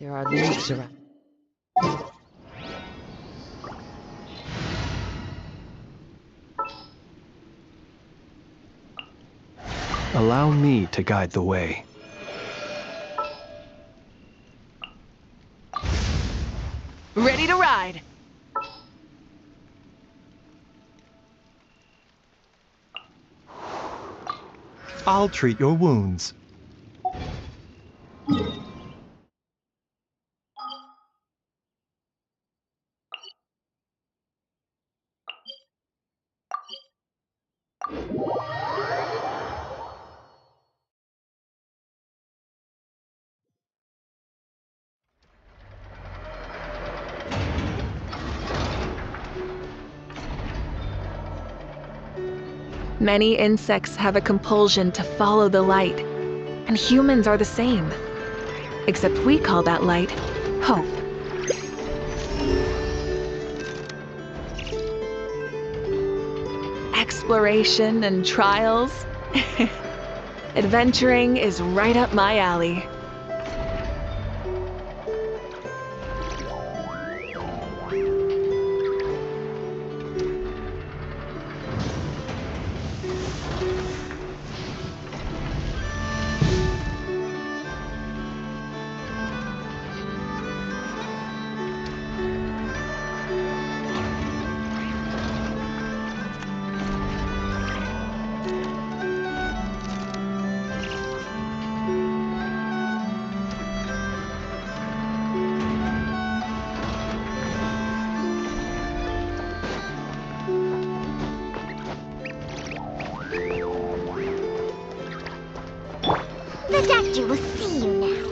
There are leaves around. Allow me to guide the way. Ready to ride! I'll treat your wounds. Many insects have a compulsion to follow the light, and humans are the same. Except we call that light hope. Exploration and trials. Adventuring is right up my alley. The doctor will see you now.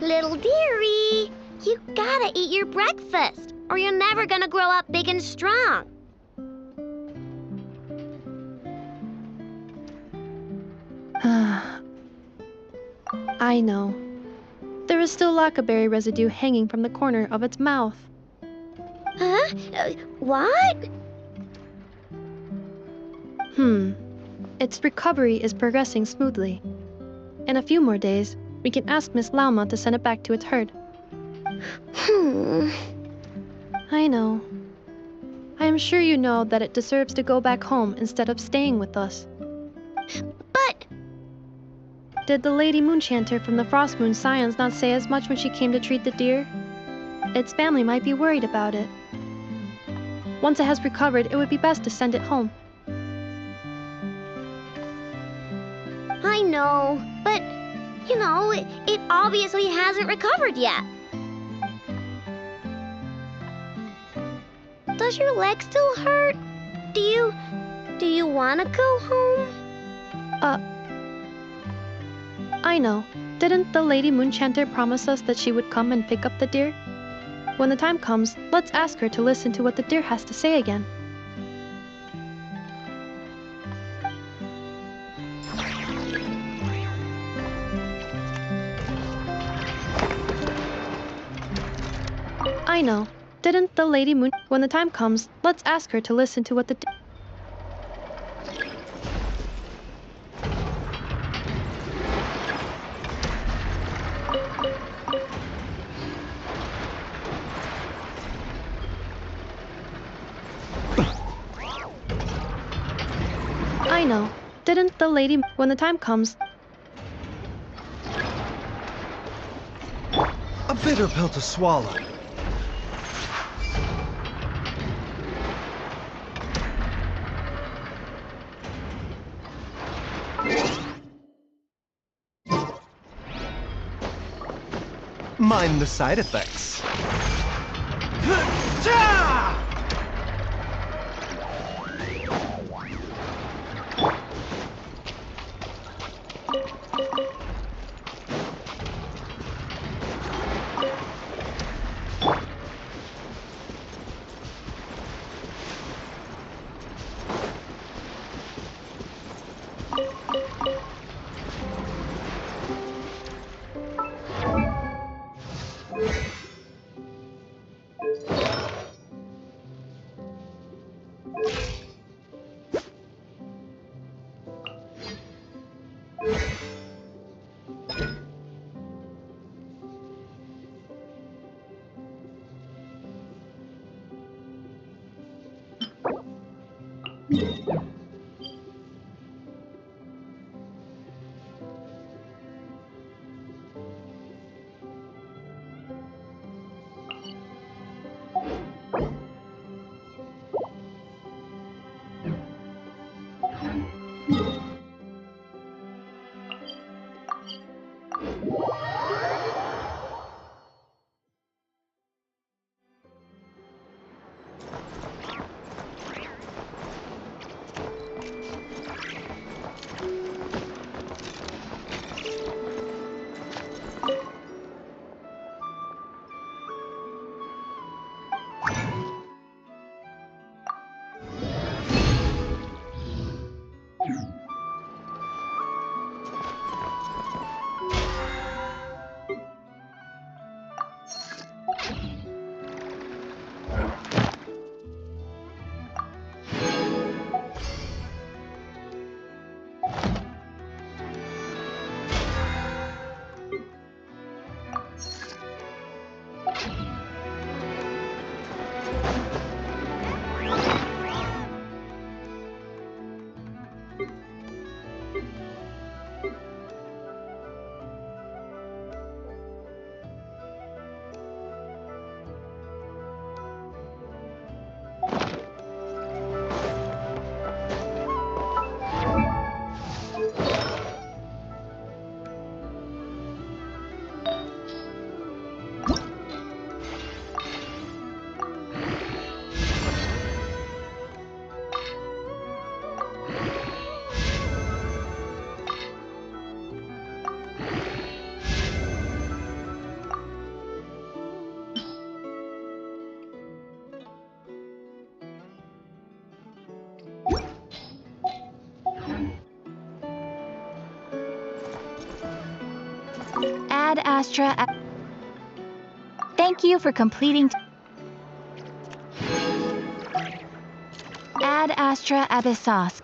Little dearie, you gotta eat your breakfast, or you're never gonna grow up big and strong. I know. There is still lacquerberry residue hanging from the corner of its mouth. Huh? What? Its recovery is progressing smoothly. In a few more days, we can ask Miss Lauma to send it back to its herd. I know. I am sure you know that it deserves to go back home instead of staying with us. But... Did the Lady Moonchanter from the Frost Moon Scions not say as much when she came to treat the deer? Its family might be worried about it. Once it has recovered, it would be best to send it home. I know, but, you know, it obviously hasn't recovered yet. Does your leg still hurt? Do you want to go home? I know. Didn't the Lady Moonchanter promise us that she would come and pick up the deer? When the time comes, let's ask her to listen to what the deer has to say again. I know. Didn't the Lady Moon... When the time comes, let's ask her to listen to what the... I know. Didn't the Lady... When the time comes... A bitter pill to swallow. Mind the side effects. Ad Astra. Thank you for completing. Ad Astra Abyssos.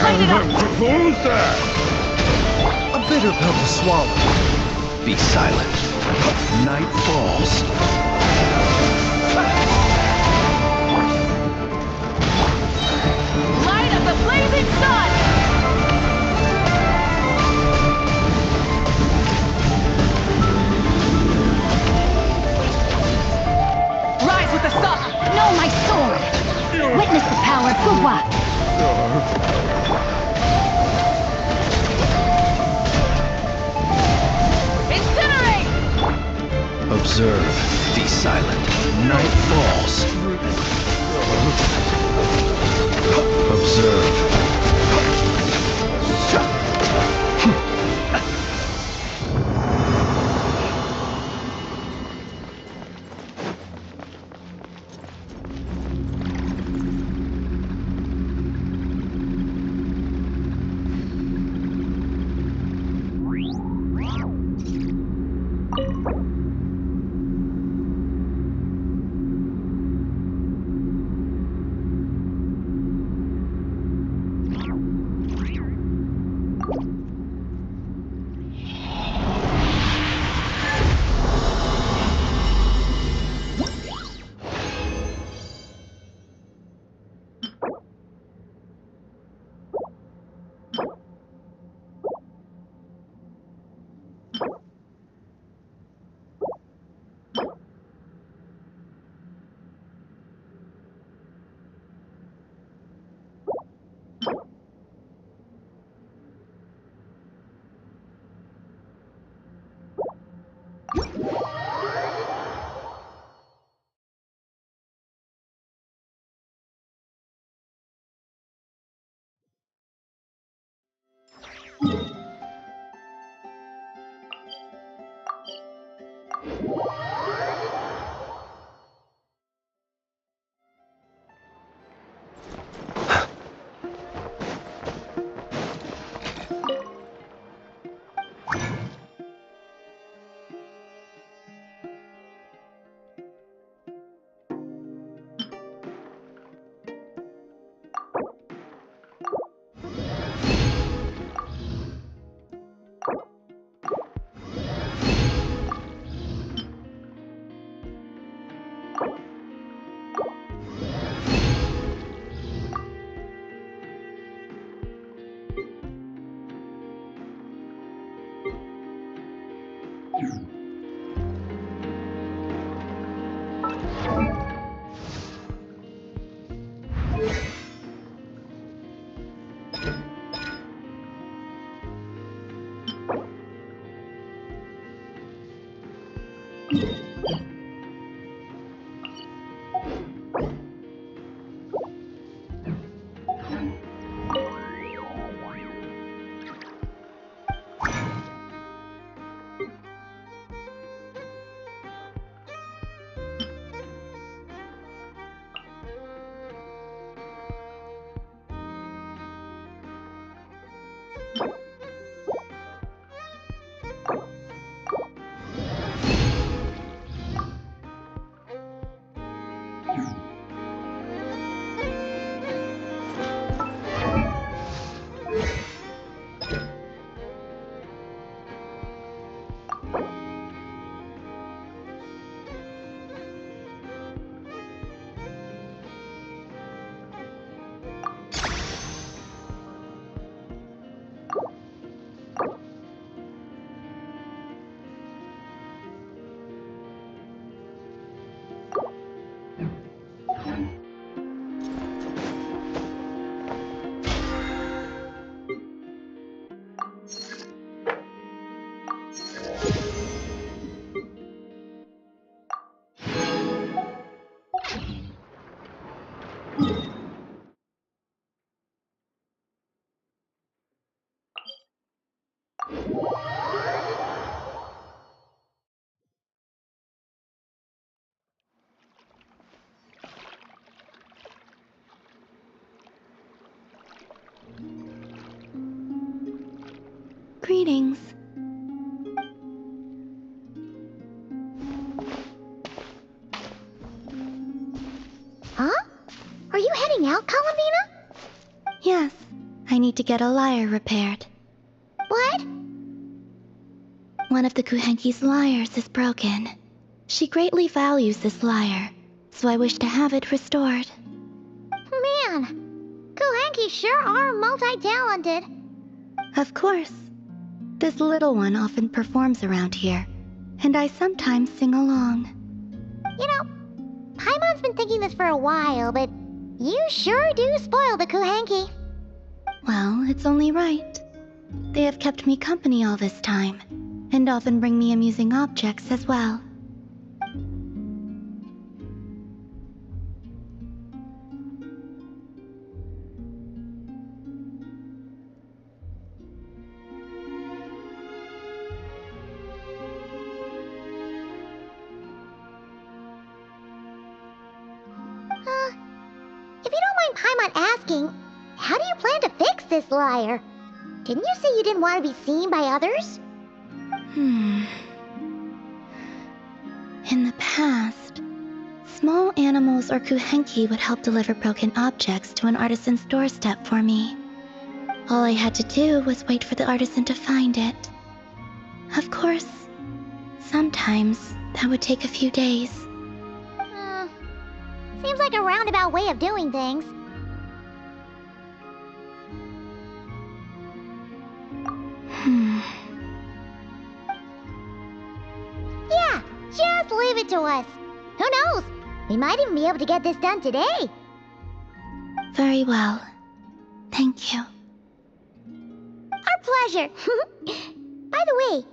Light it up! A bitter pill to swallow. Be silent. Night falls. Light of the blazing sun! Rise with the sun! No, my sword! Witness the power of Gugwa! Incinerate! Observe. Be silent. Night falls. Observe. Greetings. Huh? Are you heading out, Columbina? Yes, I need to get a lyre repaired. What? One of the Kuhenki's lyres is broken. She greatly values this lyre, so I wish to have it restored. Man, Kuhenki sure are multi-talented. Of course. This little one often performs around here, and I sometimes sing along. You know, Paimon's been thinking this for a while, but you sure do spoil the Kuhenki. Well, it's only right. They have kept me company all this time, and often bring me amusing objects as well. If you don't mind Paimon asking, how do you plan to fix this lyre? Didn't you say you didn't want to be seen by others? In the past, small animals or Kuhenki would help deliver broken objects to an artisan's doorstep for me. All I had to do was wait for the artisan to find it. Of course, sometimes that would take a few days. Seems like a roundabout way of doing things. Yeah, just leave it to us. Who knows? We might even be able to get this done today. Very well. Thank you. Our pleasure. By the way,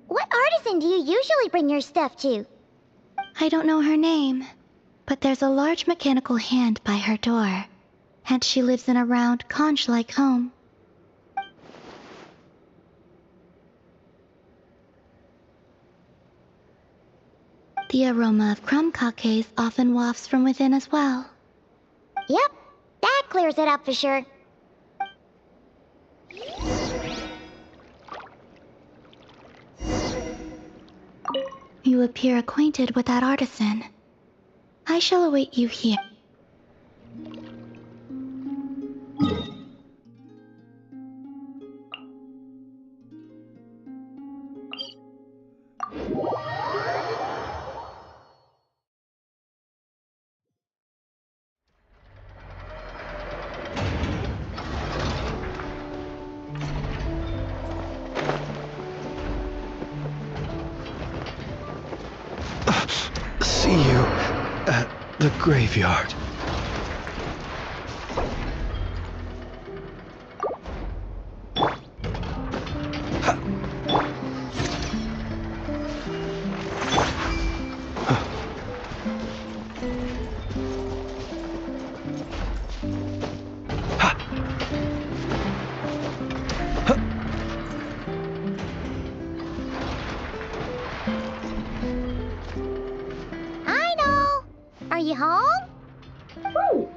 what artisan do you usually bring your stuff to? I don't know her name, but there's a large mechanical hand by her door, and she lives in a round, conch-like home. The aroma of crumb cakes often wafts from within as well. Yep, that clears it up for sure. You appear acquainted with that artisan. I shall await you here. See you at the graveyard. I know. Are you home? Wait,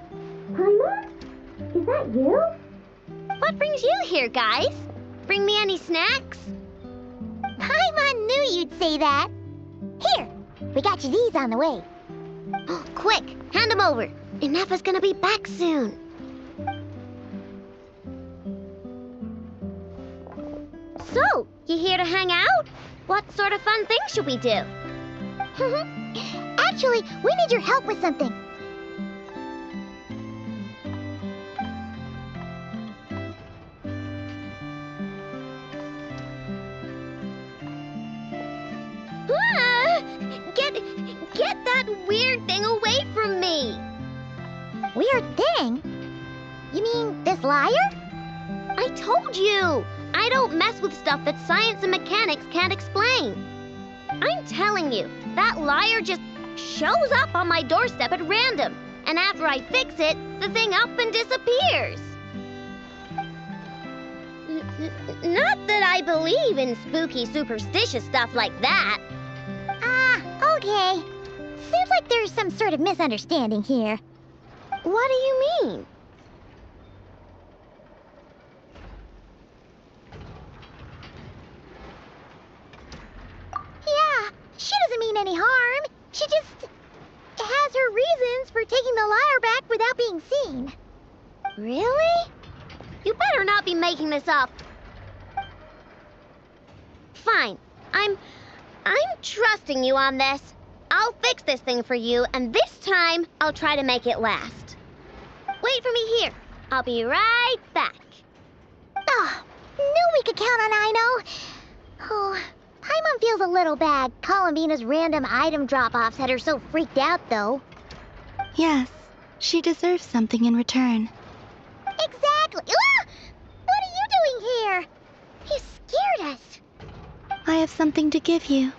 Paimon? Is that you? What brings you here, guys? Bring me any snacks? Paimon knew you'd say that. Here, we got you these on the way. Quick, hand them over. Ineppa's gonna be back soon. So, you here to hang out? What sort of fun things should we do? Actually, we need your help with something. Ah! Get that weird thing away from me! Weird thing? You mean this lyre? I told you! I don't mess with stuff that science and mechanics can't explain. I'm telling you, that lyre just shows up on my doorstep at random. And after I fix it, the thing up and disappears. Not that I believe in spooky, superstitious stuff like that. Ah, okay. Seems like there's some sort of misunderstanding here. What do you mean? Yeah, she doesn't mean any harm. She just has her reasons for taking the lyre back without being seen. Really? You better not be making this up. Fine. I'm trusting you on this. I'll fix this thing for you, and this time, I'll try to make it last. Wait for me here. I'll be right back. Oh, knew we could count on Aino. Oh, Paimon feels a little bad. Columbina's random item drop-offs had her so freaked out, though. Yes, she deserves something in return. Exactly. Ah! What are you doing here? You scared us. I have something to give you.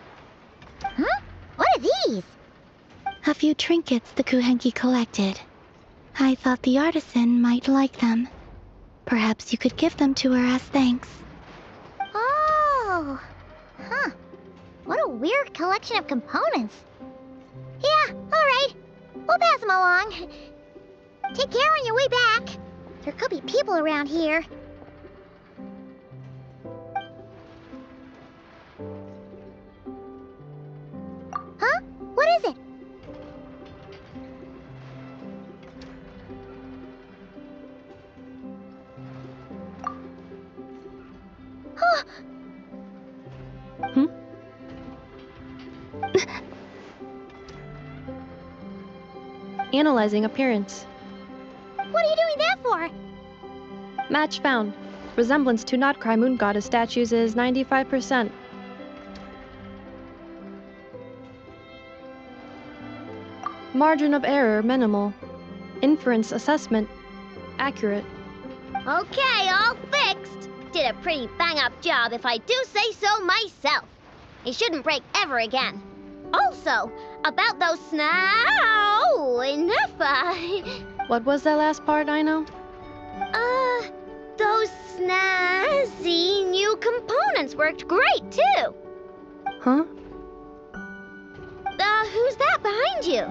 Huh? What are these? A few trinkets the Kuhenki collected. I thought the artisan might like them. Perhaps you could give them to her as thanks. Oh. Huh. What a weird collection of components. Yeah, alright. We'll pass them along. Take care on your way back. There could be people around here. Huh? What is it? Oh, Hmm? Analyzing appearance. what are you doing that for? Match found. Resemblance to not Cry Moon Goddess statues is 95%. Margin of error minimal. Inference assessment accurate. Okay, all fixed. Did a pretty bang-up job if I do say so myself. It shouldn't break ever again. Also, about those Neffa. What was that last part, I know? Those snazzy new components worked great, too. Huh? Who's that behind you?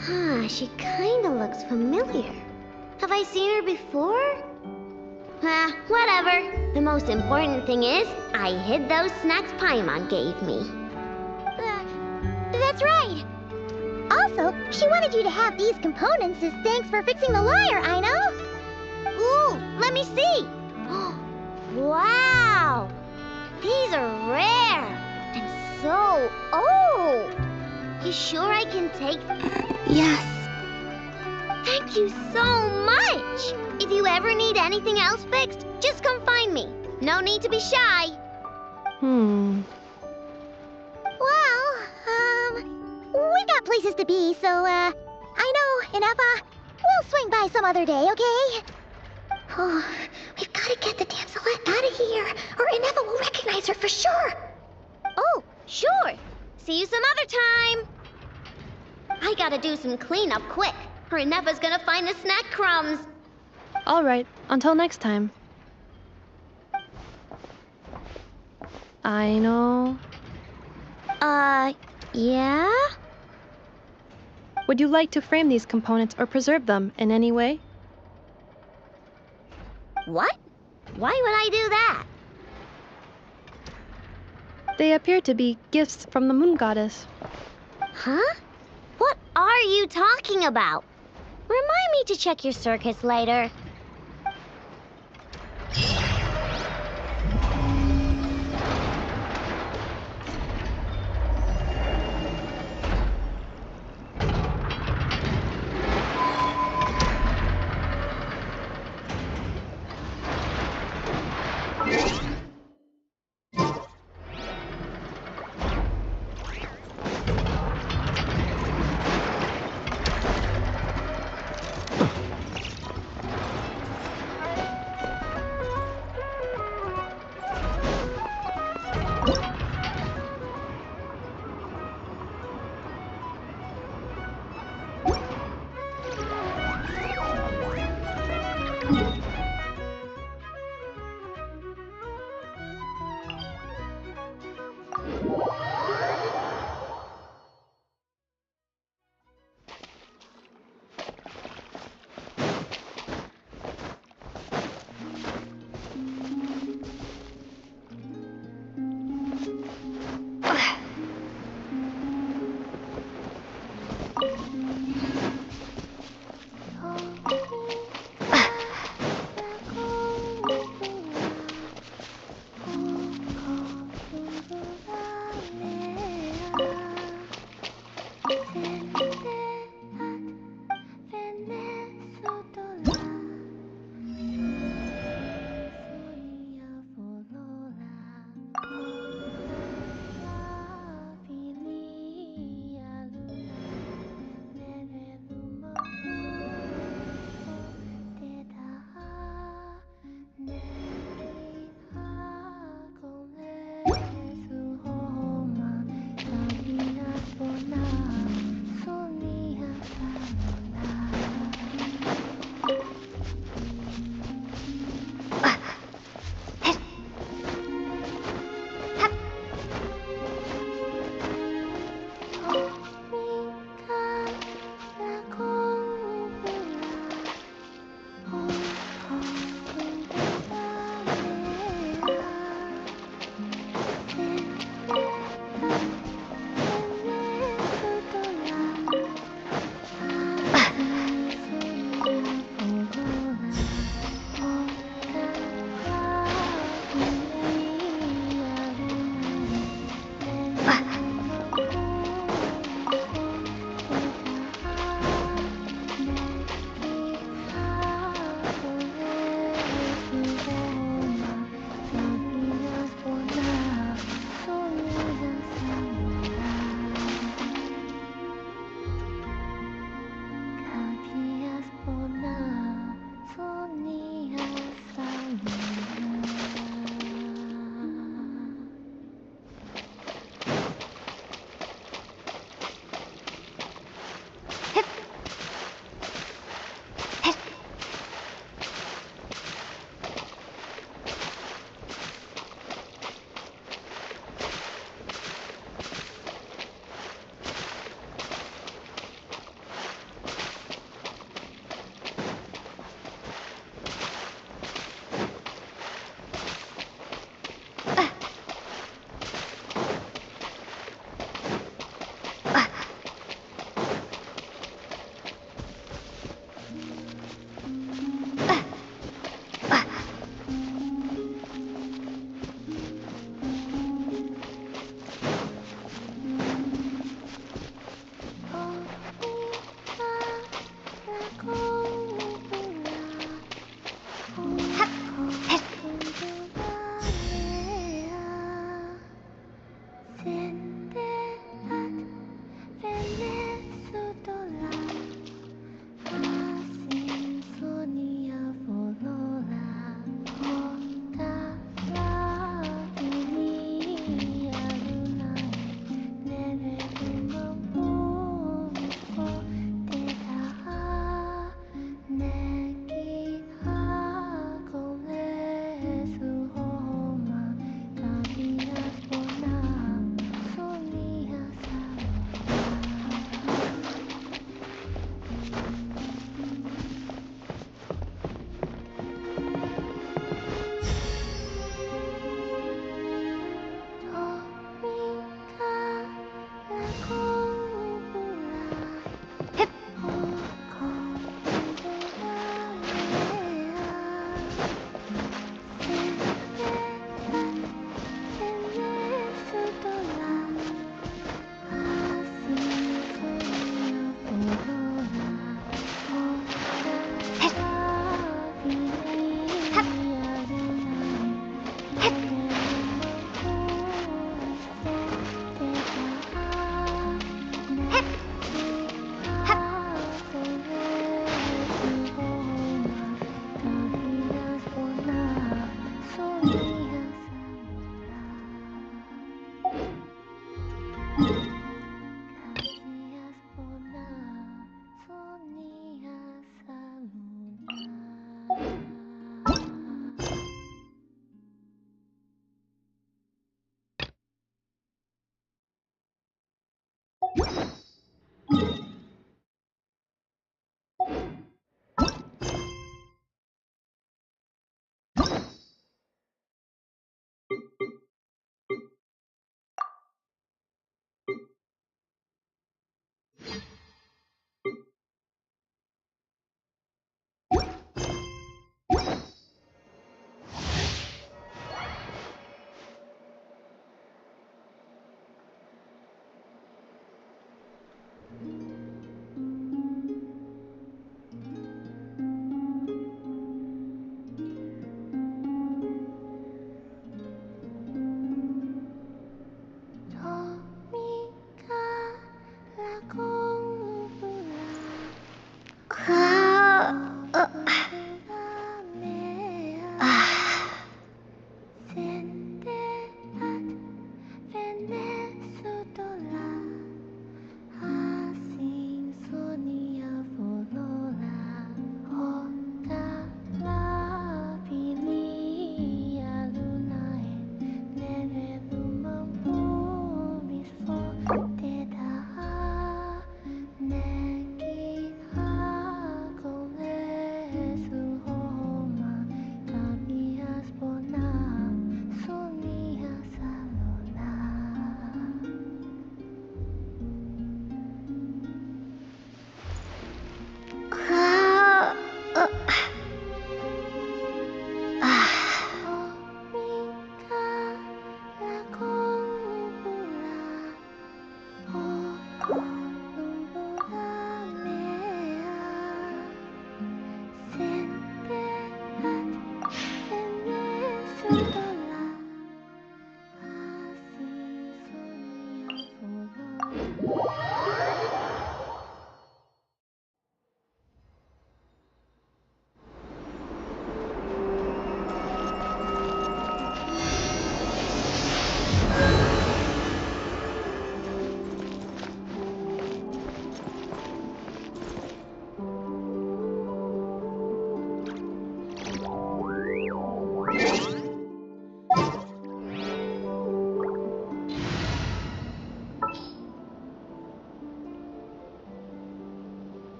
Huh, she kinda looks familiar. Have I seen her before? Whatever. The most important thing is, I hid those snacks Paimon gave me. That's right. Also, she wanted you to have these components as thanks for fixing the lyre, Aino. Ooh, let me see. Wow! These are rare and so old. You sure I can take Yes. Thank you so much! If you ever need anything else fixed, just come find me. No need to be shy. Well, we got places to be, so, Aino and Effa, we'll swing by some other day, okay? Oh, we've got to get the damselette out of here, or Ineffa will recognize her for sure. Oh, sure. See you some other time. I gotta do some cleanup quick, or Neffa's gonna find the snack crumbs. Alright, until next time. I know. Yeah? Would you like to frame these components or preserve them in any way? What? Why would I do that? They appear to be gifts from the Moon Goddess. Huh? What are you talking about? Remind me to check your circuits later.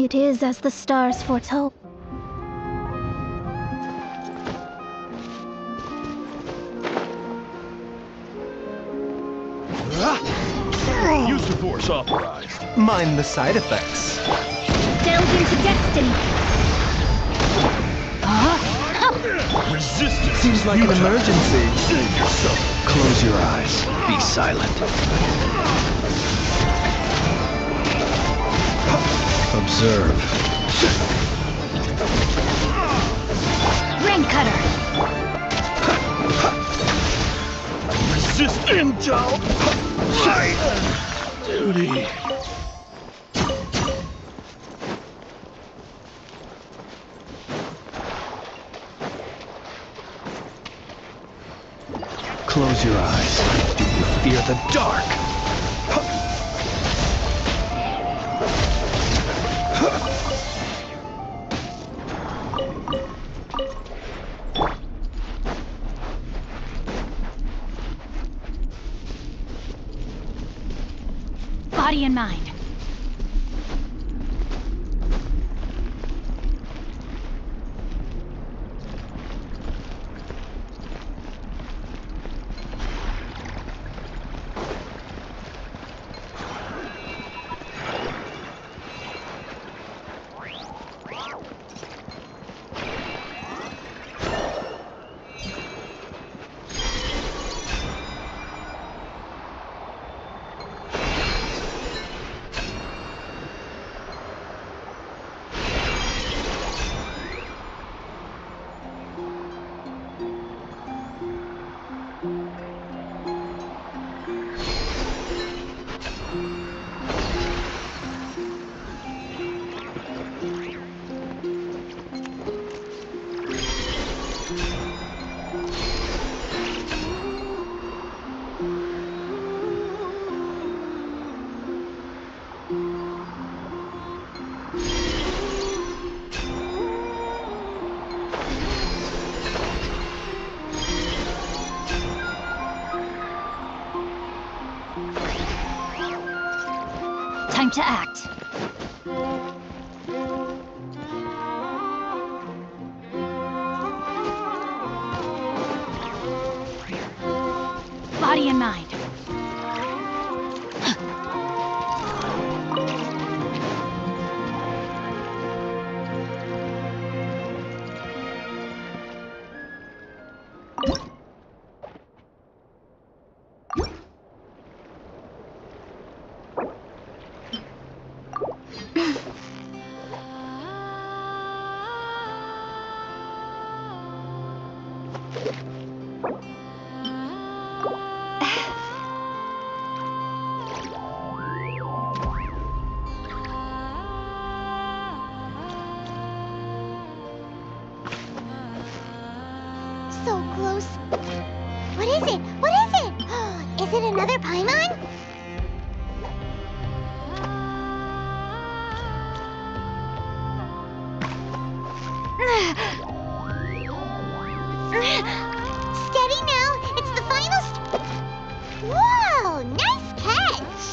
It is as the stars foretold. Use the force authorized. Mind the side effects. Delve into destiny. Resistance. Seems like an emergency. Save yourself. Close your eyes. Be silent. Observe. Rain cutter. Resist intel. Right. Duty. Close your eyes. Do you fear the dark? Body and mind. Time to act. Body and mind. So close. What is it? What is it? Is it another Paimon? Steady now. It's the final Whoa! Nice catch!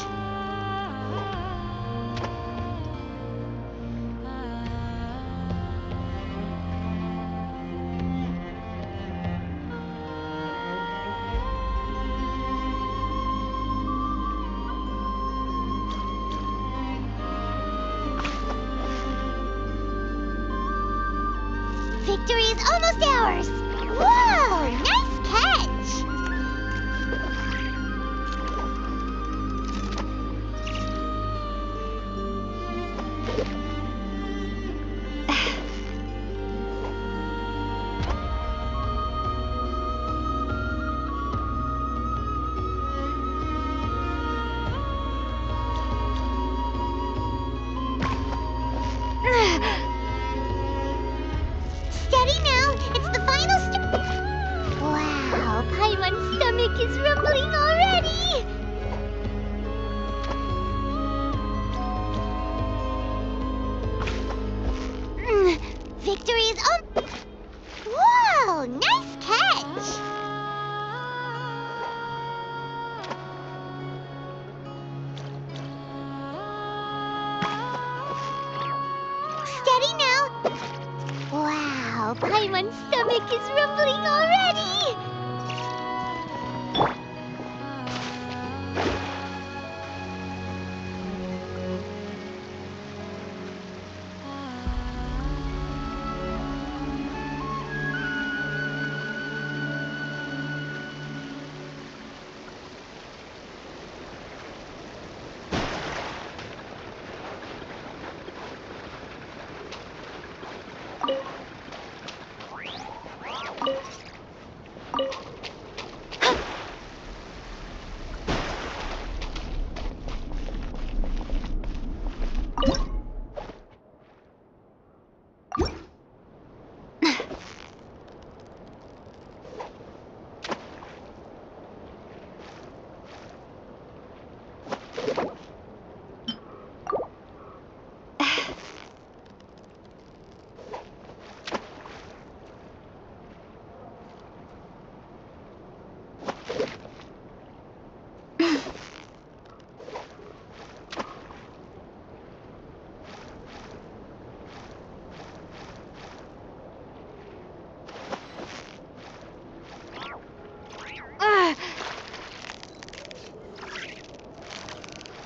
Victory is almost ours! Whoa! Nice catch! Steady now! It's the final Wow! Paimon's stomach is rumbling already! Victory is Whoa! Nice catch! Wow, Paimon's stomach is rumbling already!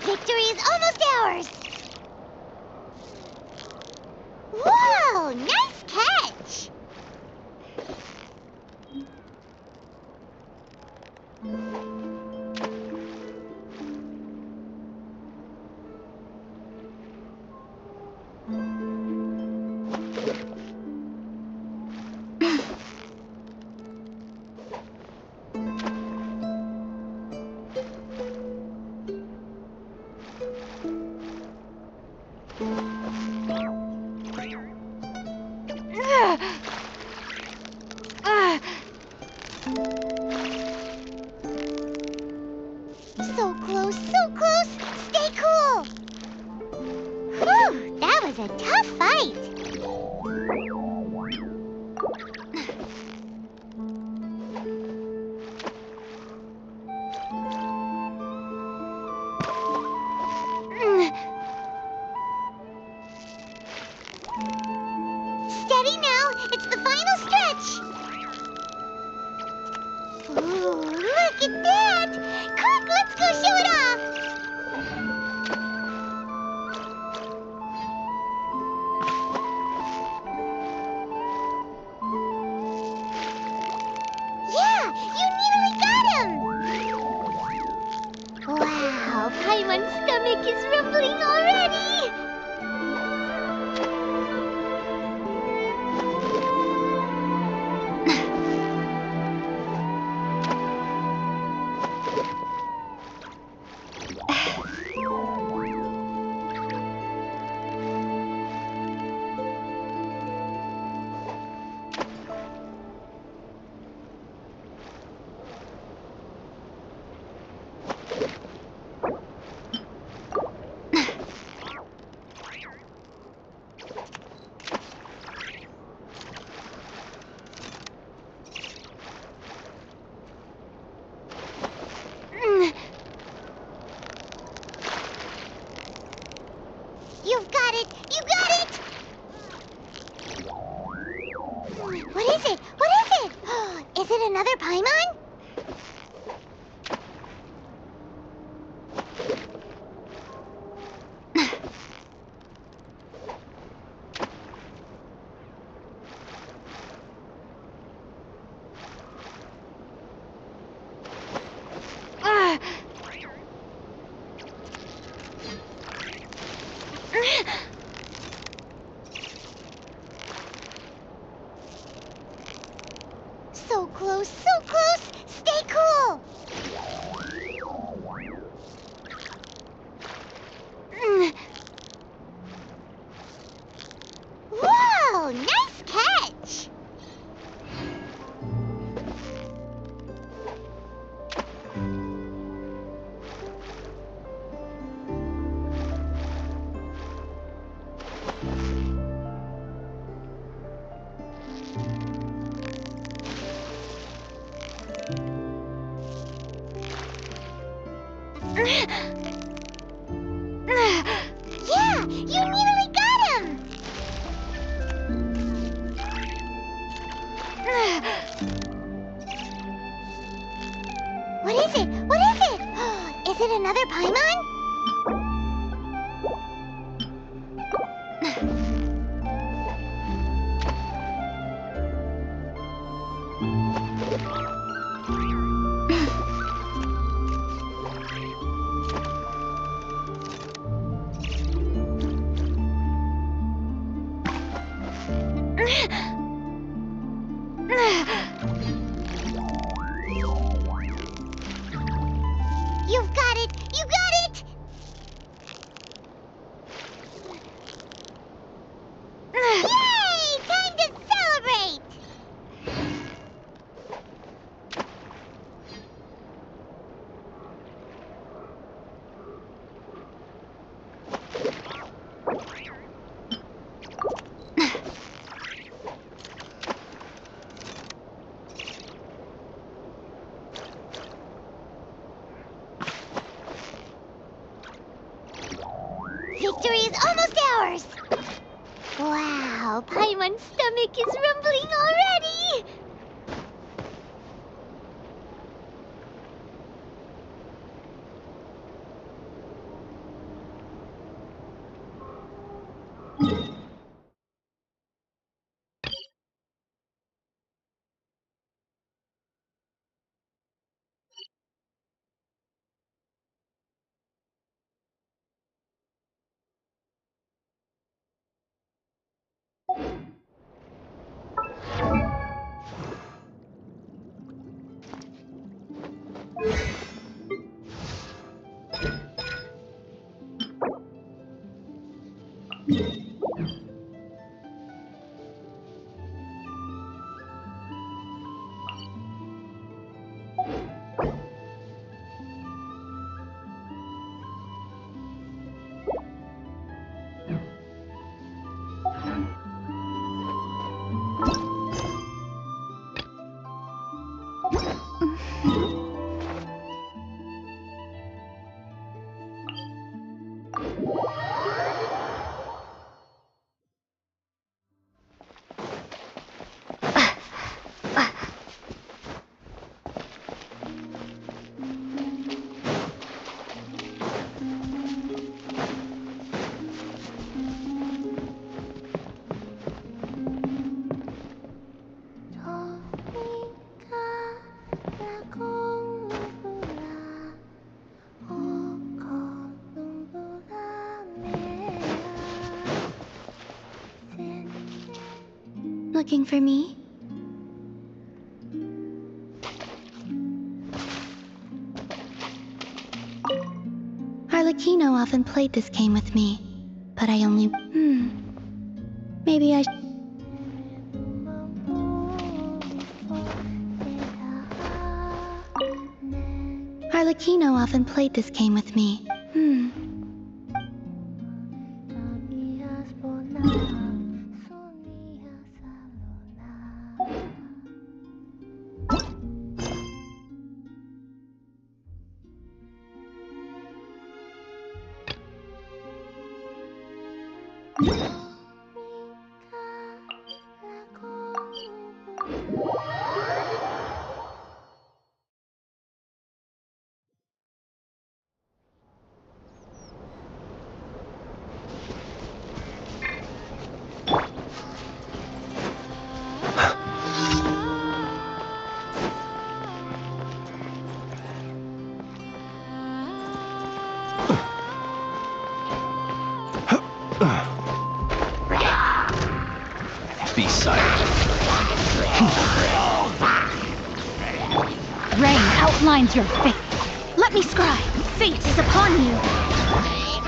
Victory is almost ours! Whoa! Nice catch! So close, so close! Stay cool! Whew, that was a tough fight! Steady now, it's the final stretch! Ooh, look at that! Quick, let's go show it off! Yeah, you nearly got him! Wow, Paimon's stomach is rumbling already! You've got it! You got it! What is it? What is it? Is it another Paimon? So close, so close! Stay cool! Whoa! Nice catch! it another Paimon? You've got it! You got it! Yay! Time to celebrate! Victory is almost ours! Wow, Paimon's stomach is rumbling already! Looking for me? Arlecchino often played this game with me, but I only... Maybe I... Arlecchino often played this game with me. Be silent. Rain outlines your fate. Let me scry! Fate is upon you!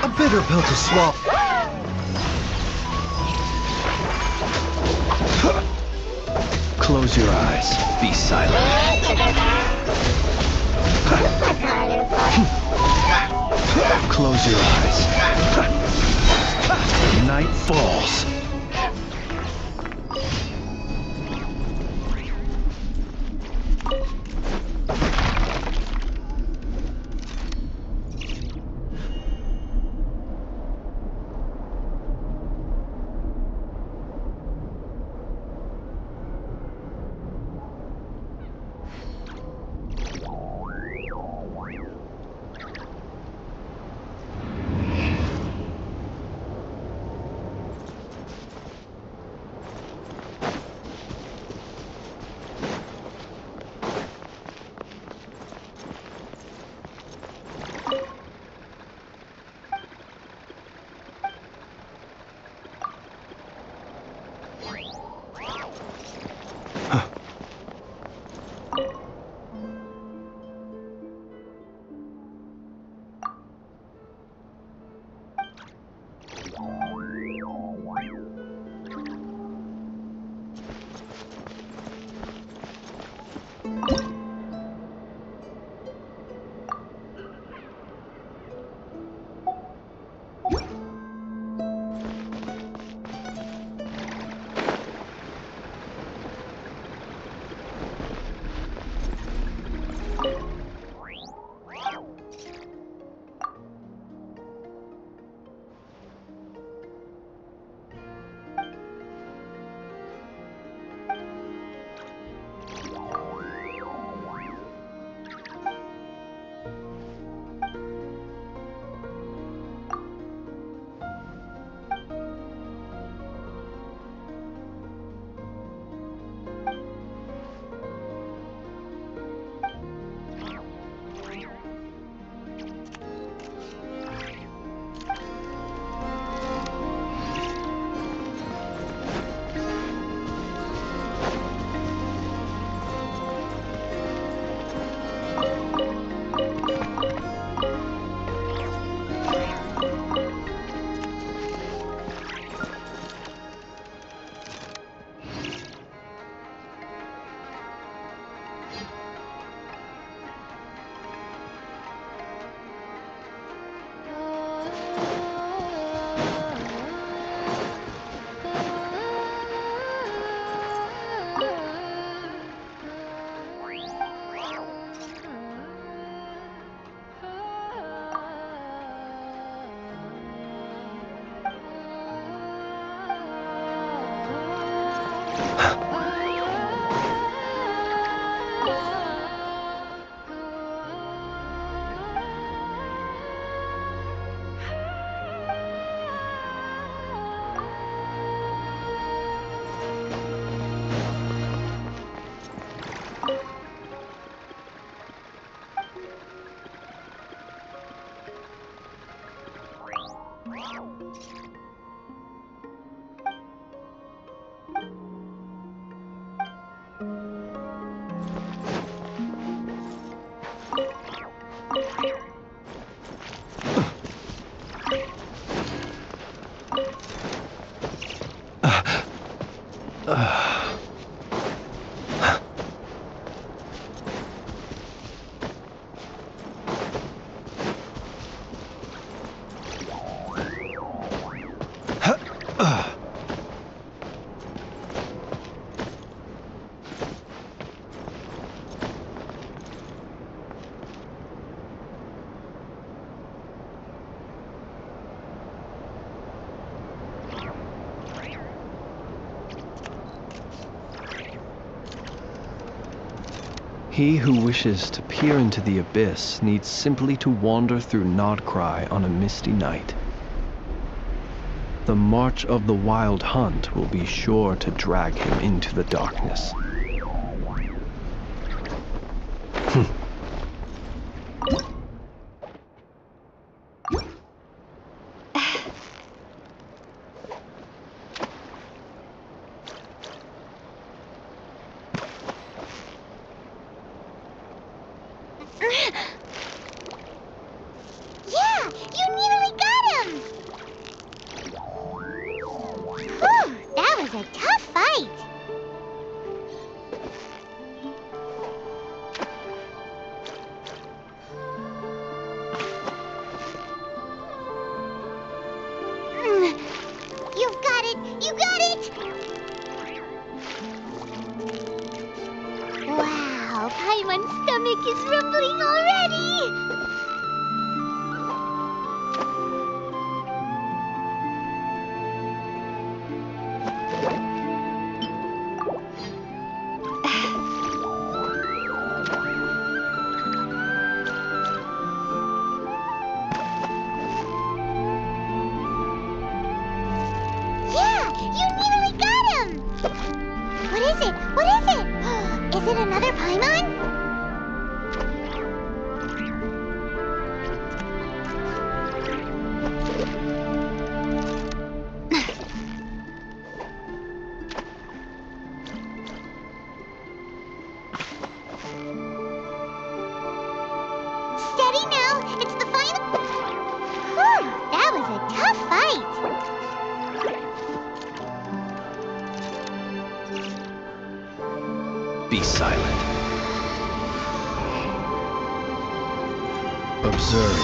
A bitter pill to swallow. Close your eyes. Be silent. Close your eyes. Night falls. He who wishes to peer into the abyss needs simply to wander through Nodcry on a misty night. The march of the Wild Hunt will be sure to drag him into the darkness. Yeah, you nearly got him! Whew, that was a tough fight. You've got it! You got it! Wow, Paimon's stomach is rumbling already! Yeah, you nearly got him! What is it? What is it? Is it another Paimon? Steady now, it's the final. Whew, that was a tough fight. Be silent. Observe.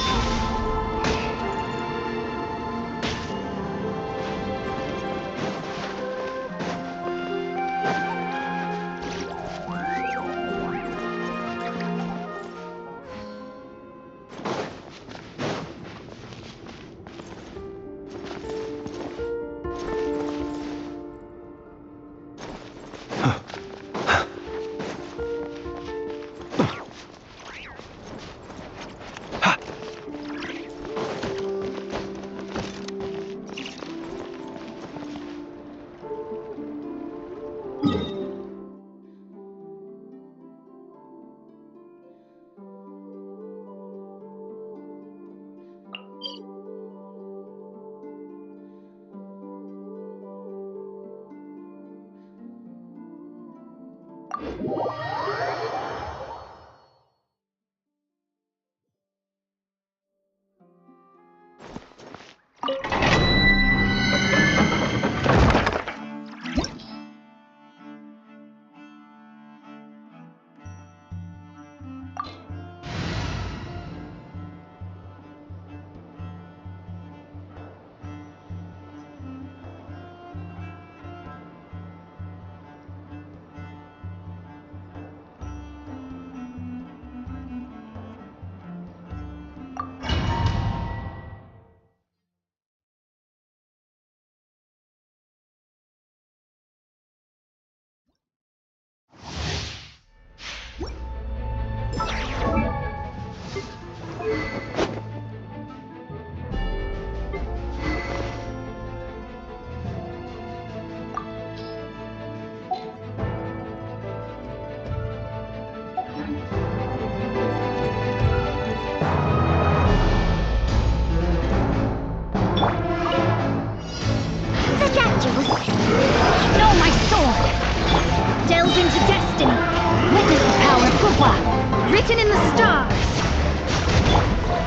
Written in the stars.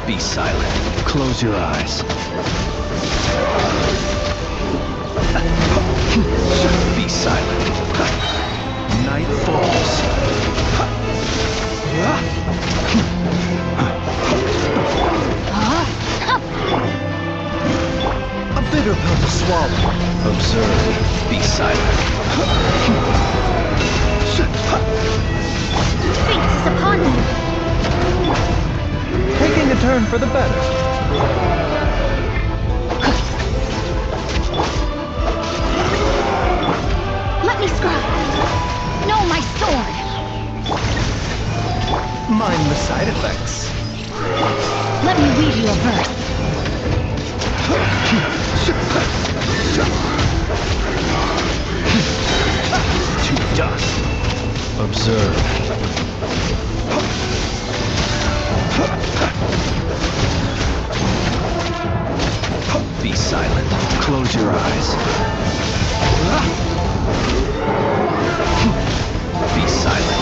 Be silent. Close your eyes. Be silent. Night falls. A bitter pill to swallow. Observe. Be silent. Fate is upon you. Taking a turn for the better. Let me scribe. No, my sword. Mind the side effects. Let me read you a verse. To dust. Observe. Be silent. Close your eyes. Be silent.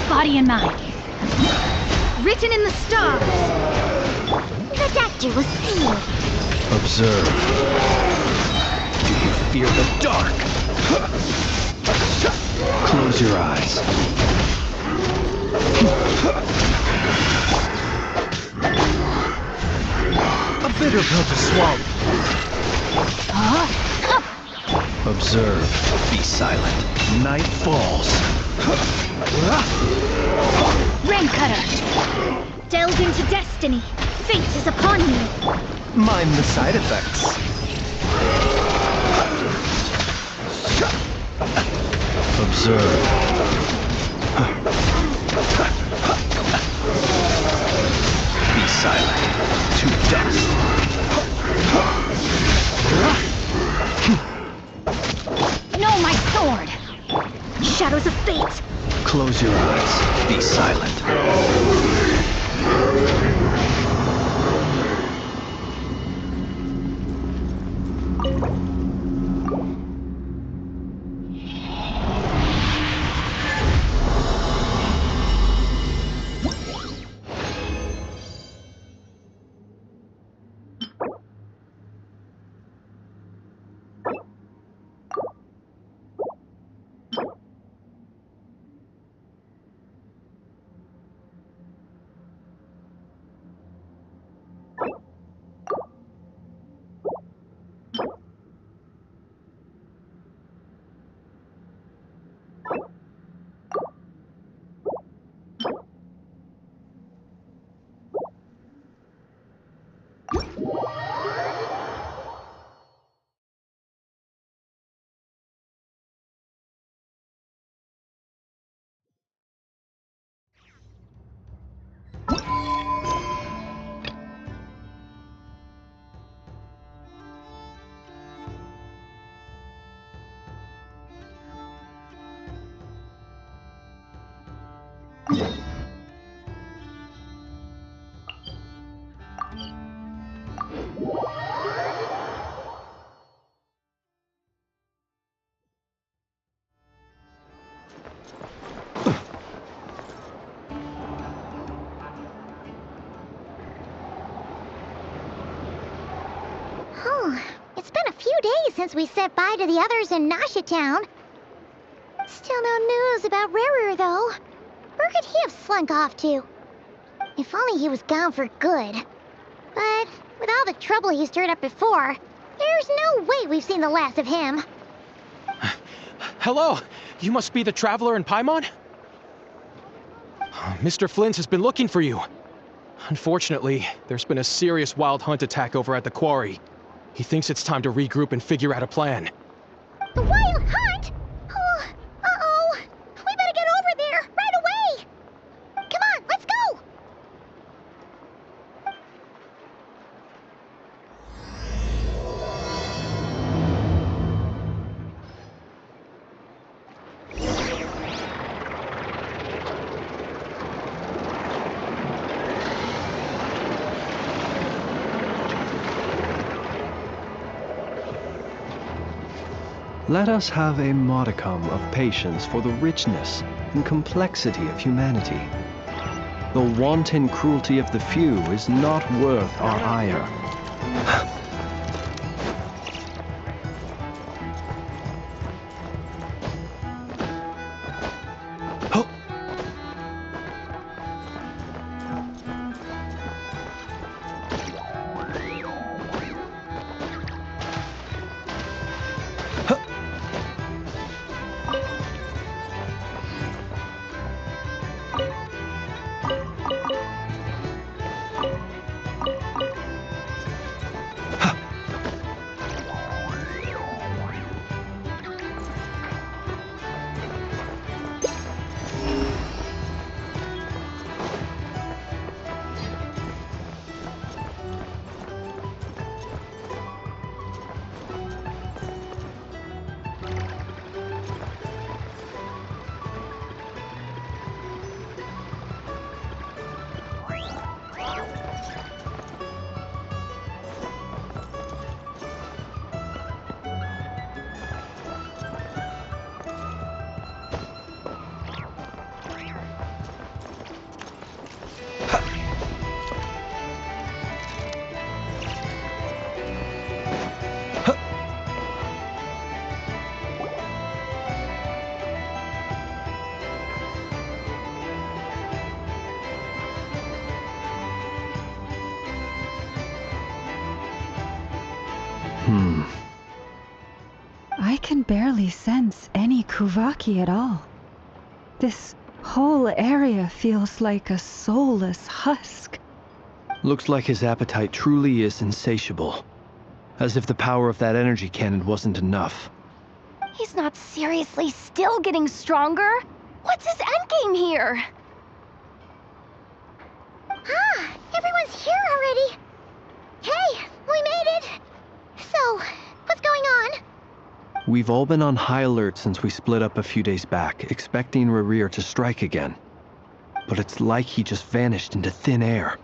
Body and mind. Written in the stars. The doctor will see you. Observe. Do you fear the dark? Close your eyes. A bitter pill to swallow. Observe. Be silent. Night falls. Raincutter. Delve into destiny. Fate is upon you. Mind the side effects. Observe. Be silent. To dust. No, my sword. Shadows of fate. Close your eyes. Be silent. It's been a few days since we said bye to the others in Nasha Town. Still no news about Rarer, though. Where could he have slunk off to? If only he was gone for good. But with all the trouble he stirred up before, there's no way we've seen the last of him. Hello! You must be the traveler in Paimon? Mr. Flint has been looking for you. Unfortunately, there's been a serious wild hunt attack over at the quarry. He thinks it's time to regroup and figure out a plan. The Wild Hunt? Oh, uh-oh. We better get over there, right away. Come on, let's go. Let us have a modicum of patience for the richness and complexity of humanity. The wanton cruelty of the few is not worth our ire. I can barely sense any Kuvaki at all. This whole area feels like a soulless husk. Looks like his appetite truly is insatiable. As if the power of that energy cannon wasn't enough. He's not seriously still getting stronger? What's his endgame here? Ah, everyone's here already. Hey, we made it. So, what's going on? We've all been on high alert since we split up a few days back, expecting Rerir to strike again. But it's like he just vanished into thin air.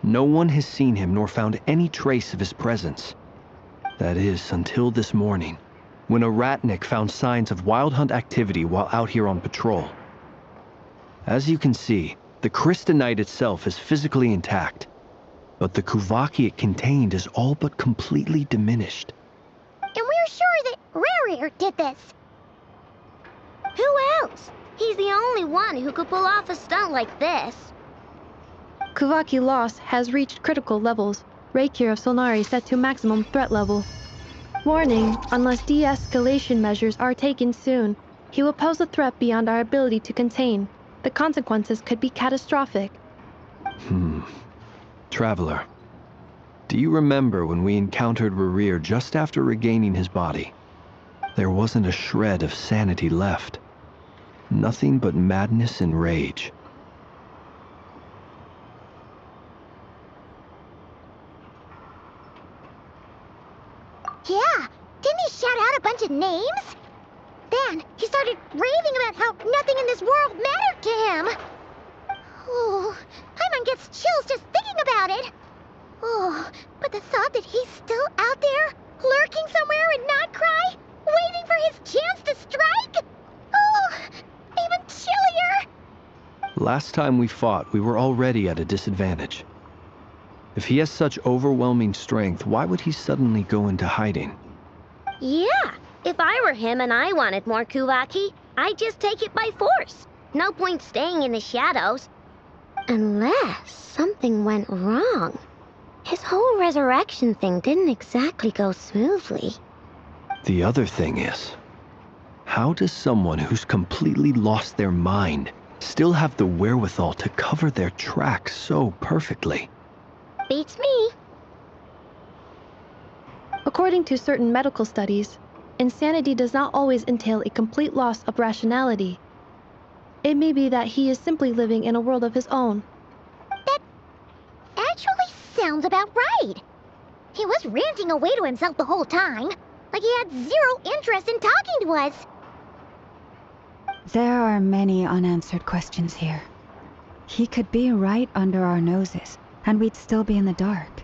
No one has seen him nor found any trace of his presence. That is, until this morning, when a ratnik found signs of wild hunt activity while out here on patrol. As you can see, the Crystonite itself is physically intact, but the Kuvaki it contained is all but completely diminished. And we're sure that Rerir did this. Who else? He's the only one who could pull off a stunt like this. Kuvaki loss has reached critical levels. Reikir of Solnari set to maximum threat level. Warning, unless de-escalation measures are taken soon, he will pose a threat beyond our ability to contain. The consequences could be catastrophic. Traveler, do you remember when we encountered Rerir just after regaining his body? There wasn't a shred of sanity left. Nothing but madness and rage. Yeah, didn't he shout out a bunch of names? Then he started raving about how nothing in this world mattered to him. Oh, Paimon gets chills just thinking about it. Oh, but the thought that he's still out there, lurking somewhere in Notcry, waiting for his chance to strike? Oh, even chillier. Last time we fought, we were already at a disadvantage. If he has such overwhelming strength, why would he suddenly go into hiding? Yeah, if I were him and I wanted more Kuvaki, I'd just take it by force. No point staying in the shadows. Unless something went wrong. His whole resurrection thing didn't exactly go smoothly. The other thing is, how does someone who's completely lost their mind still have the wherewithal to cover their tracks so perfectly? Beats me. According to certain medical studies, insanity does not always entail a complete loss of rationality. It may be that he is simply living in a world of his own. That actually sounds about right. He was ranting away to himself the whole time, like he had zero interest in talking to us. There are many unanswered questions here. He could be right under our noses, and we'd still be in the dark.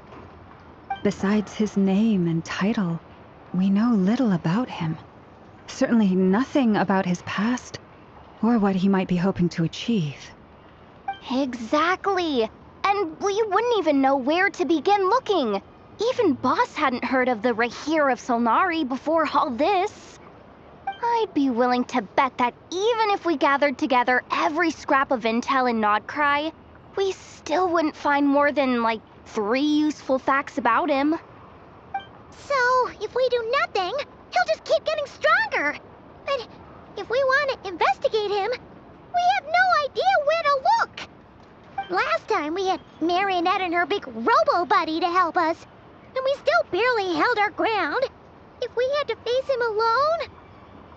Besides his name and title, we know little about him. Certainly nothing about his past, or what he might be hoping to achieve. Exactly. And we wouldn't even know where to begin looking. Even Boss hadn't heard of the Rahir of Solnari before all this. I'd be willing to bet that even if we gathered together every scrap of intel in Nodcry, we still wouldn't find more than, like, 3 useful facts about him. So, if we do nothing, he'll just keep getting stronger. And if we want to investigate him, we have no idea where to look. Last time we had Marionette and her big robo-buddy to help us, and we still barely held our ground. If we had to face him alone...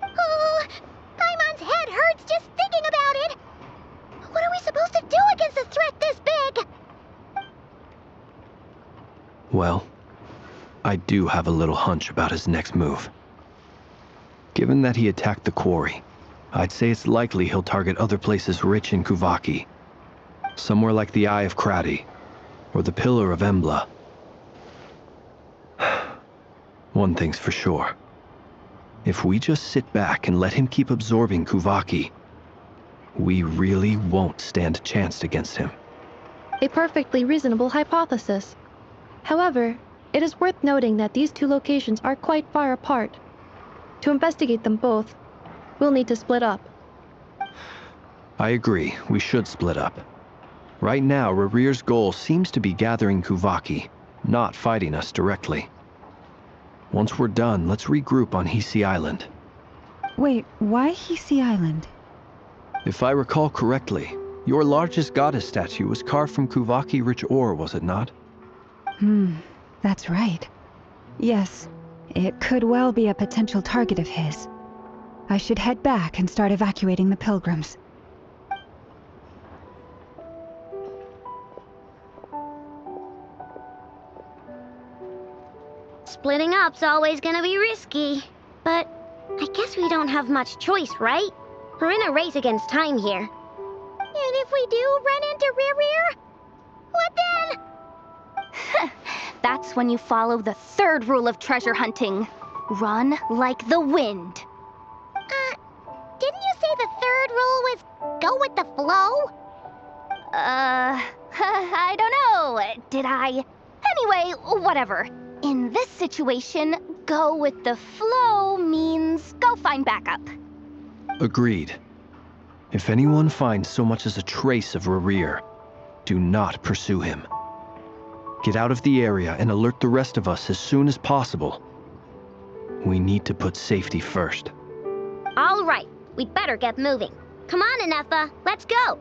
Oh, Paimon's head hurts just thinking about it. What are we supposed to do against a threat this big? Well, I do have a little hunch about his next move. Given that he attacked the quarry, I'd say it's likely he'll target other places rich in Kuvaki. Somewhere like the Eye of Krati, or the Pillar of Embla. One thing's for sure. If we just sit back and let him keep absorbing Kuvaki, we really won't stand a chance against him. A perfectly reasonable hypothesis. However, it is worth noting that these 2 locations are quite far apart. To investigate them both, we'll need to split up. I agree, we should split up. Right now, Rarir's goal seems to be gathering Kuvaki, not fighting us directly. Once we're done, let's regroup on Hisi Island. Wait, why Hisi Island? If I recall correctly, your largest goddess statue was carved from Kuvaki-rich ore, was it not? That's right. Yes, it could well be a potential target of his. I should head back and start evacuating the pilgrims. Splitting up's always gonna be risky. But I guess we don't have much choice, right? We're in a race against time here. And if we do run into Rarir, what then? That's when you follow the 3rd rule of treasure hunting. Run like the wind. Didn't you say the 3rd rule was go with the flow? I don't know. Did I? Anyway, whatever. In this situation, go with the flow means go find backup. Agreed. If anyone finds so much as a trace of Rarir, do not pursue him. Get out of the area and alert the rest of us as soon as possible. We need to put safety first. All right, we'd better get moving. Come on, Inefa, let's go.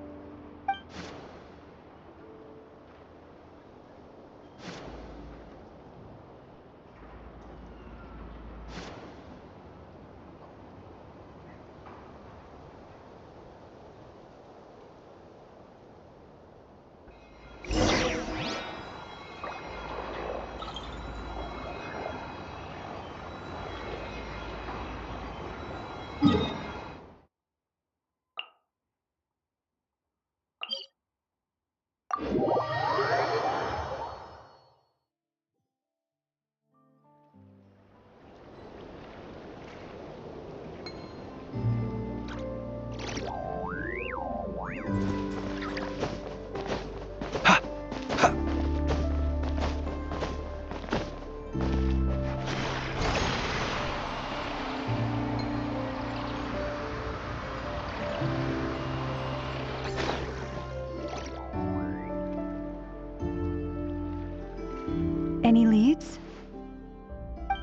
Any leads?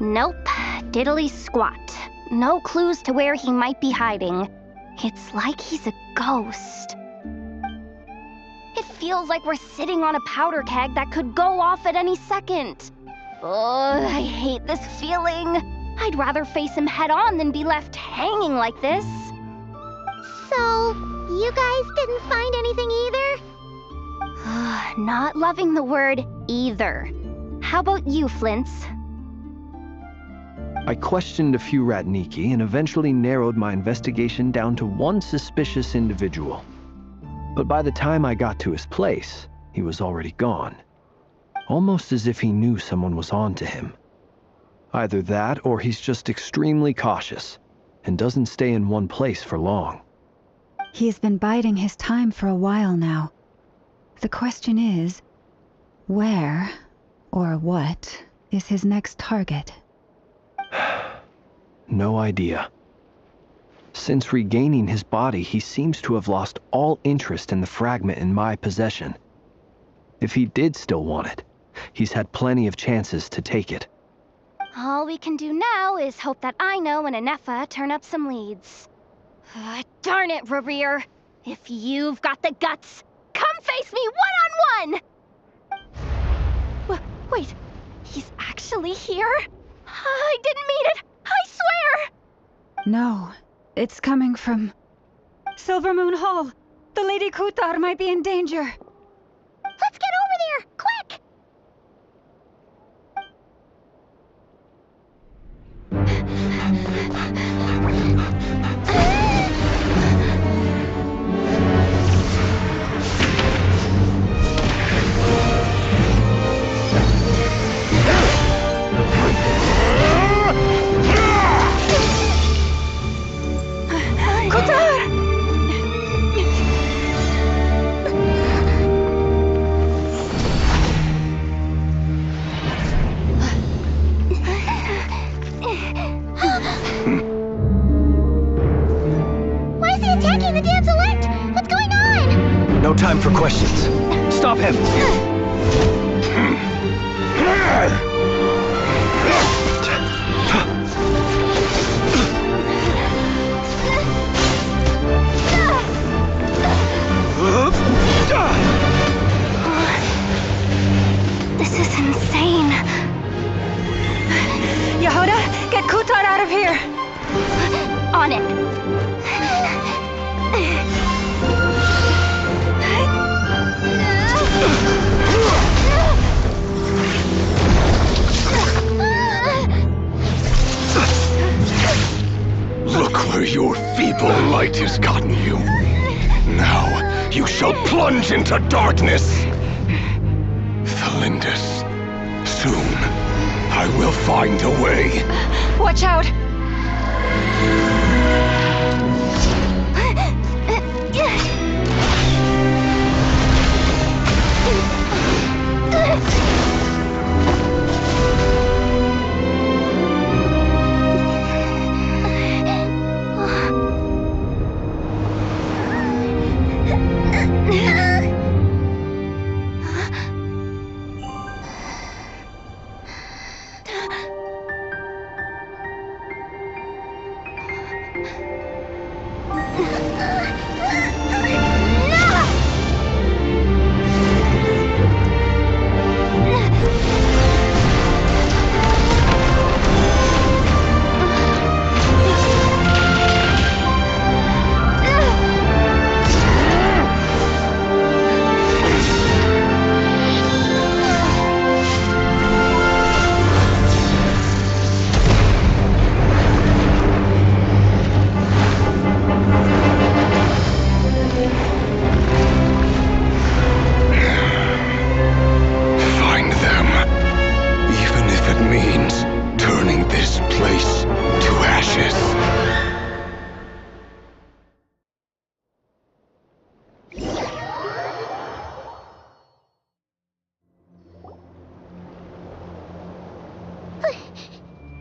Nope. Diddly squat. No clues to where he might be hiding. It's like he's a ghost. It feels like we're sitting on a powder keg that could go off at any second. Ugh, I hate this feeling. I'd rather face him head on than be left hanging like this. So, you guys didn't find anything either? Not loving the word either. How about you, Flintz? I questioned a few Ratniki and eventually narrowed my investigation down to one suspicious individual. But by the time I got to his place, he was already gone. Almost as if he knew someone was on to him. Either that or he's just extremely cautious, and doesn't stay in one place for long. He's been biding his time for a while now. The question is, where, or what, is his next target? No idea. Since regaining his body, he seems to have lost all interest in the fragment in my possession. If he did still want it, he's had plenty of chances to take it. All we can do now is hope that Ino and Anefa turn up some leads. Darn it, Rereer. If you've got the guts, come face me one-on-one! Wait, he's actually here? I didn't mean it, I swear! No, it's coming from Silver Moon Hall. The Lady Kutar might be in danger. Let's get over there, quick! Why is he attacking the damselette? What's going on? No time for questions. Stop him! This is insane. Yehuda, get Kutar out of here! On it. Look where your feeble light has gotten you. Now, you shall plunge into darkness. Thelindis, soon, I will find a way. Watch out!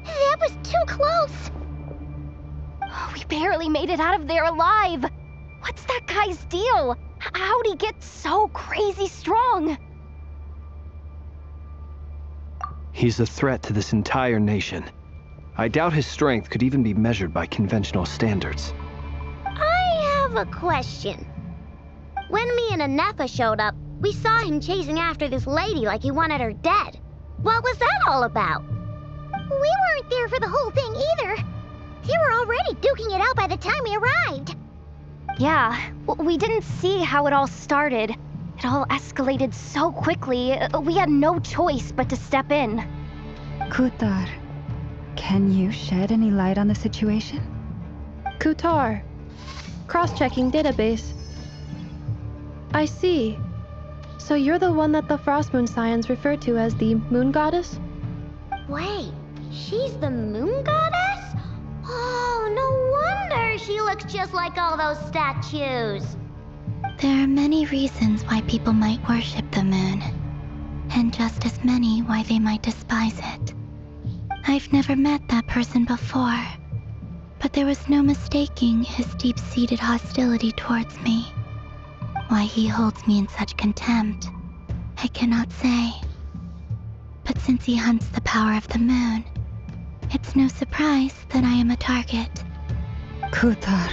That was too close! We barely made it out of there alive. What's that guy's deal? How'd he get so crazy strong? He's a threat to this entire nation. I doubt his strength could even be measured by conventional standards. I have a question. When me and Anefa showed up, we saw him chasing after this lady like he wanted her dead. What was that all about? We weren't there for the whole thing either. They were already duking it out by the time we arrived. Yeah, we didn't see how it all started. It all escalated so quickly, we had no choice but to step in. Kutar, can you shed any light on the situation? Kutar. Cross-checking database. I see. So you're the one that the Frost Moon Scions refer to as the Moon Goddess? Wait, she's the moon goddess? Oh, no looks just like all those statues. There are many reasons why people might worship the moon, and just as many why they might despise it. I've never met that person before, but there was no mistaking his deep-seated hostility towards me. Why he holds me in such contempt, I cannot say. But since he hunts the power of the moon, it's no surprise that I am a target. Kuthar.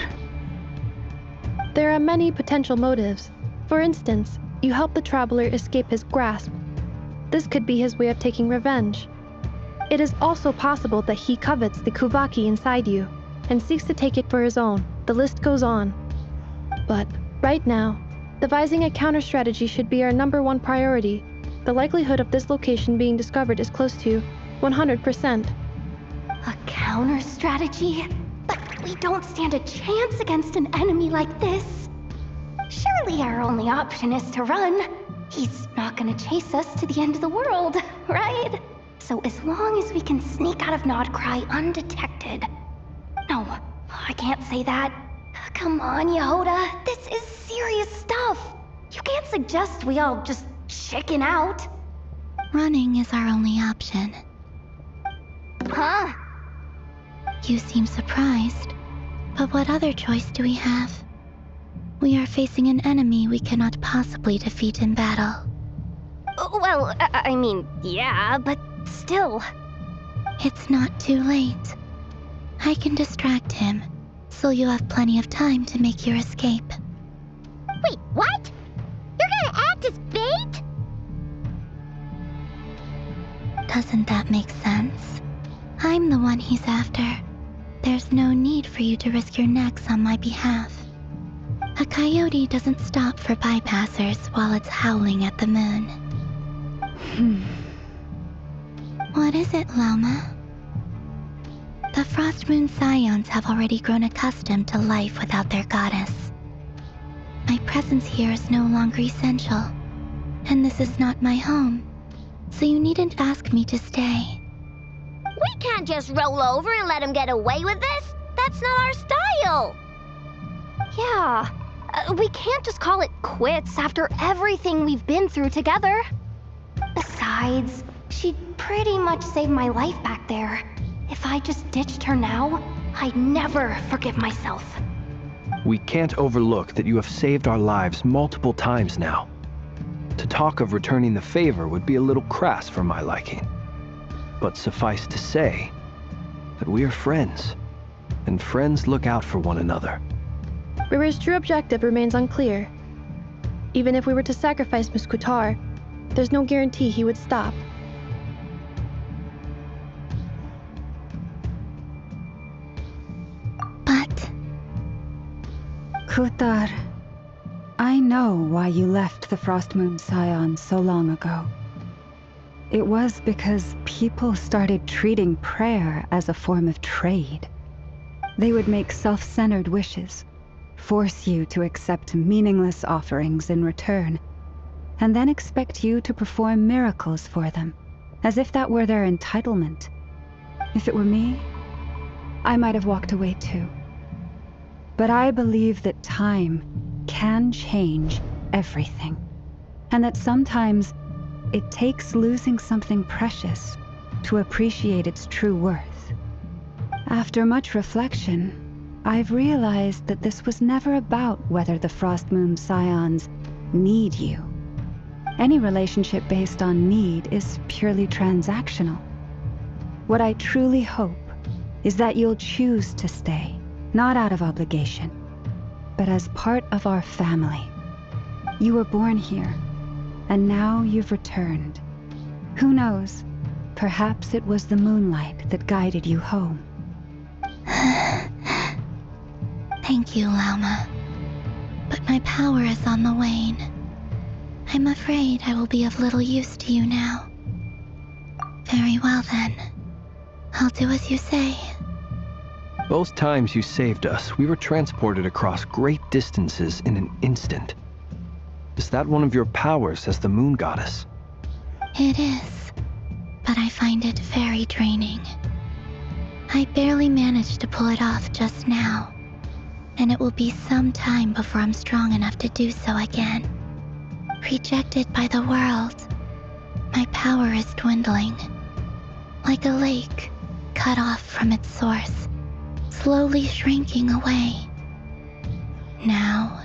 There are many potential motives. For instance, you help the traveler escape his grasp. This could be his way of taking revenge. It is also possible that he covets the Kuvaki inside you and seeks to take it for his own. The list goes on. But right now, devising a counter-strategy should be our #1 priority. The likelihood of this location being discovered is close to 100%. A counter-strategy? But we don't stand a chance against an enemy like this. Surely our only option is to run. He's not gonna chase us to the end of the world, right? So as long as we can sneak out of Nodcry undetected. No, I can't say that. Come on, Yehoda, this is serious stuff. You can't suggest we all just chicken out. Running is our only option. Huh? You seem surprised, but what other choice do we have? We are facing an enemy we cannot possibly defeat in battle. Well, I mean, yeah, but still. It's not too late. I can distract him, so you'll have plenty of time to make your escape. Wait, what? You're gonna act as bait? Doesn't that make sense? I'm the one he's after. There's no need for you to risk your necks on my behalf. A coyote doesn't stop for bypassers while it's howling at the moon. What is it, Lama? The Frost Moon Scions have already grown accustomed to life without their goddess. My presence here is no longer essential, and this is not my home, so you needn't ask me to stay. We can't just roll over and let him get away with this. That's not our style. Yeah, we can't just call it quits after everything we've been through together. Besides, she'd pretty much saved my life back there. If I just ditched her now, I'd never forgive myself. We can't overlook that you have saved our lives multiple times now. To talk of returning the favor would be a little crass for my liking. But suffice to say that we are friends, and friends look out for one another. River's true objective remains unclear. Even if we were to sacrifice Miss Kutar, there's no guarantee he would stop. But... Kuthar, I know why you left the Frost Moon Scions so long ago. It was because people started treating prayer as a form of trade. They would make self-centered wishes, force you to accept meaningless offerings in return, and then expect you to perform miracles for them, as if that were their entitlement. If it were me, I might have walked away too. But I believe that time can change everything, and that sometimes it takes losing something precious to appreciate its true worth. After much reflection, I've realized that this was never about whether the Frost Moon Scions need you. Any relationship based on need is purely transactional. What I truly hope is that you'll choose to stay, not out of obligation, but as part of our family. You were born here, and now you've returned. Who knows? Perhaps it was the moonlight that guided you home. Thank you, Lama. But my power is on the wane. I'm afraid I will be of little use to you now. Very well then. I'll do as you say. Both times you saved us, we were transported across great distances in an instant. Is that one of your powers as the moon goddess? It is, but I find it very draining. I barely managed to pull it off just now. and it will be some time before I'm strong enough to do so again. Rejected by the world, my power is dwindling. Like a lake, cut off from its source, slowly shrinking away. Now,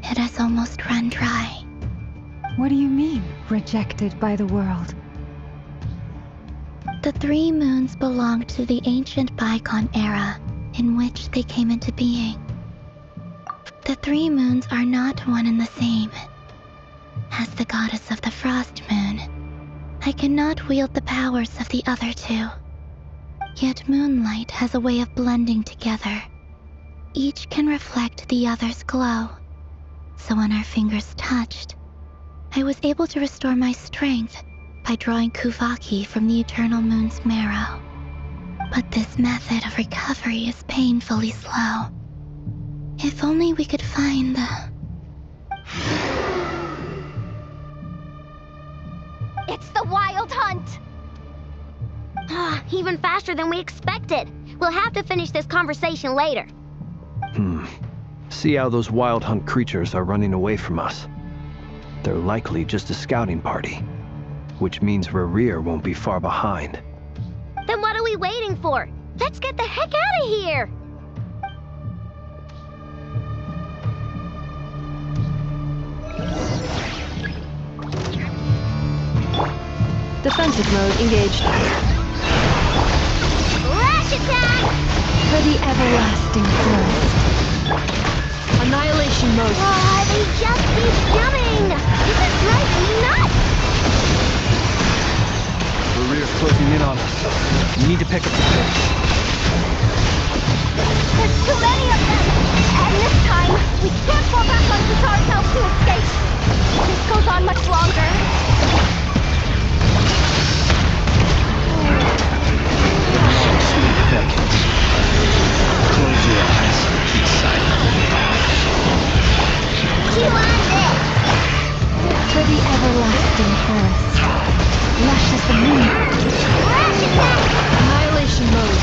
it has almost run dry. What do you mean, rejected by the world? The 3 moons belonged to the ancient bygone era in which they came into being. The 3 moons are not one and the same. As the goddess of the Frost Moon, I cannot wield the powers of the other 2. Yet moonlight has a way of blending together. Each can reflect the other's glow. So when our fingers touched, I was able to restore my strength by drawing Kuvaki from the eternal moon's marrow. But this method of recovery is painfully slow. If only we could find the... It's the Wild Hunt! Even faster than we expected. We'll have to finish this conversation later. See how those Wild Hunt creatures are running away from us. They're likely just a scouting party, which means Rerir won't be far behind. Then what are we waiting for? Let's get the heck out of here! Defensive mode engaged. Lash attack! For the everlasting forest. Annihilation mode. They just keep coming! This is driving me nuts! Rerir's closing in on us. We need to pick up the pace. There's too many of them! And this time, we can't fall back onto ourselves to escape! If this goes on much longer... Close your eyes. Be silent. Chew on this! For the everlasting forest. Lush as the moon. Lash attack! Annihilation mode.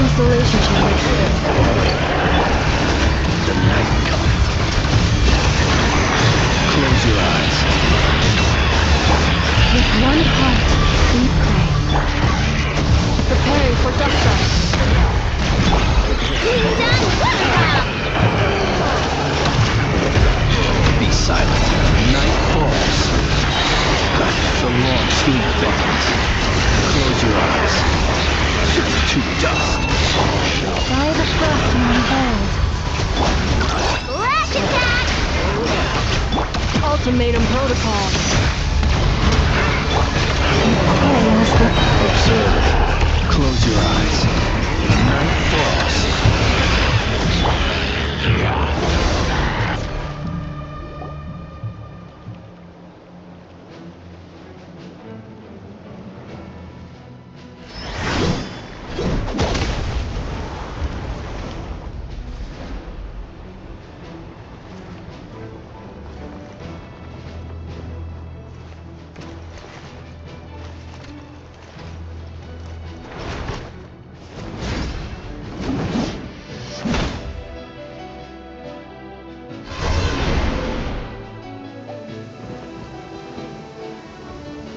Installation chamber triggered. The night cometh. Close your eyes. With one heart, we pray. Preparing for dusk. Be silent. Night falls. The long steam beckons. Close your eyes. To dust. By the frost moon hold. Lash attack! Ultimatum protocol. Pray as the... Observe. Close your eyes. Night falls.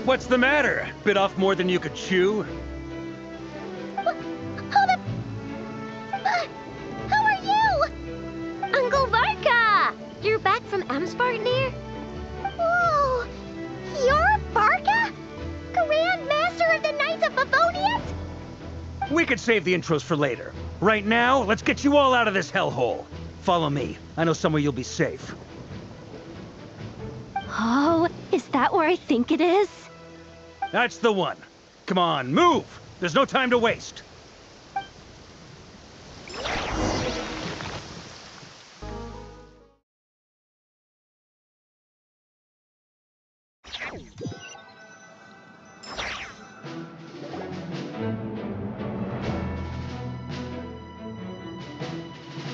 What's the matter? Bit off more than you could chew? Who are you? Uncle Varka! You're back from Amspartnir? Whoa! You're Varka? Grand Master of the Knights of Favonius? We could save the intros for later. Right now, let's get you all out of this hellhole. Follow me. I know somewhere you'll be safe. Oh, is that where I think it is? That's the one. Come on, move! There's no time to waste.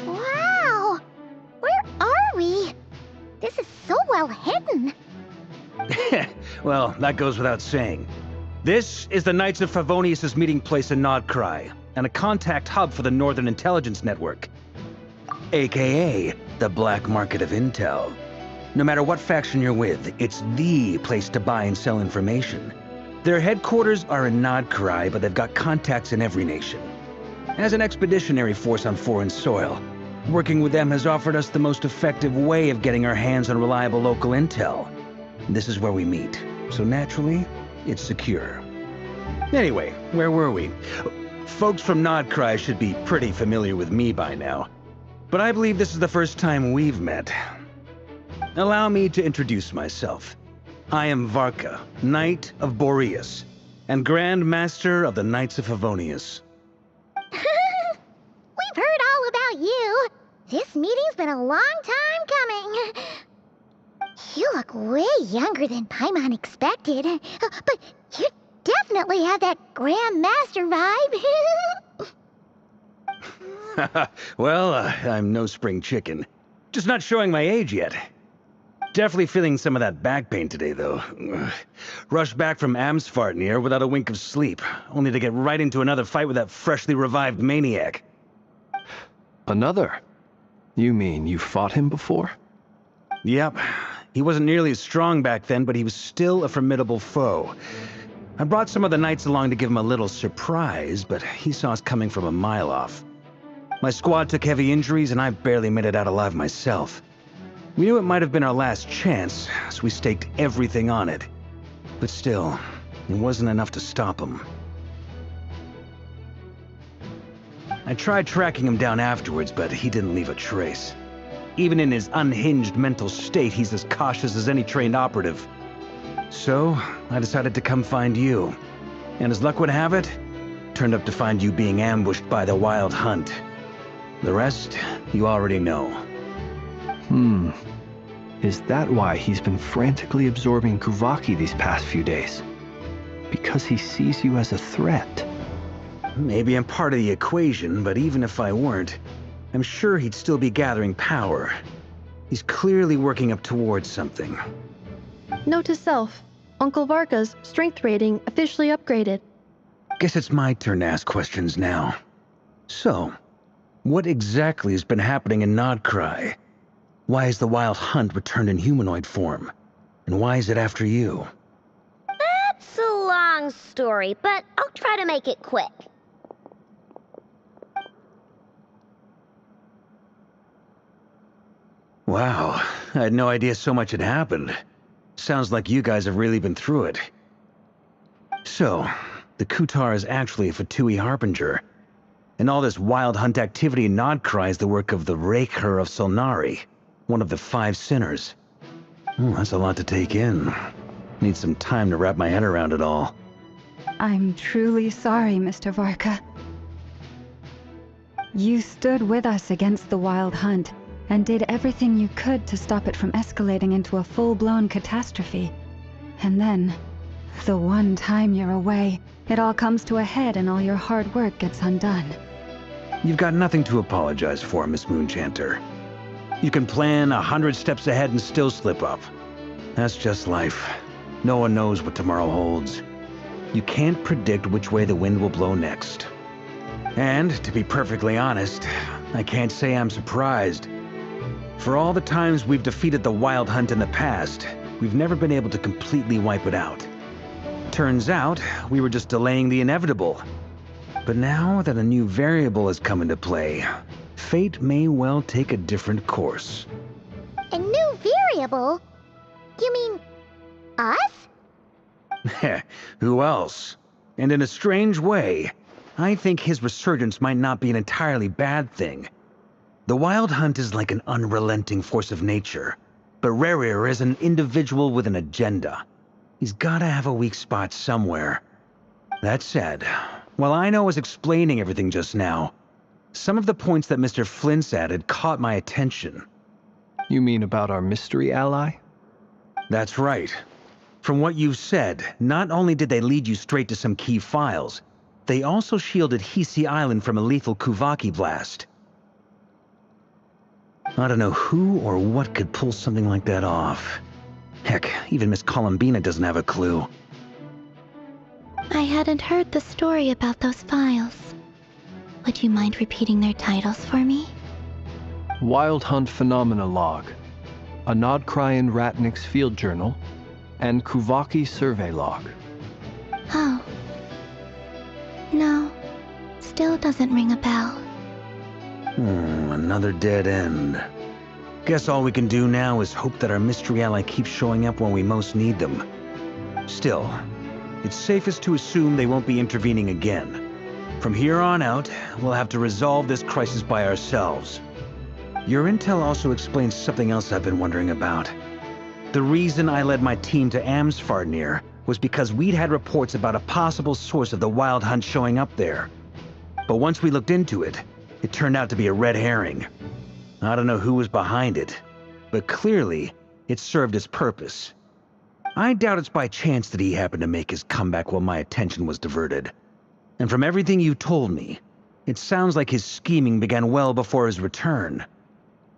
Wow! Where are we? This is so well hidden. Well, that goes without saying. This is the Knights of Favonius' meeting place in Nodcry, and a contact hub for the Northern Intelligence Network. AKA, the black market of intel. No matter what faction you're with, it's the place to buy and sell information. Their headquarters are in Nodcry, but they've got contacts in every nation. As an expeditionary force on foreign soil, working with them has offered us the most effective way of getting our hands on reliable local intel. This is where we meet, so naturally, it's secure. Anyway, where were we? Folks from Nodcry should be pretty familiar with me by now, but I believe this is the first time we've met. Allow me to introduce myself. I am Varka, Knight of Boreas, and Grand Master of the Knights of Favonius. We've heard all about you. This meeting's been a long time coming. You look way younger than Paimon expected, but you definitely have that Grand Master vibe. Well, I'm no spring chicken. Just not showing my age yet. Definitely feeling some of that back pain today, though. Rushed back from Amsfartnir without a wink of sleep, only to get right into another fight with that freshly revived maniac. Another? You mean you fought him before? Yep. He wasn't nearly as strong back then, but he was still a formidable foe. I brought some of the knights along to give him a little surprise, but he saw us coming from a mile off. My squad took heavy injuries, and I barely made it out alive myself. We knew it might have been our last chance, so we staked everything on it. But still, it wasn't enough to stop him. I tried tracking him down afterwards, but he didn't leave a trace. Even in his unhinged mental state, he's as cautious as any trained operative. So, I decided to come find you. And as luck would have it, turned up to find you being ambushed by the Wild Hunt. The rest, you already know. Is that why he's been frantically absorbing Kuvaki these past few days? Because he sees you as a threat? Maybe I'm part of the equation, but even if I weren't, I'm sure he'd still be gathering power. He's clearly working up towards something. Note to self, Uncle Varka's strength rating officially upgraded. Guess it's my turn to ask questions now. So, what exactly has been happening in Nodcry? Why is the Wild Hunt returned in humanoid form? And why is it after you? That's a long story, but I'll try to make it quick. Wow, I had no idea so much had happened. Sounds like you guys have really been through it. So, the Kutar is actually a Fatui Harbinger. And all this Wild Hunt activity in Nodcry is the work of the Raker of Solnari, one of the 5 sinners. That's a lot to take in. Need some time to wrap my head around it all. I'm truly sorry, Mr. Varka. You stood with us against the Wild Hunt, and did everything you could to stop it from escalating into a full-blown catastrophe. And then, the one time you're away, it all comes to a head and all your hard work gets undone. You've got nothing to apologize for, Miss Moonchanter. You can plan 100 steps ahead and still slip up. That's just life. No one knows what tomorrow holds. You can't predict which way the wind will blow next. And, to be perfectly honest, I can't say I'm surprised. For all the times we've defeated the Wild Hunt in the past, we've never been able to completely wipe it out. Turns out, we were just delaying the inevitable. But now that a new variable has come into play, fate may well take a different course. A new variable? You mean us? Who else? And in a strange way, I think his resurgence might not be an entirely bad thing. The Wild Hunt is like an unrelenting force of nature, but Rerir is an individual with an agenda. He's gotta have a weak spot somewhere. That said, while Aino was explaining everything just now, some of the points that Mr. Flint's added caught my attention. You mean about our mystery ally? That's right. From what you've said, not only did they lead you straight to some key files, they also shielded Hisi Island from a lethal Kuvaki blast. I don't know who or what could pull something like that off. Heck, even Miss Columbina doesn't have a clue. I hadn't heard the story about those files. Would you mind repeating their titles for me? Wild Hunt Phenomena Log, a Nodcrian Ratnik's Field Journal, and Kuvaki Survey Log. Oh. No. Still doesn't ring a bell. Another dead end. Guess all we can do now is hope that our mystery ally keeps showing up when we most need them. Still, it's safest to assume they won't be intervening again. From here on out, we'll have to resolve this crisis by ourselves. Your intel also explains something else I've been wondering about. The reason I led my team to Amsfarnir was because we'd had reports about a possible source of the Wild Hunt showing up there. But once we looked into it, it turned out to be a red herring. I don't know who was behind it, but clearly, it served its purpose. I doubt it's by chance that he happened to make his comeback while my attention was diverted. And from everything you told me, it sounds like his scheming began well before his return.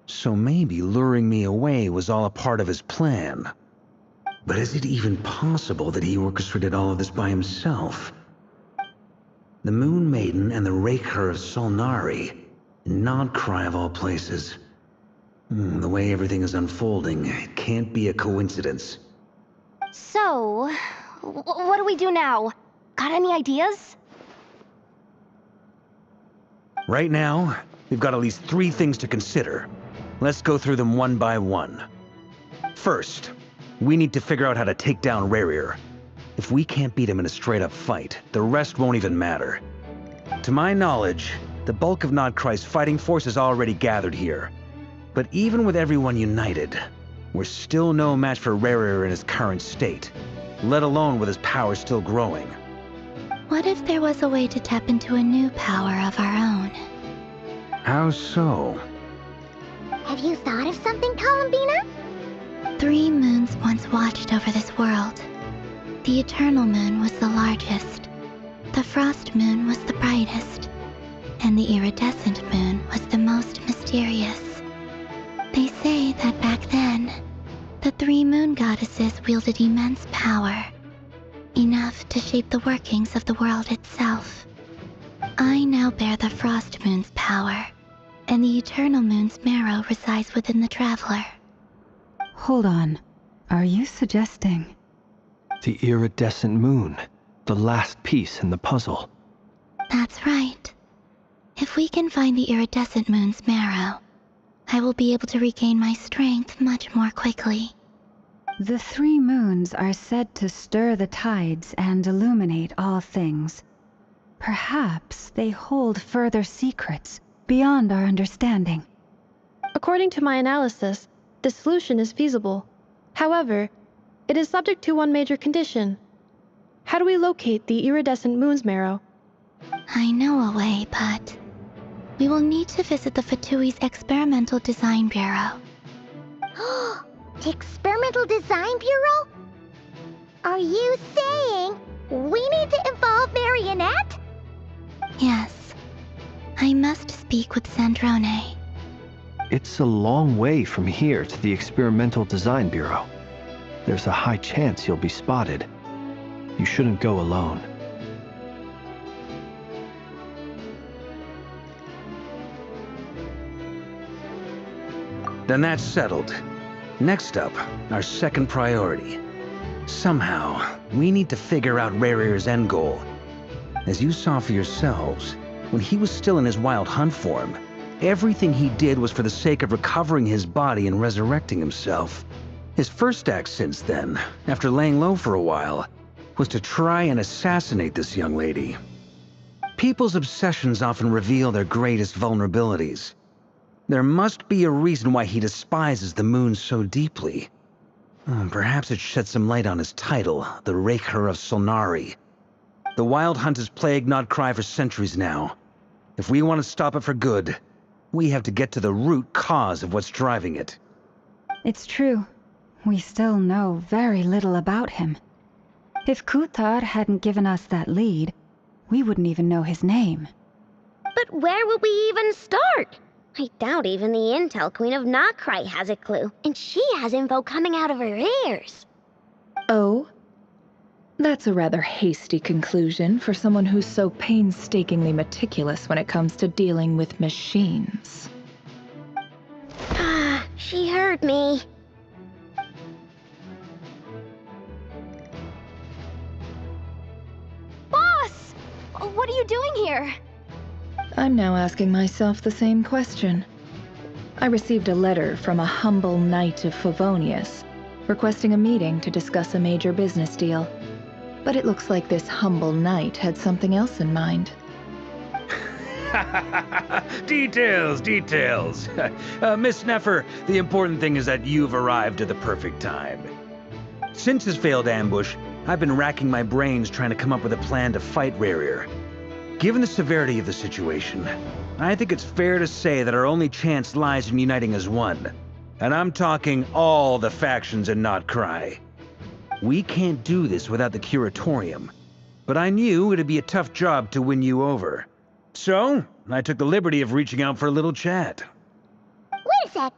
So maybe luring me away was all a part of his plan. But is it even possible that he orchestrated all of this by himself? The Moon Maiden and the Raker of Solnari, Nodcry of all places. The way everything is unfolding, it can't be a coincidence. So, what do we do now? Got any ideas? Right now, we've got at least 3 things to consider. Let's go through them one by one. First, we need to figure out how to take down Rarir. If we can't beat him in a straight-up fight, the rest won't even matter. To my knowledge, the bulk of Nodcry's fighting force is already gathered here. But even with everyone united, we're still no match for Rarir in his current state, let alone with his power still growing. What if there was a way to tap into a new power of our own? How so? Have you thought of something, Columbina? 3 moons once watched over this world. The Eternal Moon was the largest. The Frost Moon was the brightest. And the Iridescent Moon was the most mysterious. They say that back then, the 3 moon goddesses wielded immense power. Enough to shape the workings of the world itself. I now bear the Frost Moon's power, and the Eternal Moon's marrow resides within the Traveler. Hold on. Are you suggesting? The Iridescent Moon, the last piece in the puzzle. That's right. If we can find the Iridescent Moon's marrow, I will be able to regain my strength much more quickly. The 3 moons are said to stir the tides and illuminate all things. Perhaps they hold further secrets beyond our understanding. According to my analysis, the solution is feasible. However, it is subject to one major condition. How do we locate the Iridescent Moon's marrow? I know a way, but we will need to visit the Fatui's Experimental Design Bureau. The Experimental Design Bureau? Are you saying we need to involve Marionette? Yes. I must speak with Sandrone. It's a long way from here to the Experimental Design Bureau. There's a high chance you'll be spotted. You shouldn't go alone. Then that's settled. Next up, our second priority. Somehow, we need to figure out Rarir's end goal. As you saw for yourselves, when he was still in his Wild Hunt form, everything he did was for the sake of recovering his body and resurrecting himself. His first act since then, after laying low for a while, was to try and assassinate this young lady. People's obsessions often reveal their greatest vulnerabilities. There must be a reason why he despises the moon so deeply. Perhaps it sheds some light on his title, the Raker of Solnari. The Wild Hunt has plagued Nodcry for centuries now. If we want to stop it for good, we have to get to the root cause of what's driving it. It's true. We still know very little about him. If Kuthar hadn't given us that lead, we wouldn't even know his name. But where would we even start? I doubt even the Intel Queen of Nodcry has a clue, and she has info coming out of her ears. Oh? That's a rather hasty conclusion for someone who's so painstakingly meticulous when it comes to dealing with machines. She heard me. Boss! What are you doing here? I'm now asking myself the same question. I received a letter from a humble knight of Favonius, requesting a meeting to discuss a major business deal. But it looks like this humble knight had something else in mind. Details. Miss Neffer, the important thing is that you've arrived at the perfect time. Since his failed ambush, I've been racking my brains trying to come up with a plan to fight Rarier. Given the severity of the situation, I think it's fair to say that our only chance lies in uniting as one. And I'm talking all the factions in Notcry. We can't do this without the Curatorium, but I knew it'd be a tough job to win you over. So, I took the liberty of reaching out for a little chat. Wait a sec.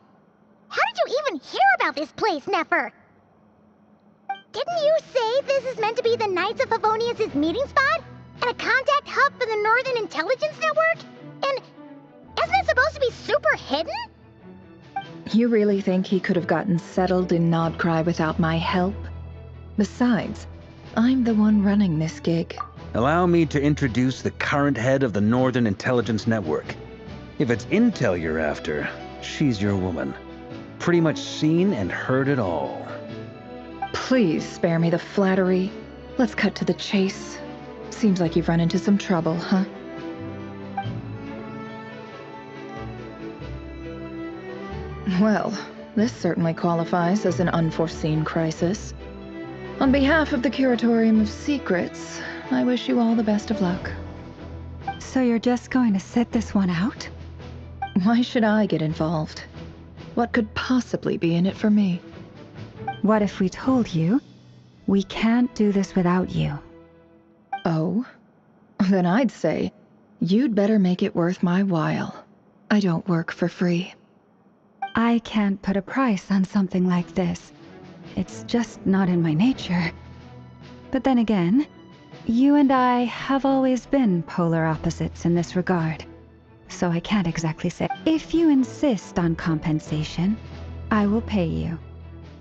How did you even hear about this place, Neffer? Didn't you say this is meant to be the Knights of Favonius' meeting spot? And a contact hub for the Northern Intelligence Network? And isn't it supposed to be super hidden? You really think he could have gotten settled in Nodcry without my help? Besides, I'm the one running this gig. Allow me to introduce the current head of the Northern Intelligence Network. If it's intel you're after, she's your woman. Pretty much seen and heard it all. Please spare me the flattery. Let's cut to the chase. Seems like you've run into some trouble, huh? Well, this certainly qualifies as an unforeseen crisis. On behalf of the Curatorium of Secrets, I wish you all the best of luck. So you're just going to sit this one out? Why should I get involved? What could possibly be in it for me? What if we told you we can't do this without you? Oh? Then I'd say, you'd better make it worth my while. I don't work for free. I can't put a price on something like this. It's just not in my nature. But then again, you and I have always been polar opposites in this regard. So I can't exactly say. If you insist on compensation, I will pay you.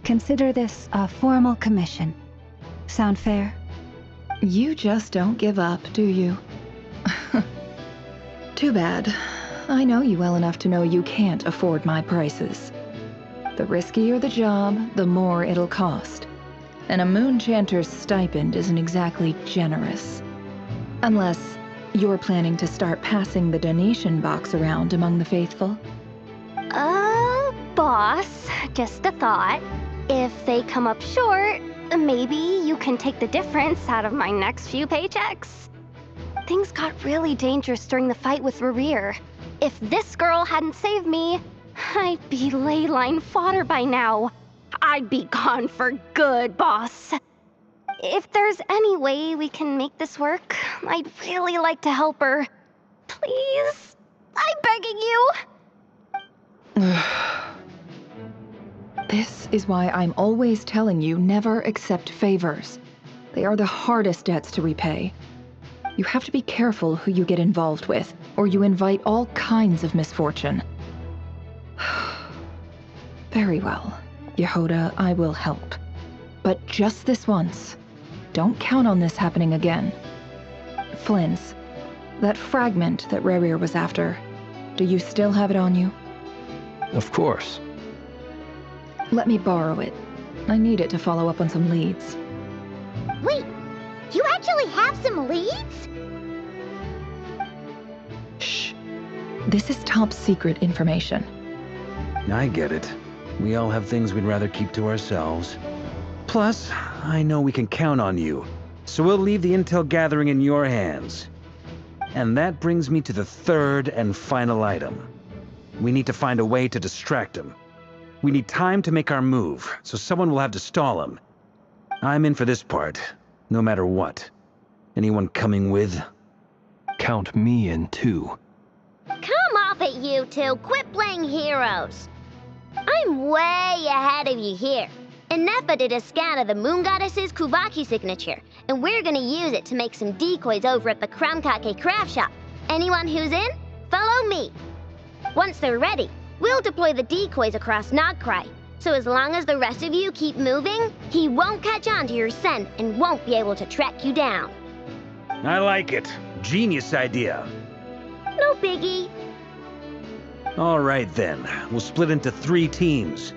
Consider this a formal commission. Sound fair? You just don't give up, do you? Too bad. I know you well enough to know you can't afford my prices. The riskier the job, the more it'll cost. And a Moonchanter's stipend isn't exactly generous. Unless you're planning to start passing the donation box around among the faithful. Boss, just a thought. If they come up short, maybe you can take the difference out of my next few paychecks. Things got really dangerous during the fight with Rarier. If this girl hadn't saved me, I'd be ley line fodder by now. I'd be gone for good, boss. If there's any way we can make this work, I'd really like to help her. Please, I'm begging you. This is why I'm always telling you never accept favors. They are the hardest debts to repay. You have to be careful who you get involved with, or you invite all kinds of misfortune. Very well, Yehoda, I will help. But just this once. Don't count on this happening again. Flynn's, that fragment that Rarier was after, do you still have it on you? Of course. Let me borrow it. I need it to follow up on some leads. Wait, you actually have some leads? Shh. This is top secret information. I get it. We all have things we'd rather keep to ourselves. Plus, I know we can count on you, so we'll leave the intel gathering in your hands. And that brings me to the third and final item. We need to find a way to distract him. We need time to make our move, so someone will have to stall him. I'm in for this part, no matter what. Anyone coming with? Count me in too. Come off it, you two. Quit playing heroes. I'm way ahead of you here. Inepa did a scan of the Moon Goddess's Kuvaki signature, and we're gonna use it to make some decoys over at the Kramkake craft shop. Anyone who's in, follow me. Once they're ready, we'll deploy the decoys across Nogcry. So as long as the rest of you keep moving, he won't catch on to your scent and won't be able to track you down. I like it. Genius idea. No biggie. All right then, we'll split into 3 teams.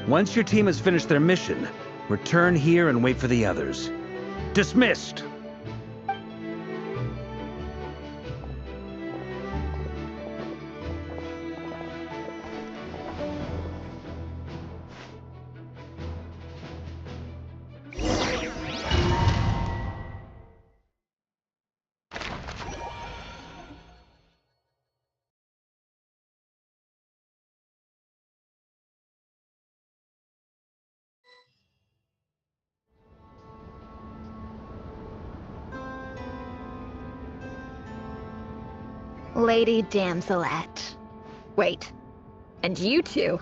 Once your team has finished their mission, return here and wait for the others. Dismissed! Lady Damselette. Wait, and you two?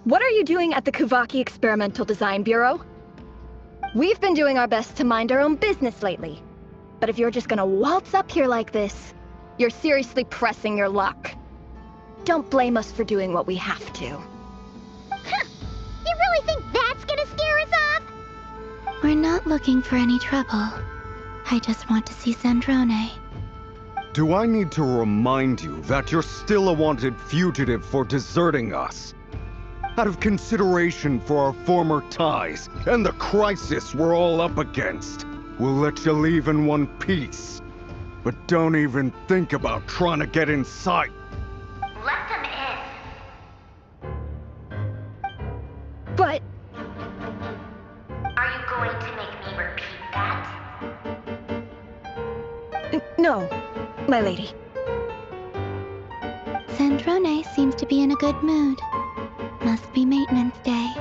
What are you doing at the Kuvaki Experimental Design Bureau? We've been doing our best to mind our own business lately. But if you're just gonna waltz up here like this, you're seriously pressing your luck. Don't blame us for doing what we have to. You really think that's gonna scare us off? We're not looking for any trouble. I just want to see Sandrone. Do I need to remind you that you're still a wanted fugitive for deserting us? Out of consideration for our former ties and the crisis we're all up against, we'll let you leave in one piece. But don't even think about trying to get inside. Let them in. But... Are you going to make me repeat that? No, my lady. Sandrone seems to be in a good mood. Must be maintenance day.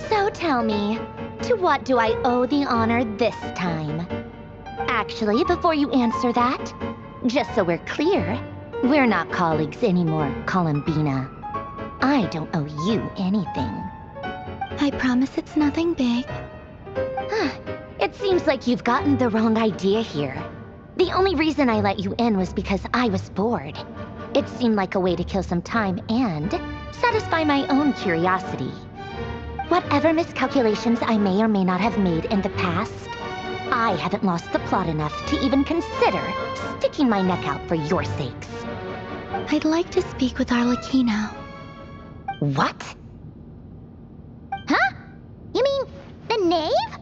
So tell me, to what do I owe the honor this time? Actually, before you answer that, just so we're clear, we're not colleagues anymore, Columbina. I don't owe you anything. I promise it's nothing big. It seems like you've gotten the wrong idea here. The only reason I let you in was because I was bored. It seemed like a way to kill some time and satisfy my own curiosity. Whatever miscalculations I may or may not have made in the past, I haven't lost the plot enough to even consider sticking my neck out for your sakes. I'd like to speak with Arlecchino. What? Huh? You mean the knave?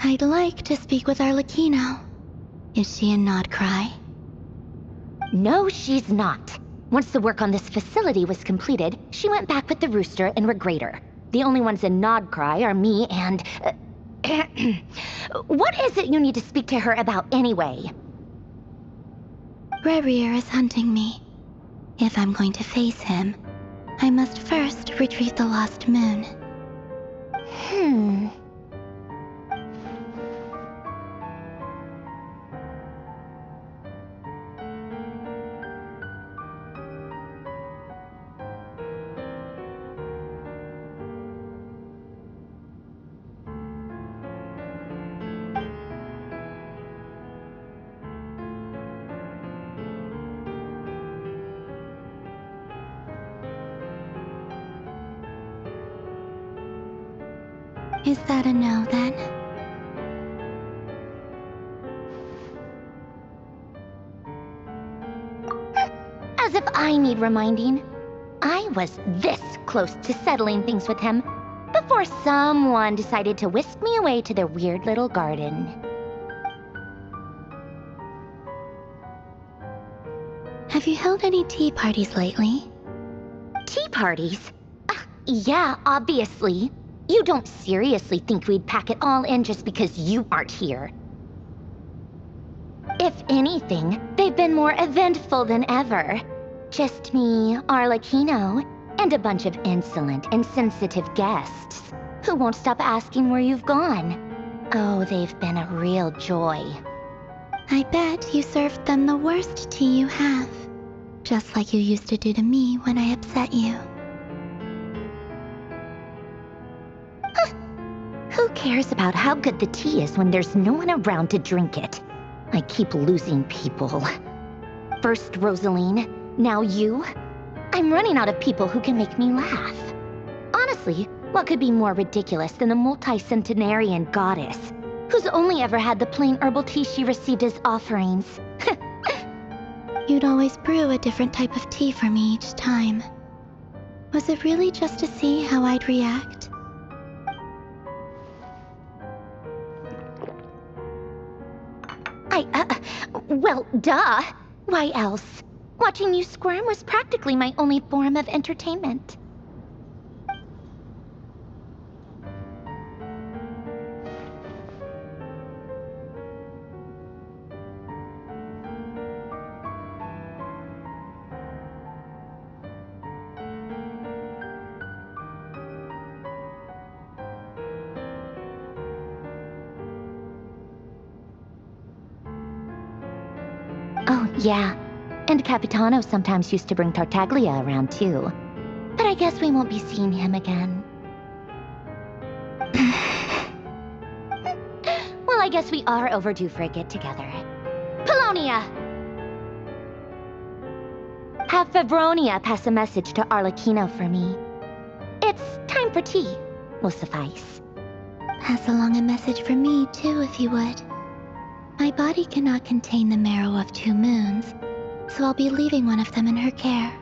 I'd like to speak with Arlecchino. Is she in Nodcry? No, she's not. Once the work on this facility was completed, she went back with the Rooster and Regrator. The only ones in Nodcry are me and... What is it you need to speak to her about anyway? Rerir is hunting me. If I'm going to face him, I must first retrieve the lost moon. Is that a no, then? As if I need reminding. I was this close to settling things with him before someone decided to whisk me away to their weird little garden. Have you held any tea parties lately? Tea parties? Yeah, obviously. You don't seriously think we'd pack it all in just because you aren't here. If anything, they've been more eventful than ever. Just me, Arlecchino, and a bunch of insolent, insensitive guests who won't stop asking where you've gone. Oh, they've been a real joy. I bet you served them the worst tea you have. Just like you used to do to me when I upset you. Who cares about how good the tea is when there's no one around to drink it? I keep losing people. First Rosaline, now you. I'm running out of people who can make me laugh. Honestly, what could be more ridiculous than a multi-centenarian goddess who's only ever had the plain herbal tea she received as offerings? You'd always brew a different type of tea for me each time. Was it really just to see how I'd react? Well, duh. Why else? Watching you squirm was practically my only form of entertainment. Oh, yeah. And Capitano sometimes used to bring Tartaglia around, too. But I guess we won't be seeing him again. Well, I guess we are overdue for a get-together. Polonia! Have Favronia pass a message to Arlecchino for me. It's time for tea. Will suffice. Pass along a message for me, too, if you would. My body cannot contain the marrow of 2 moons, so I'll be leaving one of them in her care.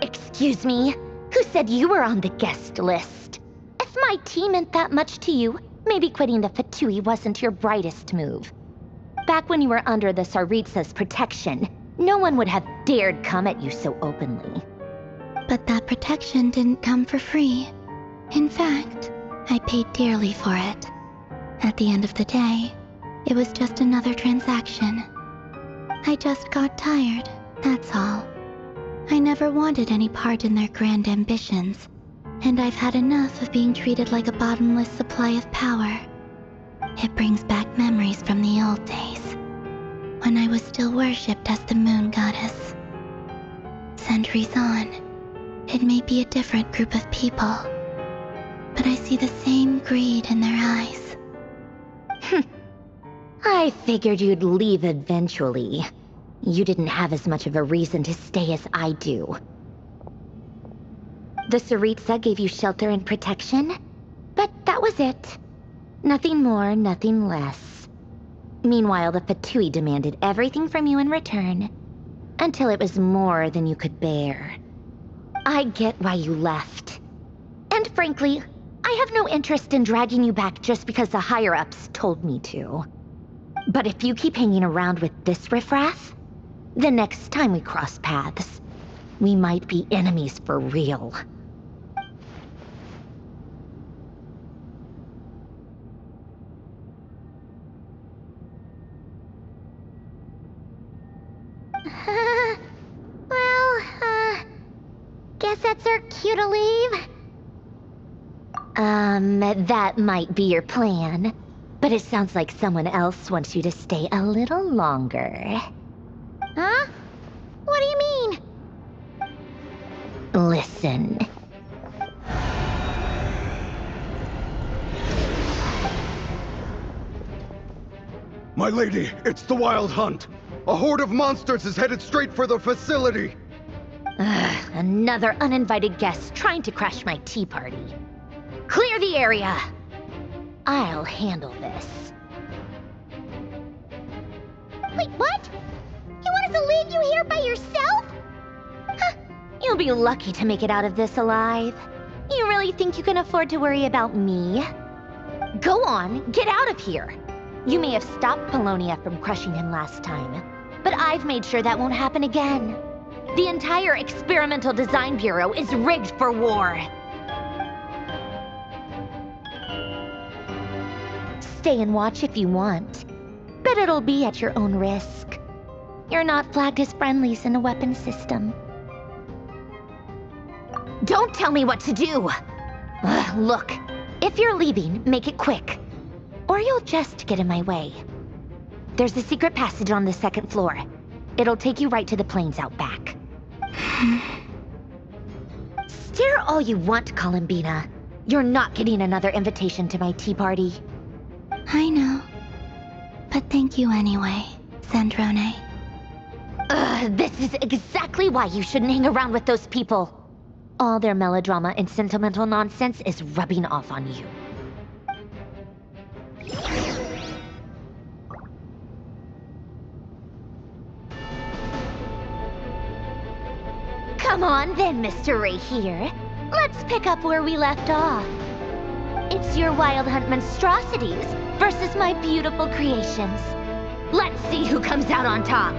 Excuse me? Who said you were on the guest list? If my tea meant that much to you, maybe quitting the Fatui wasn't your brightest move. Back when you were under the Tsaritsa's protection, no one would have dared come at you so openly. But that protection didn't come for free. In fact, I paid dearly for it. At the end of the day, it was just another transaction. I just got tired, that's all. I never wanted any part in their grand ambitions, and I've had enough of being treated like a bottomless supply of power. It brings back memories from the old days, when I was still worshipped as the moon goddess. Centuries on, it may be a different group of people, but I see the same greed in their eyes. I figured you'd leave eventually. You didn't have as much of a reason to stay as I do. The Tsaritsa gave you shelter and protection, but that was it. Nothing more, nothing less. Meanwhile, the Fatui demanded everything from you in return, until it was more than you could bear. I get why you left. And frankly, I have no interest in dragging you back just because the higher-ups told me to. But if you keep hanging around with this riffraff, the next time we cross paths, we might be enemies for real. Guess that's our cue to leave. That might be your plan. But it sounds like someone else wants you to stay a little longer. Huh? What do you mean? Listen. My lady, it's the Wild Hunt. A horde of monsters is headed straight for the facility. Another uninvited guest trying to crash my tea party. Clear the area! I'll handle this. Wait, what? You want us to leave you here by yourself? Huh, you'll be lucky to make it out of this alive. You really think you can afford to worry about me? Go on, get out of here. You may have stopped Polonia from crushing him last time, but I've made sure that won't happen again. The entire Experimental Design Bureau is rigged for war. stay and watch if you want, but it'll be at your own risk. You're not flagged as friendlies in the weapons system. Don't tell me what to do! Ugh, look, if you're leaving, make it quick. Or you'll just get in my way. There's a secret passage on the second floor. It'll take you right to the plains out back. Stare all you want, Columbina. You're not getting another invitation to my tea party. I know. But thank you anyway, Sandrone. This is exactly why you shouldn't hang around with those people. All their melodrama and sentimental nonsense is rubbing off on you. Come on then, Mr. Ray here. Let's pick up where we left off. It's your Wild Hunt monstrosities versus my beautiful creations. Let's see who comes out on top.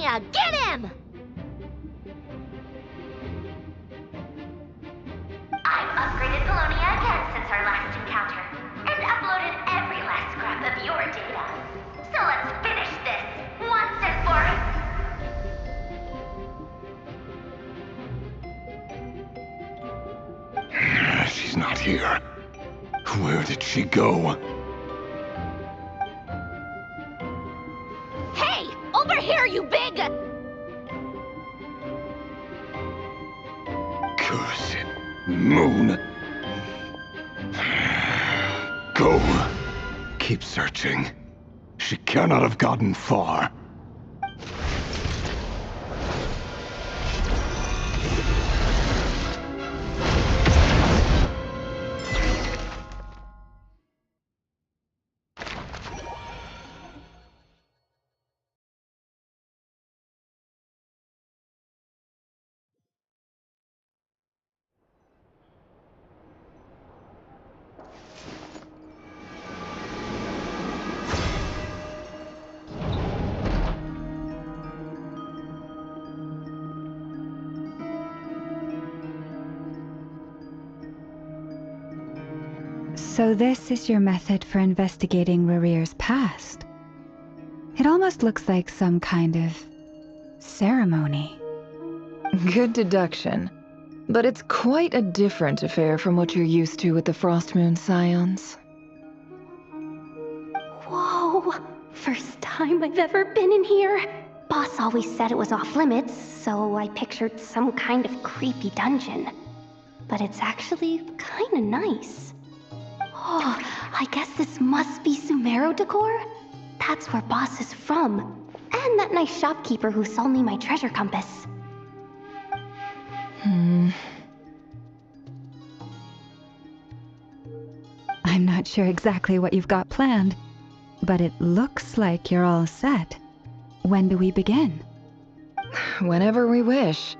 Colonia! Get him! I've upgraded Polonia again since our last encounter, and uploaded every last scrap of your data. So let's finish this, once and for... She's not here. Where did she go? Hey! Over here, you big... Cursed moon. Go. Keep searching. She cannot have gotten far. So this is your method for investigating Rarir's past. It almost looks like some kind of ceremony. Good deduction. But it's quite a different affair from what you're used to with the Frostmoon Scions. Whoa! First time I've ever been in here. Boss always said it was off limits, so I pictured some kind of creepy dungeon. But it's actually kinda nice. Oh, I guess this must be Sumero decor? That's where Boss is from. And that nice shopkeeper who sold me my treasure compass. I'm not sure exactly what you've got planned, but it looks like you're all set. When do we begin? Whenever we wish.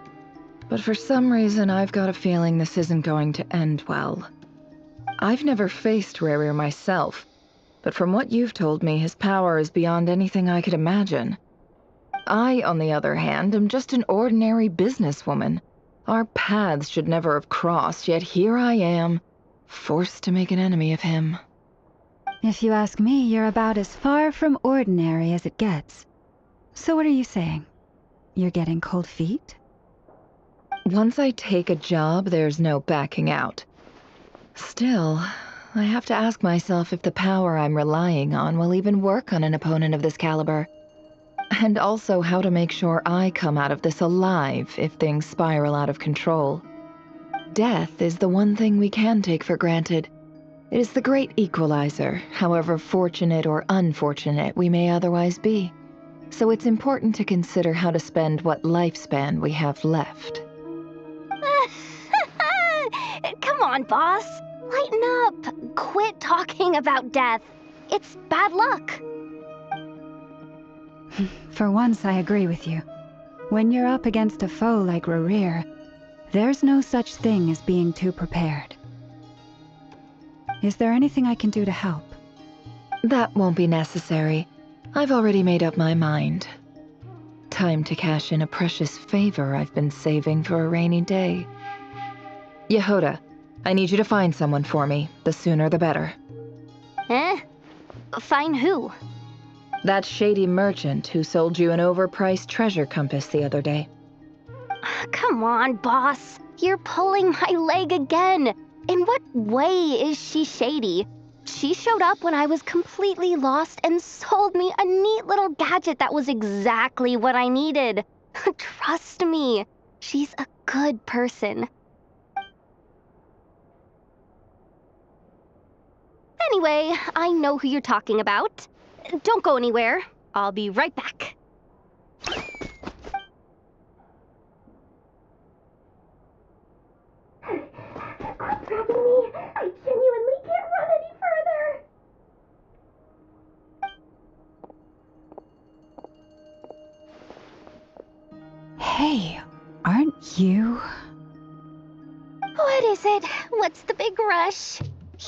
But for some reason, I've got a feeling this isn't going to end well. I've never faced Rarir myself, but from what you've told me, his power is beyond anything I could imagine. I, on the other hand, am just an ordinary businesswoman. Our paths should never have crossed, yet here I am, forced to make an enemy of him. If you ask me, you're about as far from ordinary as it gets. So what are you saying? You're getting cold feet? Once I take a job, there's no backing out. Still, I have to ask myself if the power I'm relying on will even work on an opponent of this caliber. And also how to make sure I come out of this alive if things spiral out of control. Death is the one thing we can take for granted. It is the great equalizer, however fortunate or unfortunate we may otherwise be. So it's important to consider how to spend what lifespan we have left. Come on, boss. Lighten up. Quit talking about death. It's bad luck. For once, I agree with you. When you're up against a foe like Rarir, there's no such thing as being too prepared. Is there anything I can do to help? That won't be necessary. I've already made up my mind. Time to cash in a precious favor I've been saving for a rainy day. Yehoda, I need you to find someone for me. The sooner the better. Find who? That shady merchant who sold you an overpriced treasure compass the other day. Come on, boss. You're pulling my leg again. In what way is she shady? She showed up when I was completely lost and sold me a neat little gadget that was exactly what I needed. Trust me, she's a good person. Anyway, I know who you're talking about. Don't go anywhere. I'll be right back. Quit grabbing me. I genuinely can't run any further. Hey, aren't you? What is it? What's the big rush?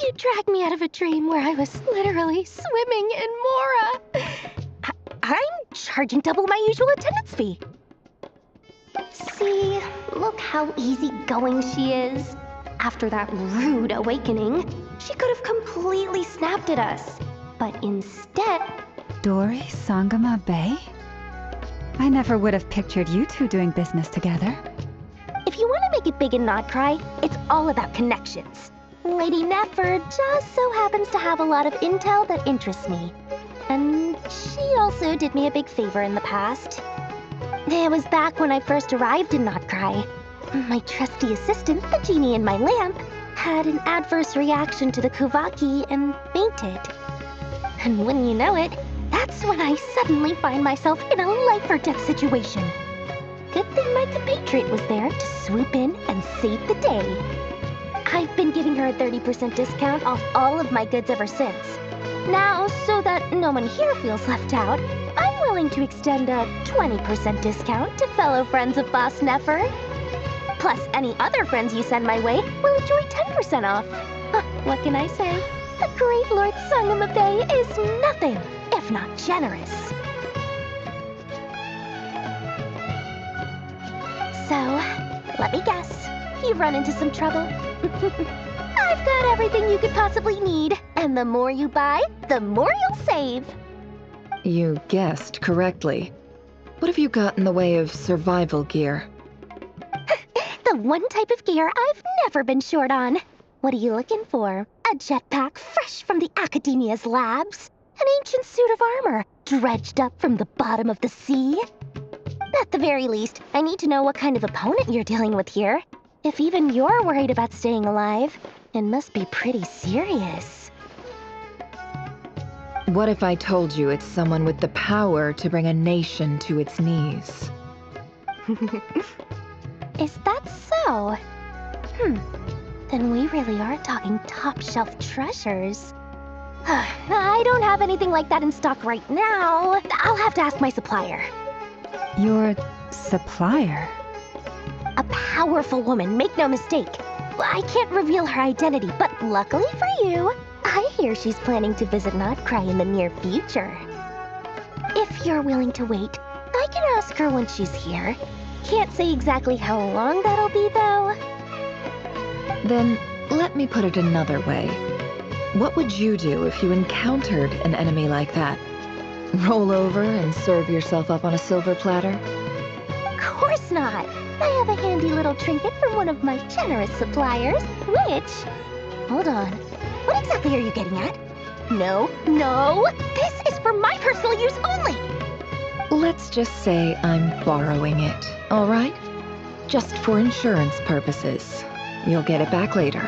You dragged me out of a dream where I was literally swimming in Mora. I'm charging double my usual attendance fee. See, look how easygoing she is. After that rude awakening, she could have completely snapped at us. But instead... Dori Sangama Bay? I never would have pictured you two doing business together. If you want to make it big in Nodcry, it's all about connections. Lady Nefer just so happens to have a lot of intel that interests me. And she also did me a big favor in the past. It was back when I first arrived in Nodcry. My trusty assistant, the genie in my lamp, had an adverse reaction to the Kuvaki and fainted. And wouldn't you know it, that's when I suddenly find myself in a life-or-death situation. Good thing my compatriot was there to swoop in and save the day. I've been giving her a 30% discount off all of my goods ever since. Now, so that no one here feels left out, I'm willing to extend a 20% discount to fellow friends of Boss Nefer. Plus, any other friends you send my way will enjoy 10% off. What can I say? The great Lord Sangama Bay is nothing if not generous. So, let me guess. You've run into some trouble? I've got everything you could possibly need. And the more you buy, the more you'll save. You guessed correctly. What have you got in the way of survival gear? The one type of gear I've never been short on. What are you looking for? A jetpack fresh from the Academia's labs? An ancient suit of armor dredged up from the bottom of the sea? At the very least, I need to know what kind of opponent you're dealing with here. If even you're worried about staying alive, it must be pretty serious. What if I told you it's someone with the power to bring a nation to its knees? Is that so? Then we really are talking top-shelf treasures. I don't have anything like that in stock right now. I'll have to ask my supplier. Your supplier? A powerful woman, make no mistake. I can't reveal her identity, but luckily for you, I hear she's planning to visit Nodcry in the near future. If you're willing to wait, I can ask her when she's here. Can't say exactly how long that'll be, though. Then, let me put it another way. What would you do if you encountered an enemy like that? Roll over and serve yourself up on a silver platter? Of course not! I have a handy little trinket from one of my generous suppliers, which... Hold on. What exactly are you getting at? No, this is for my personal use only! Let's just say I'm borrowing it, all right? Just for insurance purposes. You'll get it back later.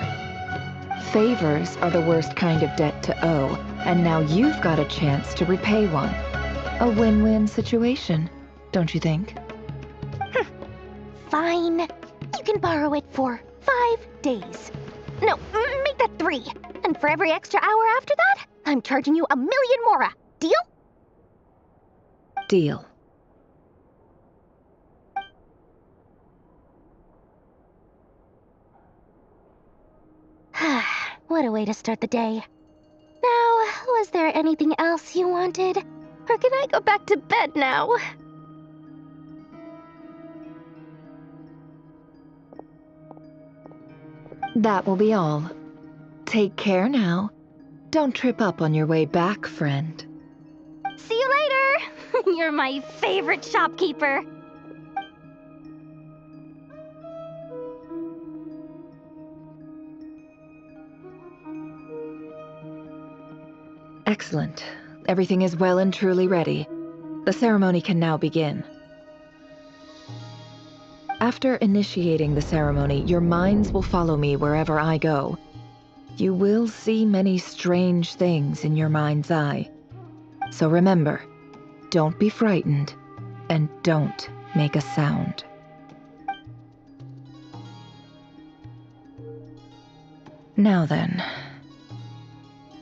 Favors are the worst kind of debt to owe, and now you've got a chance to repay one. A win-win situation, don't you think? Fine. You can borrow it for 5 days. No, make that 3. And for every extra hour after that, I'm charging you 1 million mora. Deal? Deal. What a way to start the day. Now, was there anything else you wanted? Or can I go back to bed now? That will be all. Take care now. Don't trip up on your way back, friend. See you later! You're my favorite shopkeeper. Excellent. Everything is well and truly ready. The ceremony can now begin. After initiating the ceremony, your minds will follow me wherever I go. You will see many strange things in your mind's eye. So remember, don't be frightened, and don't make a sound. Now then,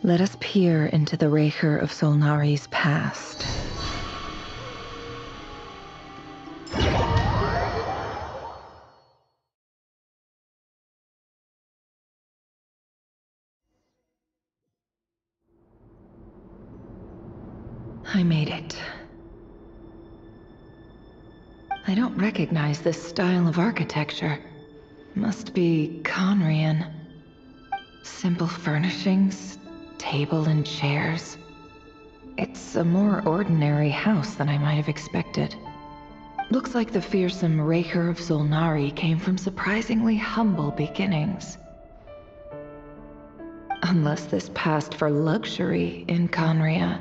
let us peer into the Raker of Solnari's past. I made it. I don't recognize this style of architecture. Must be Conrian. Simple furnishings, table and chairs. It's a more ordinary house than I might have expected. Looks like the fearsome Raker of Zolnari came from surprisingly humble beginnings. Unless this passed for luxury in Conria.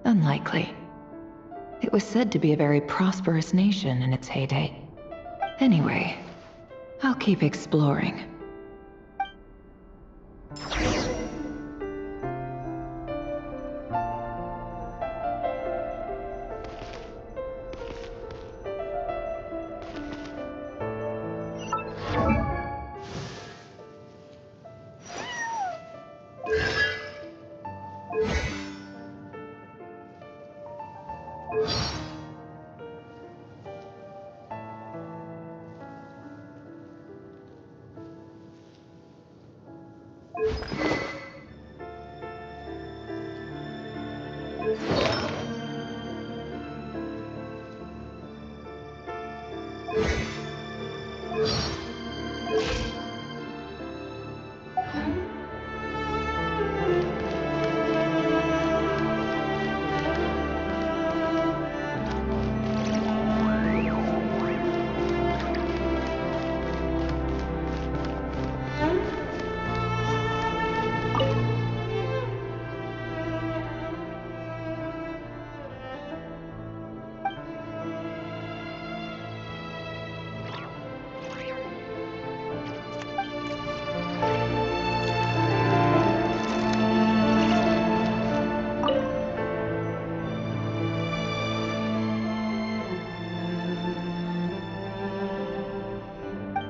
Unlikely. It was said to be a very prosperous nation in its heyday. Anyway, I'll keep exploring.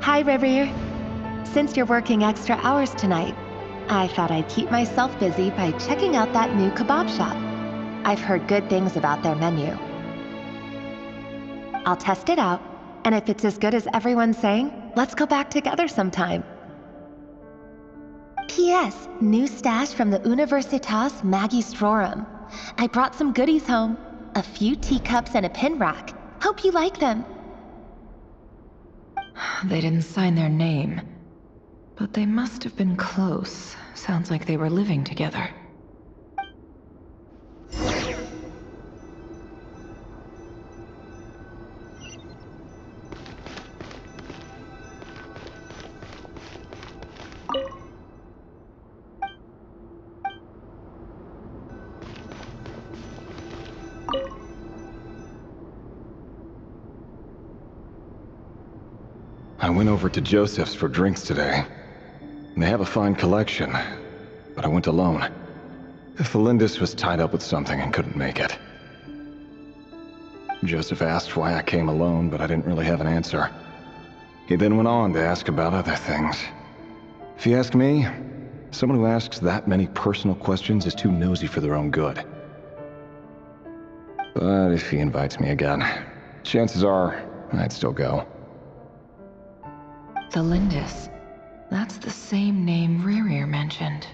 Hi, River. Since you're working extra hours tonight, I thought I'd keep myself busy by checking out that new kebab shop. I've heard good things about their menu. I'll test it out, and if it's as good as everyone's saying, let's go back together sometime. P.S. New stash from the Universitas Magistrorum. I brought some goodies home. A few teacups and a pin rack. Hope you like them. They didn't sign their name, but they must have been close. Sounds like they were living together. I went over to Joseph's for drinks today. They have a fine collection, but I went alone. Felindis was tied up with something and couldn't make it. Joseph asked why I came alone, but I didn't really have an answer. He then went on to ask about other things. If you ask me, someone who asks that many personal questions is too nosy for their own good. But if he invites me again, chances are I'd still go. The Lindis. That's the same name Rerir mentioned.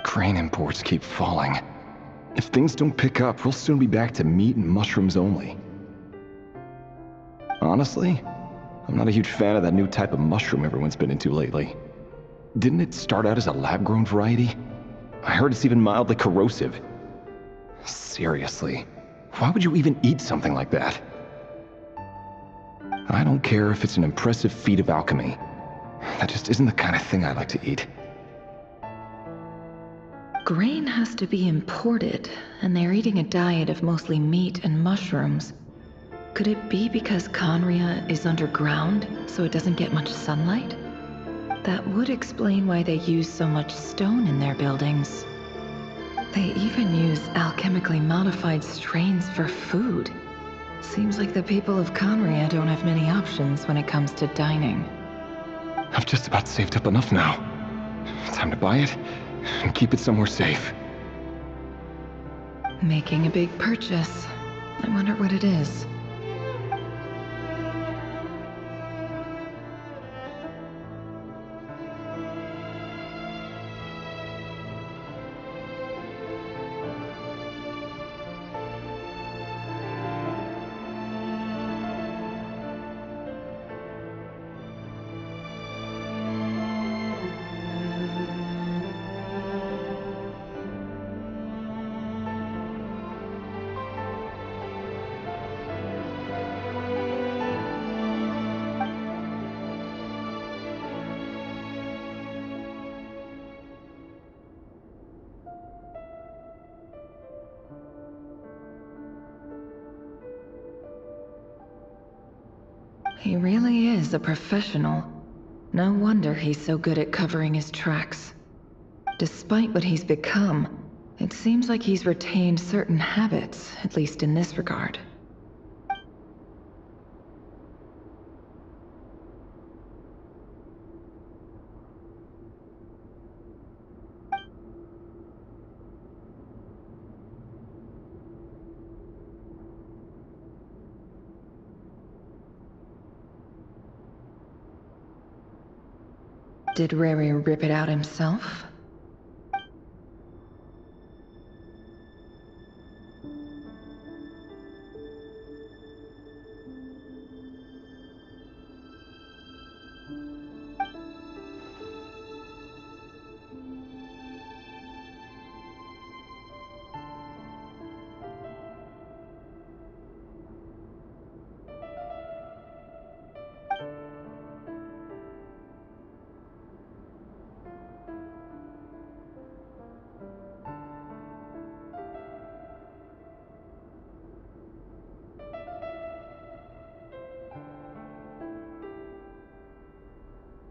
Crane imports keep falling. If things don't pick up, we'll soon be back to meat and mushrooms only. Honestly, I'm not a huge fan of that new type of mushroom everyone's been into lately. Didn't it start out as a lab-grown variety? I heard it's even mildly corrosive. Seriously, why would you even eat something like that? I don't care if it's an impressive feat of alchemy. That just isn't the kind of thing I like to eat. Grain has to be imported, and they're eating a diet of mostly meat and mushrooms. Could it be because Conria is underground, so it doesn't get much sunlight? That would explain why they use so much stone in their buildings. They even use alchemically modified strains for food. Seems like the people of Conria don't have many options when it comes to dining. I've just about saved up enough now. Time to buy it and keep it somewhere safe. Making a big purchase. I wonder what it is. He really is a professional. No wonder he's so good at covering his tracks. Despite what he's become, it seems like he's retained certain habits, at least in this regard. Did Rary rip it out himself?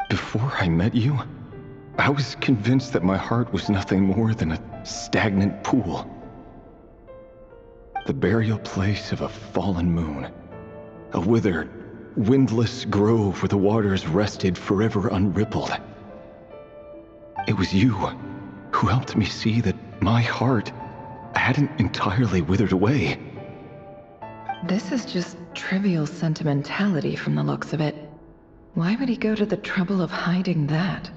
Before I met you, I was convinced that my heart was nothing more than a stagnant pool. The burial place of a fallen moon. A withered, windless grove where the waters rested forever unrippled. It was you who helped me see that my heart hadn't entirely withered away. This is just trivial sentimentality from the looks of it. Why would he go to the trouble of hiding that?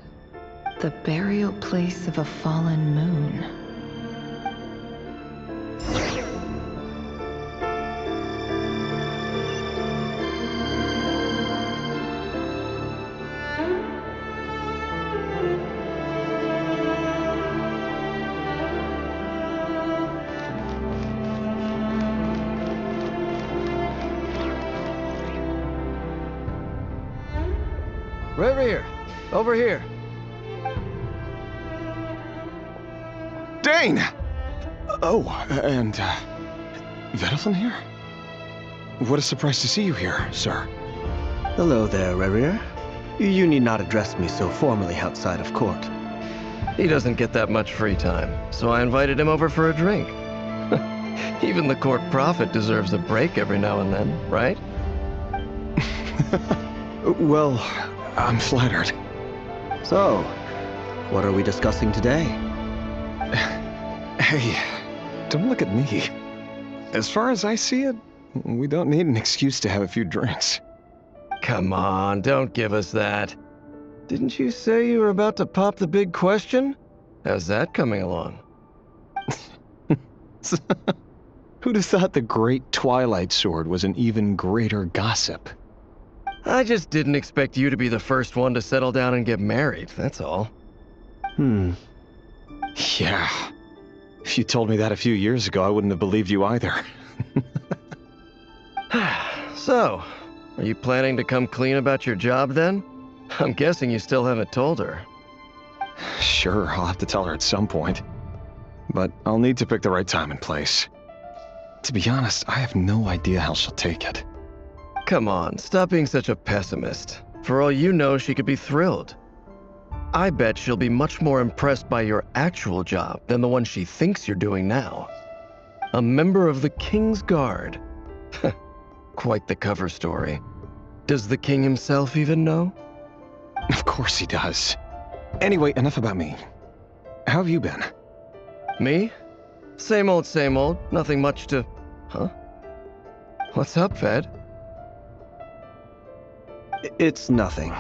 The burial place of a fallen moon. Rary, over here. Dane! Oh, and, Vedelin here? What a surprise to see you here, sir. Hello there, Rary. You need not address me so formally outside of court. He doesn't get that much free time, so I invited him over for a drink. Even the court prophet deserves a break every now and then, right? Well, I'm flattered. So, what are we discussing today? Hey, don't look at me. As far as I see it, we don't need an excuse to have a few drinks. Come on, don't give us that. Didn't you say you were about to pop the big question? How's that coming along? Who'd have thought the great Twilight Sword was an even greater gossip? I just didn't expect you to be the first one to settle down and get married, that's all. Yeah. If you told me that a few years ago, I wouldn't have believed you either. So, are you planning to come clean about your job then? I'm guessing you still haven't told her. Sure, I'll have to tell her at some point. But I'll need to pick the right time and place. To be honest, I have no idea how she'll take it. Come on, stop being such a pessimist. For all you know, she could be thrilled. I bet she'll be much more impressed by your actual job than the one she thinks you're doing now. A member of the King's Guard. Quite the cover story. Does the king himself even know? Of course he does. Anyway, enough about me. How have you been? Me? Same old, same old. Nothing much to... Huh? What's up, Ved? It's nothing.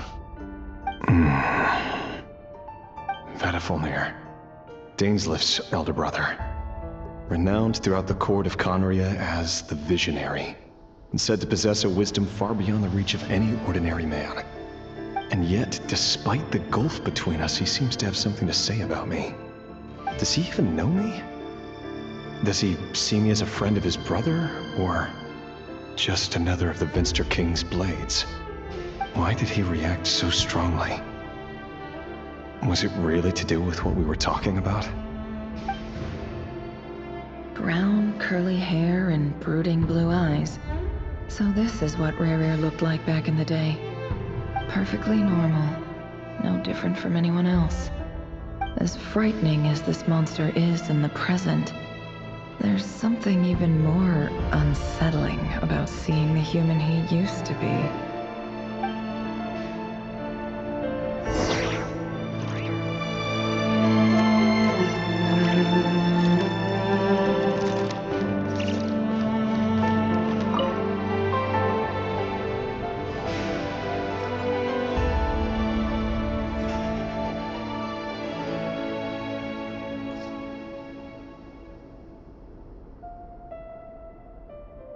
Vedifulnir, Dainslift's elder brother. Renowned throughout the court of Conria as the Visionary, and said to possess a wisdom far beyond the reach of any ordinary man. And yet, despite the gulf between us, he seems to have something to say about me. Does he even know me? Does he see me as a friend of his brother, or just another of the Vinster King's blades? Why did he react so strongly? Was it really to do with what we were talking about? Brown, curly hair and brooding blue eyes. So this is what Rare looked like back in the day. Perfectly normal. No different from anyone else. As frightening as this monster is in the present, there's something even more unsettling about seeing the human he used to be.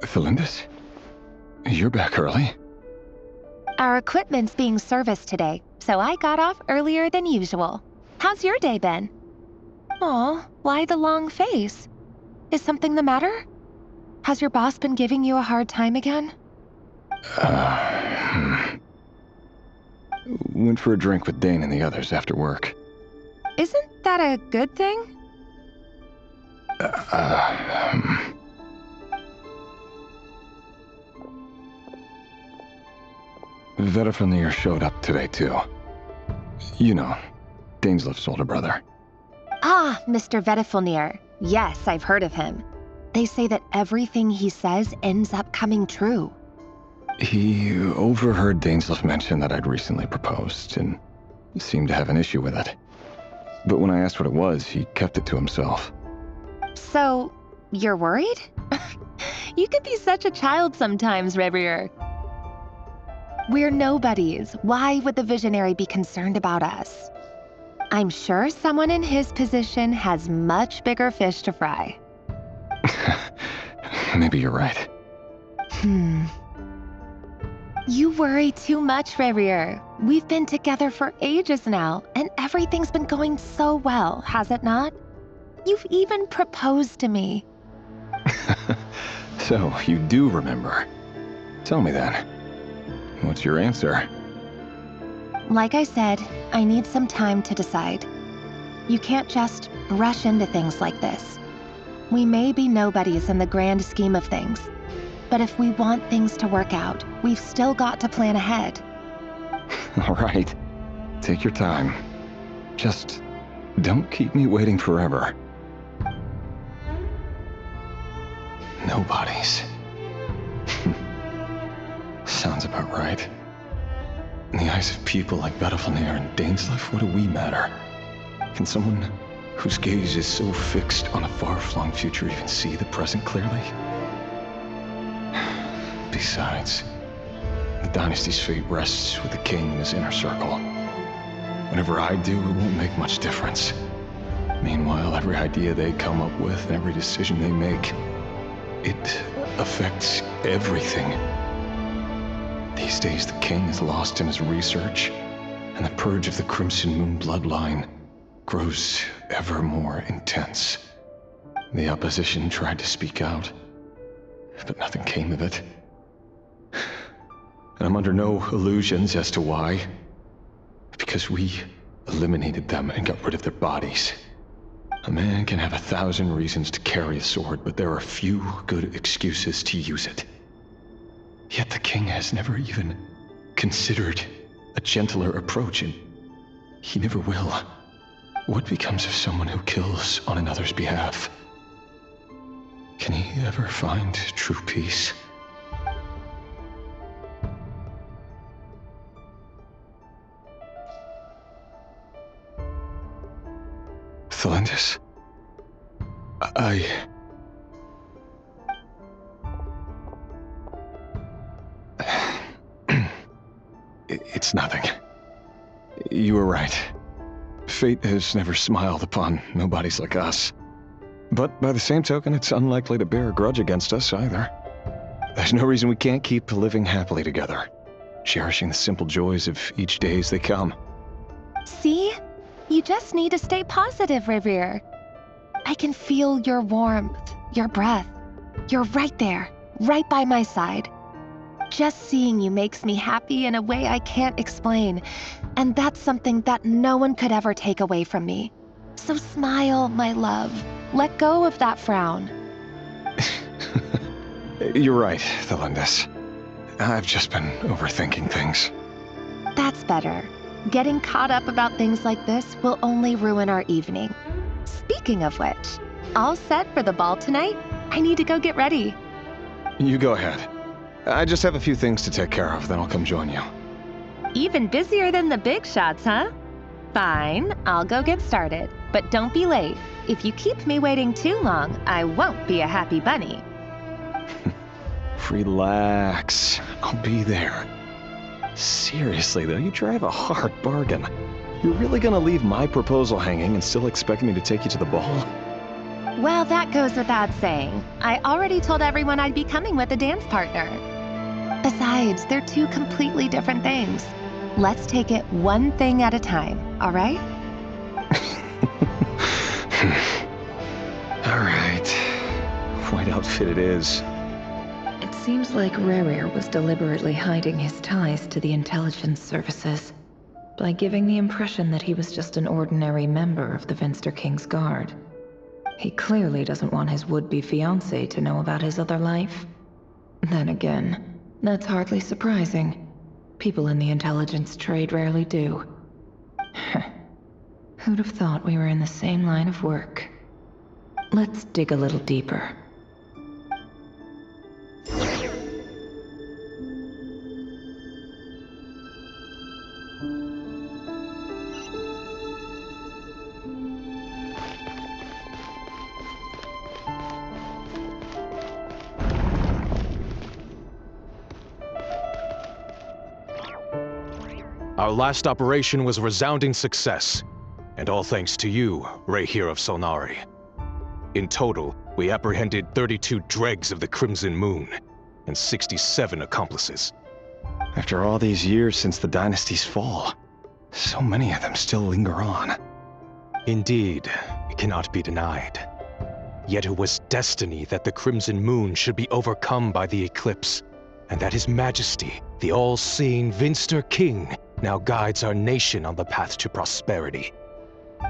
Felindis? You're back early? Our equipment's being serviced today, so I got off earlier than usual. How's your day been? Aw, why the long face? Is something the matter? Has your boss been giving you a hard time again? Went for a drink with Dane and the others after work. Isn't that a good thing? Vedifenir showed up today, too. You know, Daneslif's older brother. Ah, Mr. Vedifenir. Yes, I've heard of him. They say that everything he says ends up coming true. He overheard Daneslif mention that I'd recently proposed, and seemed to have an issue with it. But when I asked what it was, he kept it to himself. So, you're worried? You could be such a child sometimes, Revier. We're nobodies. Why would the visionary be concerned about us? I'm sure someone in his position has much bigger fish to fry. Maybe you're right. You worry too much, Revier. We've been together for ages now, and everything's been going so well, has it not? You've even proposed to me. So, you do remember. Tell me then. What's your answer? Like I said, I need some time to decide. You can't just rush into things like this. We may be nobodies in the grand scheme of things, but if we want things to work out, we've still got to plan ahead. All right. Take your time. Just don't keep me waiting forever. Nobodies. Sounds about right. In the eyes of people like Vedifenir and Daneslif, what do we matter? Can someone whose gaze is so fixed on a far-flung future even see the present clearly? Besides, the dynasty's fate rests with the king and his inner circle. Whatever I do, it won't make much difference. Meanwhile, every idea they come up with and every decision they make, it affects everything. These days, the king is lost in his research, and the purge of the Crimson Moon bloodline grows ever more intense. The opposition tried to speak out, but nothing came of it. And I'm under no illusions as to why. Because we eliminated them and got rid of their bodies. A man can have 1,000 reasons to carry a sword, but there are few good excuses to use it. Yet the king has never even considered a gentler approach, and he never will. What becomes of someone who kills on another's behalf? Can he ever find true peace? Felindis, It's nothing. You were right. Fate has never smiled upon nobodies like us. But by the same token, it's unlikely to bear a grudge against us either. There's no reason we can't keep living happily together, cherishing the simple joys of each day as they come. See? You just need to stay positive, Revier. I can feel your warmth, your breath. You're right there, right by my side. Just seeing you makes me happy in a way I can't explain, and that's something that no one could ever take away from me. So smile, my love. Let go of that frown. You're right, Felindis. I've just been overthinking things. That's better. Getting caught up about things like this will only ruin our evening. Speaking of which, all set for the ball tonight? I need to go get ready. You go ahead. I just have a few things to take care of, then I'll come join you. Even busier than the big shots, huh? Fine, I'll go get started. But don't be late. If you keep me waiting too long, I won't be a happy bunny. Relax. I'll be there. Seriously, though, you drive a hard bargain. You're really gonna leave my proposal hanging and still expect me to take you to the ball? Well, that goes without saying. I already told everyone I'd be coming with a dance partner. Besides, they're two completely different things. Let's take it one thing at a time, all right? All right. White outfit it is. It seems like Rerir was deliberately hiding his ties to the intelligence services by giving the impression that he was just an ordinary member of the Venster King's Guard. He clearly doesn't want his would-be fiancée to know about his other life. Then again, that's hardly surprising. People in the intelligence trade rarely do. Who'd have thought we were in the same line of work? Let's dig a little deeper. Our last operation was a resounding success, and all thanks to you, Ray here of Solnari. In total, we apprehended 32 dregs of the Crimson Moon, and 67 accomplices. After all these years since the dynasty's fall, so many of them still linger on. Indeed, it cannot be denied. Yet it was destiny that the Crimson Moon should be overcome by the eclipse, and that His Majesty, the all-seeing Venster King, now guides our nation on the path to prosperity.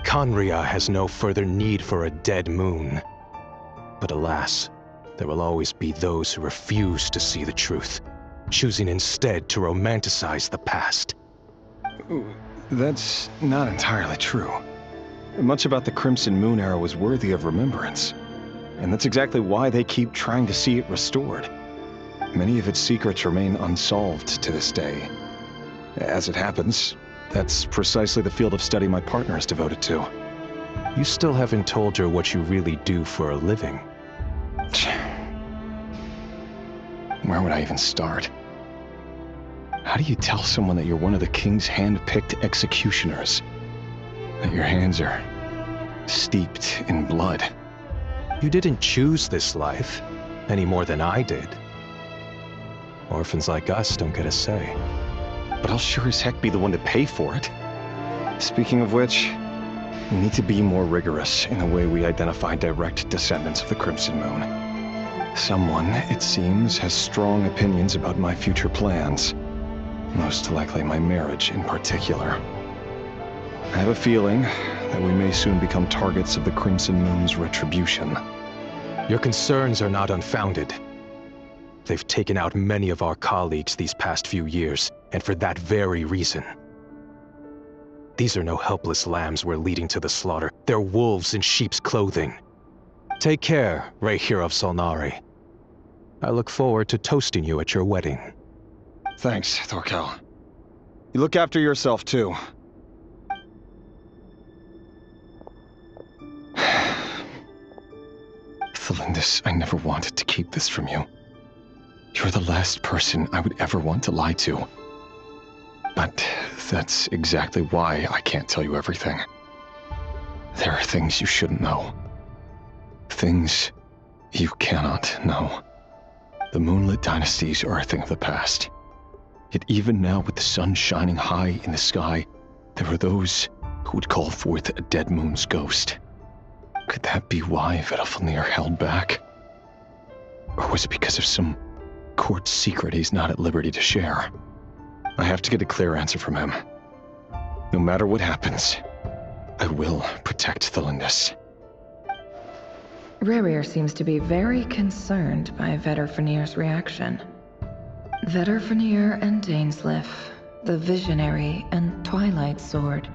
Conria has no further need for a dead moon. But alas, there will always be those who refuse to see the truth, choosing instead to romanticize the past. That's not entirely true. Much about the Crimson Moon era was worthy of remembrance, and that's exactly why they keep trying to see it restored. Many of its secrets remain unsolved to this day. As it happens, that's precisely the field of study my partner is devoted to. You still haven't told her what you really do for a living. Where would I even start? How do you tell someone that you're one of the king's hand-picked executioners? That your hands are steeped in blood? You didn't choose this life, any more than I did. Orphans like us don't get a say. But I'll sure as heck be the one to pay for it. Speaking of which, we need to be more rigorous in the way we identify direct descendants of the Crimson Moon. Someone, it seems, has strong opinions about my future plans. Most likely my marriage in particular. I have a feeling that we may soon become targets of the Crimson Moon's retribution. Your concerns are not unfounded. They've taken out many of our colleagues these past few years, and for that very reason. These are no helpless lambs we're leading to the slaughter. They're wolves in sheep's clothing. Take care, Ray here of Solnari. I look forward to toasting you at your wedding. Thanks, Thorkel. You look after yourself, too. Thelindis, I never wanted to keep this from you. You're the last person I would ever want to lie to. But that's exactly why I can't tell you everything. There are things you shouldn't know. Things you cannot know. The moonlit dynasties are a thing of the past. Yet even now, with the sun shining high in the sky, there are those who would call forth a dead moon's ghost. Could that be why Vedalfnir held back? Or was it because of some court secret he's not at liberty to share? I have to get a clear answer from him. No matter what happens, I will protect Thelindis. Rerir seems to be very concerned by Vedalfnir's reaction. Vedderfenir and Dainsleif, the Visionary and Twilight Sword.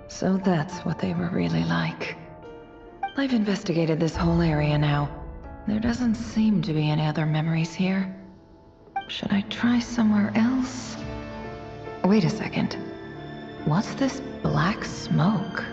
So that's what they were really like. I've investigated this whole area now. There doesn't seem to be any other memories here. Should I try somewhere else? Wait a second. What's this black smoke?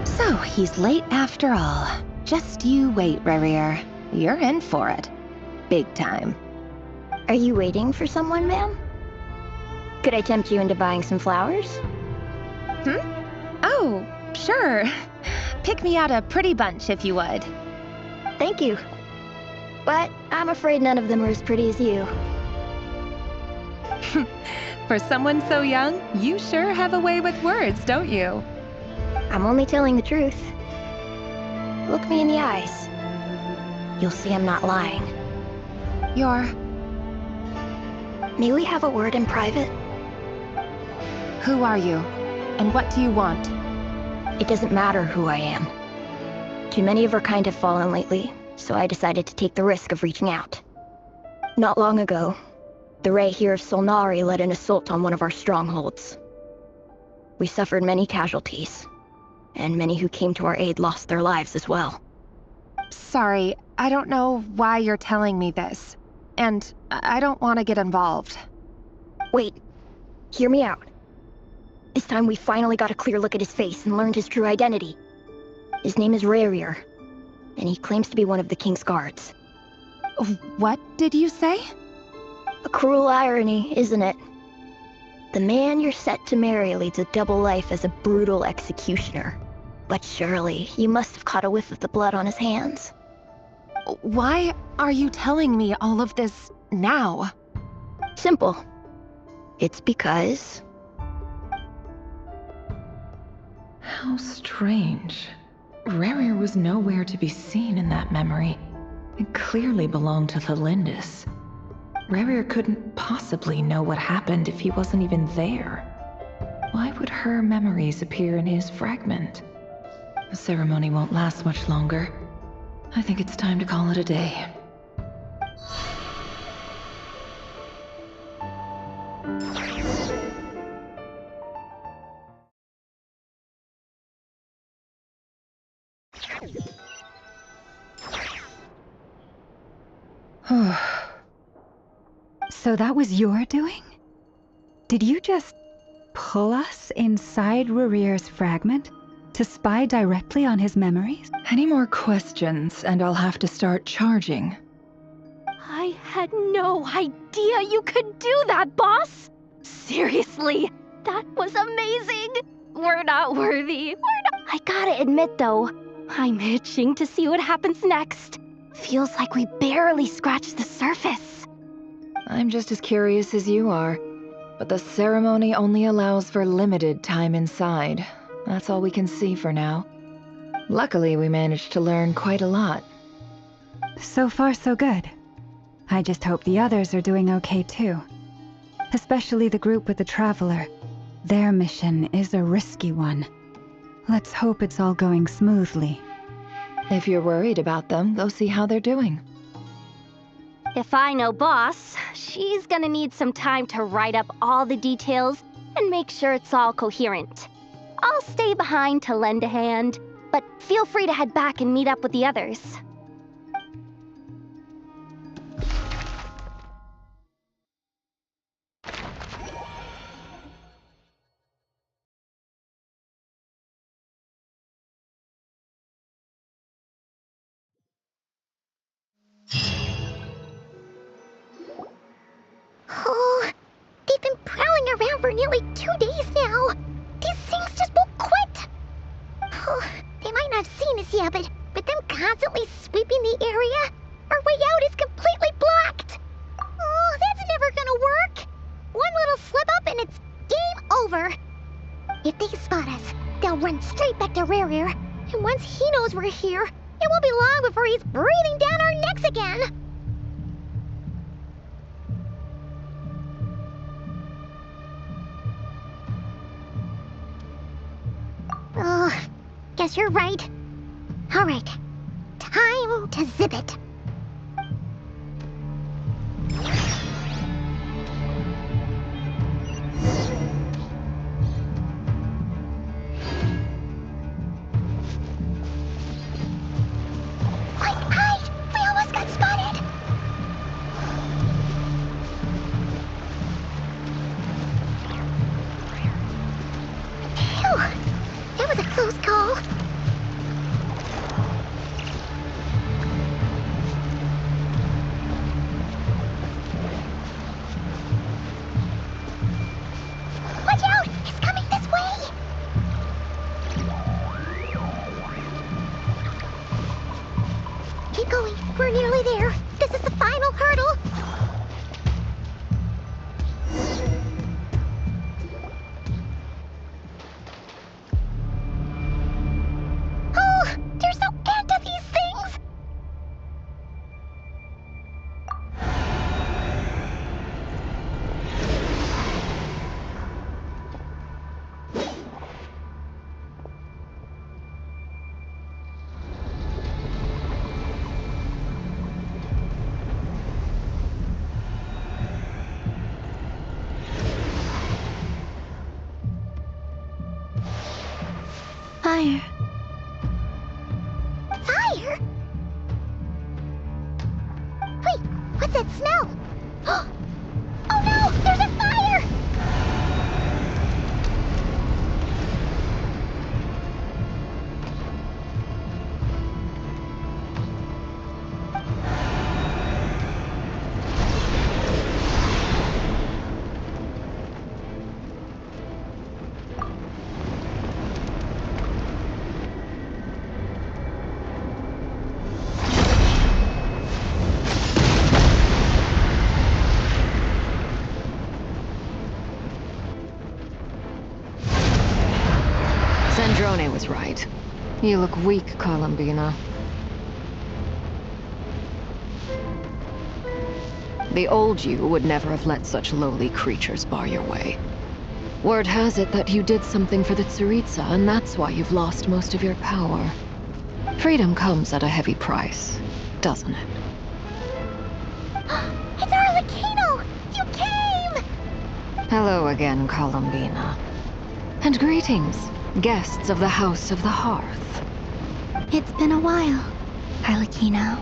So, he's late after all. Just you wait, Rerir. You're in for it. Big time. Are you waiting for someone, ma'am? Could I tempt you into buying some flowers? Oh, sure. Pick me out a pretty bunch if you would. Thank you. But I'm afraid none of them are as pretty as you. For someone so young, you sure have a way with words, don't you? I'm only telling the truth. Look me in the eyes. You'll see I'm not lying. May we have a word in private? Who are you? And what do you want? It doesn't matter who I am. Too many of our kind have fallen lately, so I decided to take the risk of reaching out. Not long ago, the Ray here of Solnari led an assault on one of our strongholds. We suffered many casualties, and many who came to our aid lost their lives as well. Sorry, I don't know why you're telling me this. And I don't want to get involved. Wait, hear me out. This time we finally got a clear look at his face and learned his true identity. His name is Rerir, and he claims to be one of the King's guards. What did you say? A cruel irony, isn't it? The man you're set to marry leads a double life as a brutal executioner. But surely, you must have caught a whiff of the blood on his hands. Why are you telling me all of this now? Simple. It's because... How strange. Rerir was nowhere to be seen in that memory. It clearly belonged to the Lindis. Rerir couldn't possibly know what happened if he wasn't even there. Why would her memories appear in his fragment? The ceremony won't last much longer. I think it's time to call it a day. So that was your doing? Did you just pull us inside Rerir's fragment to spy directly on his memories? Any more questions, and I'll have to start charging. I had no idea you could do that, boss! Seriously, that was amazing! We're not worthy. I gotta admit, though, I'm itching to see what happens next. Feels like we barely scratched the surface. I'm just as curious as you are, but the ceremony only allows for limited time inside. That's all we can see for now. Luckily, we managed to learn quite a lot. So far, so good. I just hope the others are doing okay too. Especially the group with the Traveler. Their mission is a risky one. Let's hope it's all going smoothly. If you're worried about them, go see how they're doing. If I know boss, she's gonna need some time to write up all the details and make sure it's all coherent. I'll stay behind to lend a hand, but feel free to head back and meet up with the others. Oh, they've been prowling around for nearly 2 days now. These things just won't quit. Oh, they might not have seen us yet, but them constantly sweeping the area, our way out is completely blocked. Oh, that's never gonna work. One little slip up and it's game over. If they spot us, they'll run straight back to Rerir. And once he knows we're here, it won't be long before he's breathing down our necks again. guess you're right. All right. Time to zip it. We almost got spotted. Phew. That was a close call. Watch out! It's coming this way! Keep going. We're nearly there. This is the final hurdle. Oh, there's no end to these things. Fire. Fire? Wait, what's that smell? Oh no, there's a fire! Sandrone was right. You look weak, Columbina. The old you would never have let such lowly creatures bar your way. Word has it that you did something for the Tsaritsa, and that's why you've lost most of your power. Freedom comes at a heavy price, doesn't it? It's Arlecchino! You came! Hello again, Columbina. And greetings, guests of the House of the Hearth. It's been a while, Arlecchino.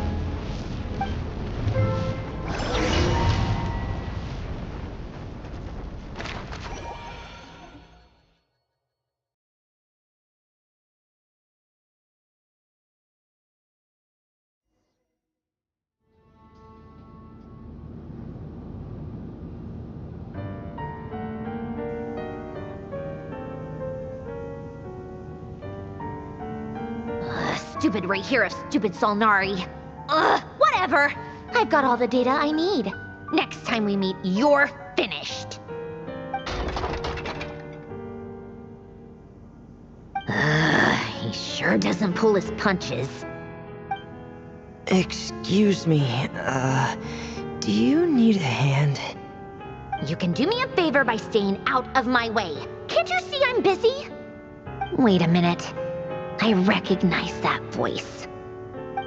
Stupid right here of stupid Solnari. Ugh, whatever. I've got all the data I need. Next time we meet, you're finished. He sure doesn't pull his punches. Excuse me, do you need a hand? You can do me a favor by staying out of my way. Can't you see I'm busy? Wait a minute. I recognize that voice.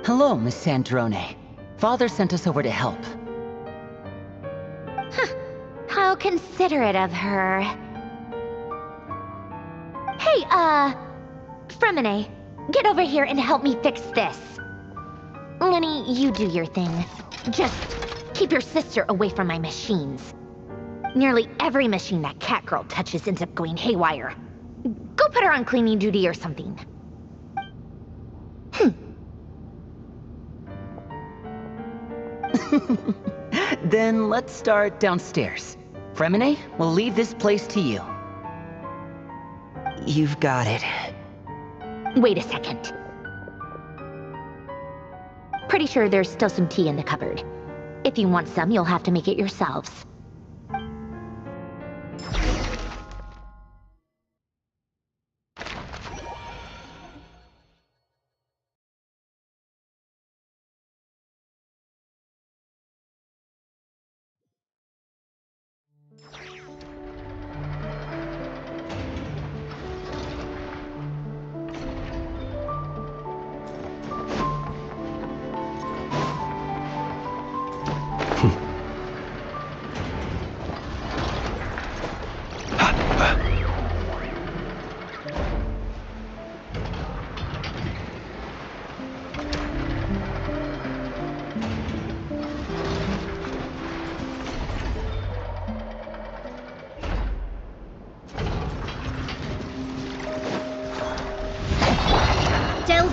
Hello, Miss Sandrone. Father sent us over to help. How considerate of her. Hey, Fremine, get over here and help me fix this. Lenny, you do your thing. Just keep your sister away from my machines. Nearly every machine that Catgirl touches ends up going haywire. Go put her on cleaning duty or something. Then let's start downstairs. Fremine, we'll leave this place to you. You've got it. Wait a second. Pretty sure there's still some tea in the cupboard. If you want some, you'll have to make it yourselves.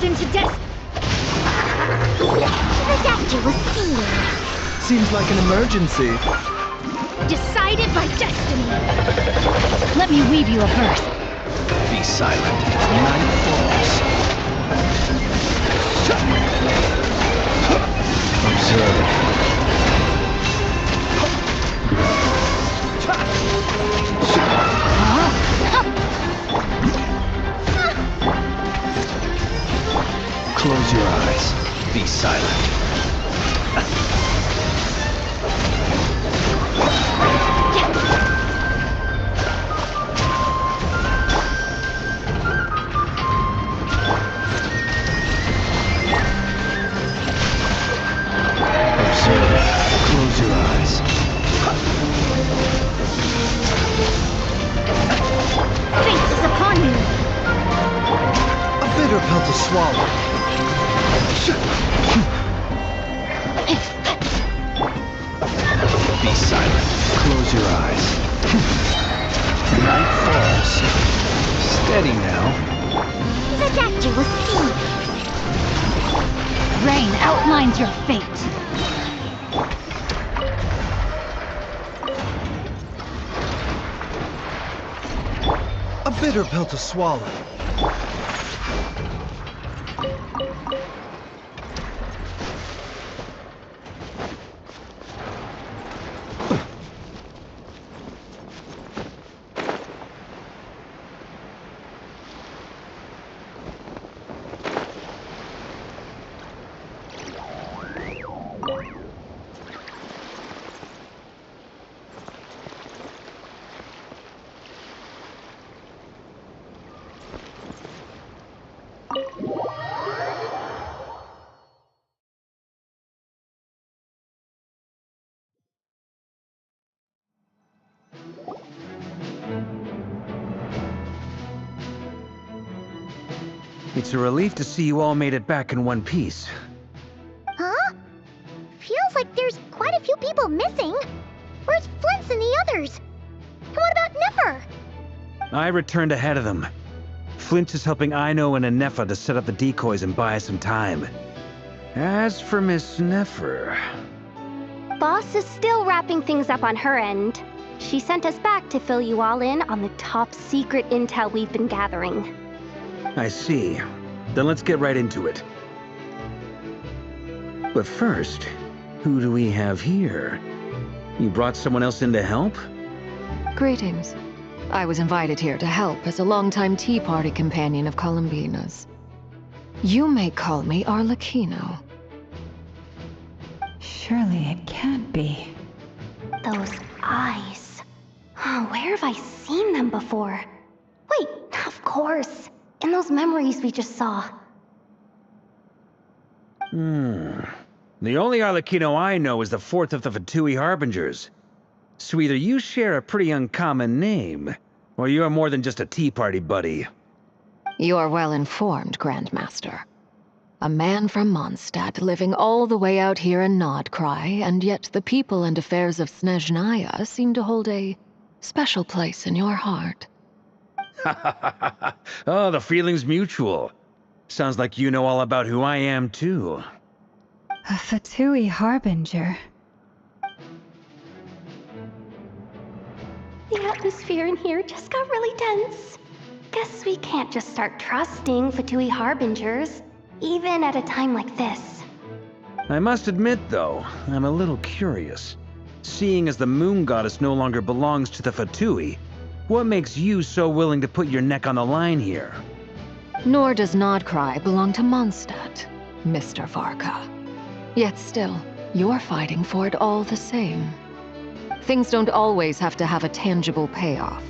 children to death. The danger was sealed. Seems like an emergency. Decided by destiny. Let me weave you a verse. Be silent. Night falls. Observe. Close your eyes. Be silent. Observe. Close your eyes. Fate is upon you. A bitter pill to swallow. Be silent. Close your eyes. Night falls. Steady now. The danger was sealed. Rain outlines your fate. A bitter pill to swallow. It's a relief to see you all made it back in one piece. Huh? Feels like there's quite a few people missing. Where's Flint's and the others? And what about Nefer? I returned ahead of them. Flint is helping Ino and Anefa to set up the decoys and buy us some time. As for Miss Nefer... Boss is still wrapping things up on her end. She sent us back to fill you all in on the top secret intel we've been gathering. I see. Then let's get right into it. But first, who do we have here? You brought someone else in to help? Greetings. I was invited here to help as a longtime Tea Party companion of Columbina's. You may call me Arlecchino. Surely it can't be. Those eyes. Oh, where have I seen them before? Wait, of course. In those memories we just saw. The only Arlecchino I know is the fourth of the F2P Harbingers. So either you share a pretty uncommon name, or you're more than just a Tea Party buddy. You're well informed, Grandmaster. A man from Mondstadt living all the way out here in Nodcry, and yet the people and affairs of Snezhnaya seem to hold a special place in your heart. Oh, the feeling's mutual. Sounds like you know all about who I am, too. A F2P Harbinger. The atmosphere in here just got really tense. Guess we can't just start trusting F2P Harbingers, even at a time like this. I must admit, though, I'm a little curious. Seeing as the Moon Goddess no longer belongs to the F2P, what makes you so willing to put your neck on the line here? Nor does Nodcry belong to Mondstadt, Mr. Varka. Yet still, you're fighting for it all the same. Things don't always have to have a tangible payoff.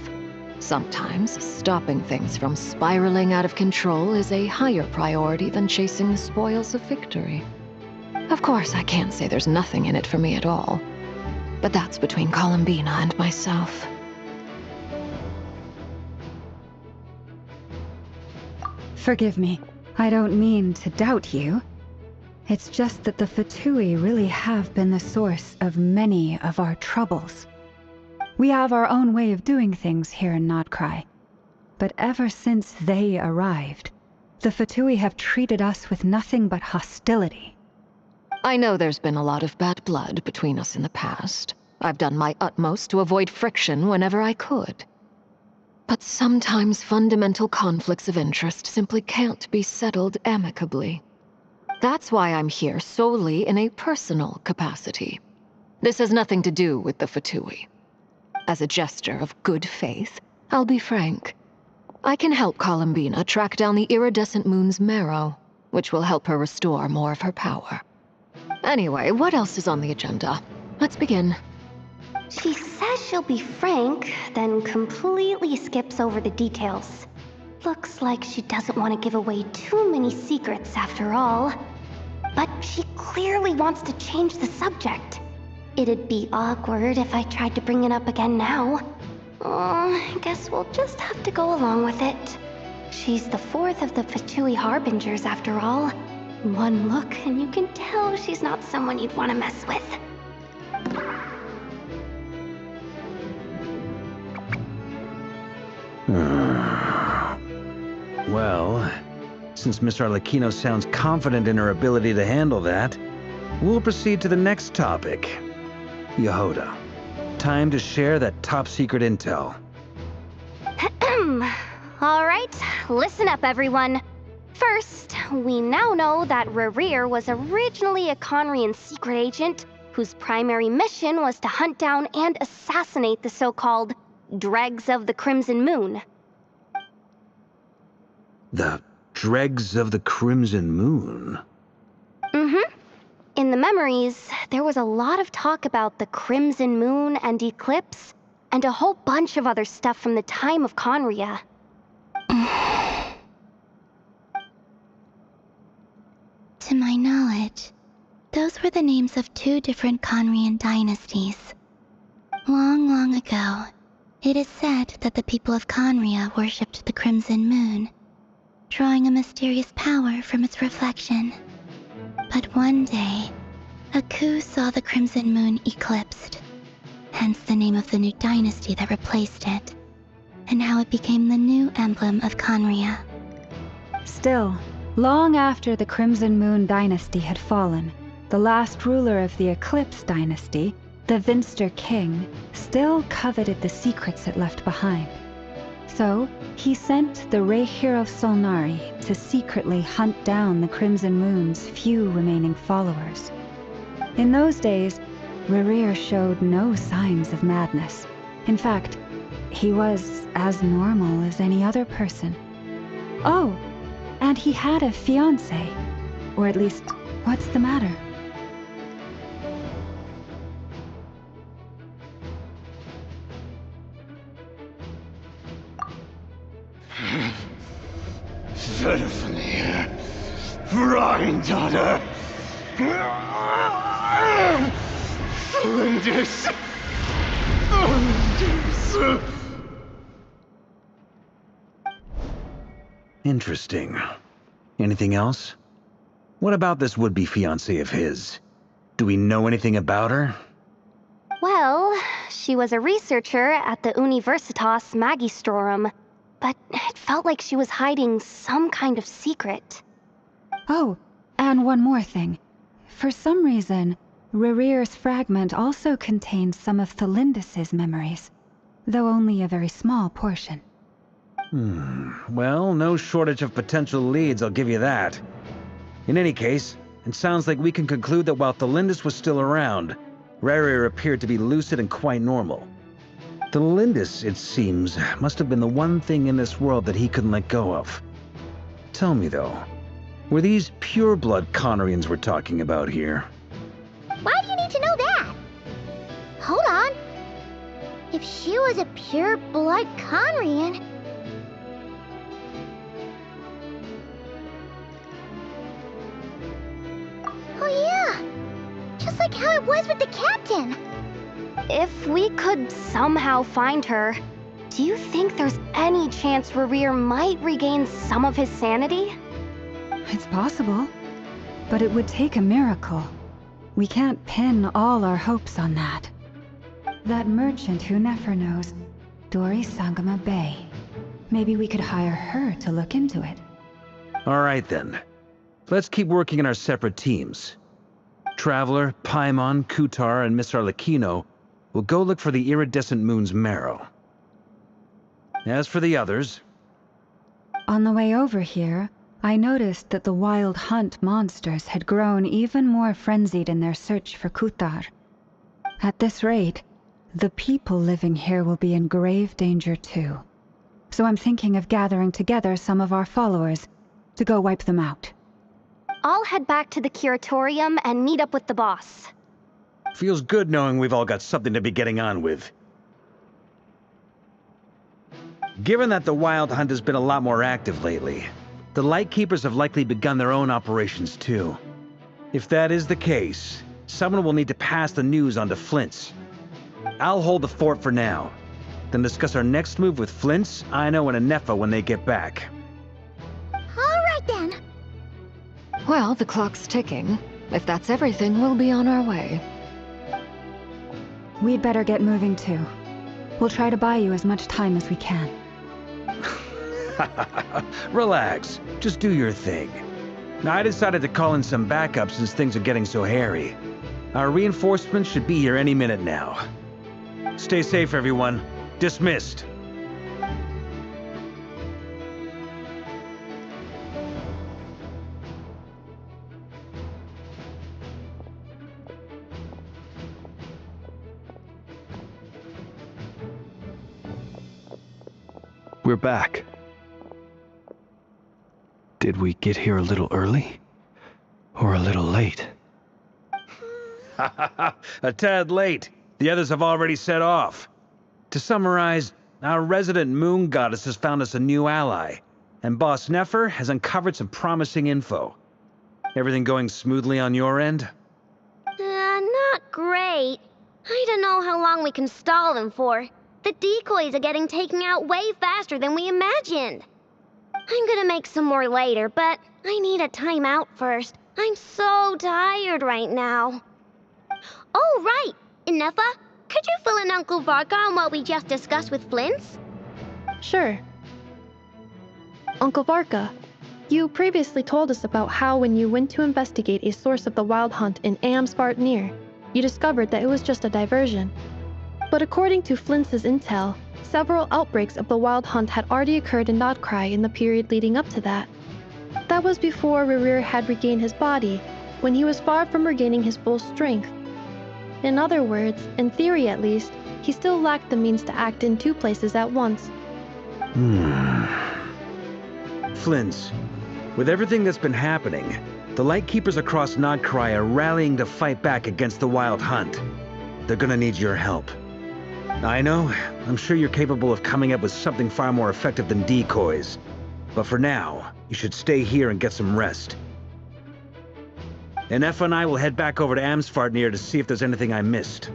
Sometimes, stopping things from spiraling out of control is a higher priority than chasing the spoils of victory. Of course, I can't say there's nothing in it for me at all. But that's between Columbina and myself. Forgive me. I don't mean to doubt you. It's just that the F2P really have been the source of many of our troubles. We have our own way of doing things here in Nodcry. But ever since they arrived, The Fatui have treated us with nothing but hostility. I know there's been a lot of bad blood between us in the past. I've done my utmost to avoid friction whenever I could. But sometimes fundamental conflicts of interest simply can't be settled amicably. That's why I'm here solely in a personal capacity. This has nothing to do with the Fatui. As a gesture of good faith, I'll be frank. I can help Columbina track down the iridescent moon's marrow, which will help her restore more of her power. Anyway, what else is on the agenda? Let's begin. She says she'll be frank, then completely skips over the details. Looks like she doesn't want to give away too many secrets after all. But she clearly wants to change the subject. It'd be awkward if I tried to bring it up again now. I guess we'll just have to go along with it. She's the fourth of the Fatui Harbingers after all. One look and you can tell she's not someone you'd want to mess with. Well, since Miss Arlecchino sounds confident in her ability to handle that, we'll proceed to the next topic. Yehuda, time to share that top-secret intel. Alright, listen up everyone. First, we now know that Rerir was originally a Conrian secret agent whose primary mission was to hunt down and assassinate the so-called Dregs of the Crimson Moon. The Dregs of the Crimson Moon? Mm-hmm. In the memories, there was a lot of talk about the Crimson Moon and Eclipse, and a whole bunch of other stuff from the time of Conria. To my knowledge, those were the names of two different Conrian dynasties. Long, long ago, it is said that the people of Conria worshipped the Crimson Moon, drawing a mysterious power from its reflection. But one day, a coup saw the Crimson Moon eclipsed, hence the name of the new dynasty that replaced it, and how it became the new emblem of Conria. Still, long after the Crimson Moon dynasty had fallen, the last ruler of the Eclipse dynasty, the Vinster King, still coveted the secrets it left behind. So, he sent the Rehir of Solnari to secretly hunt down the Crimson Moon's few remaining followers. In those days, Rerir showed no signs of madness. In fact, he was as normal as any other person. Oh, and he had a fiancé. Or at least, what's the matter? Verfnir, Rheindaughter, Flinders. Interesting. Anything else? What about this would-be fiancé of his? Do we know anything about her? Well, she was a researcher at the Universitas Magistrorum, but it felt like she was hiding some kind of secret. Oh, and one more thing. For some reason, Rerir's fragment also contains some of Thelindis' memories, though only a very small portion. Well, no shortage of potential leads, I'll give you that. In any case, it sounds like we can conclude that while Thelindis was still around, Rerir appeared to be lucid and quite normal. Thelindis, it seems, must have been the one thing in this world that he couldn't let go of. Tell me though, were these pure-blood Conrians we're talking about here? Why do you need to know that? Hold on. If she was a pure-blood Conrian... Oh yeah! Just like how it was with the captain! If we could somehow find her, do you think there's any chance Rerir might regain some of his sanity? It's possible, but it would take a miracle. We can't pin all our hopes on that. That merchant who never knows, Dori Sangama Bay. Maybe we could hire her to look into it. All right then. Let's keep working in our separate teams. Traveler, Paimon, Kutar, and Miss Arlecchino will go look for the iridescent moon's marrow. As for the others... On the way over here, I noticed that the wild hunt monsters had grown even more frenzied in their search for Kutar. At this rate, the people living here will be in grave danger too. So I'm thinking of gathering together some of our followers to go wipe them out. I'll head back to the curatorium and meet up with the boss. Feels good knowing we've all got something to be getting on with. Given that the Wild Hunt has been a lot more active lately, the Lightkeepers have likely begun their own operations too. If that is the case, someone will need to pass the news on to Flint's. I'll hold the fort for now, then discuss our next move with Flint's, Aino, and Anefa when they get back. Alright then. Well, the clock's ticking. If that's everything, we'll be on our way. We'd better get moving too. We'll try to buy you as much time as we can. Relax. Just do your thing. Now, I decided to call in some backup since things are getting so hairy. Our reinforcements should be here any minute now. Stay safe, everyone. Dismissed. We're back. Did we get here a little early? Or a little late? A tad late. The others have already set off. To summarize, our resident moon goddess has found us a new ally, and Boss Nefer has uncovered some promising info. Everything going smoothly on your end? Not great. I don't know how long we can stall them for. The decoys are getting taken out way faster than we imagined. I'm gonna make some more later, but I need a timeout first. I'm so tired right now. Oh, right! Anefa, could you fill in Uncle Varka on what we just discussed with Flint's? Sure. Uncle Varka, you previously told us about how when you went to investigate a source of the Wild Hunt in Amspartnir, you discovered that it was just a diversion. But according to Flint's intel, several outbreaks of the Wild Hunt had already occurred in Nodcry in the period leading up to that. That was before Rerir had regained his body, when he was far from regaining his full strength. In other words, in theory at least, he still lacked the means to act in two places at once. Flint's, with everything that's been happening, the Lightkeepers across Nodcry are rallying to fight back against the Wild Hunt. They're gonna need your help. I know, I'm sure you're capable of coming up with something far more effective than decoys. But for now, you should stay here and get some rest. Anefa and I will head back over to Amsfartnir to see if there's anything I missed.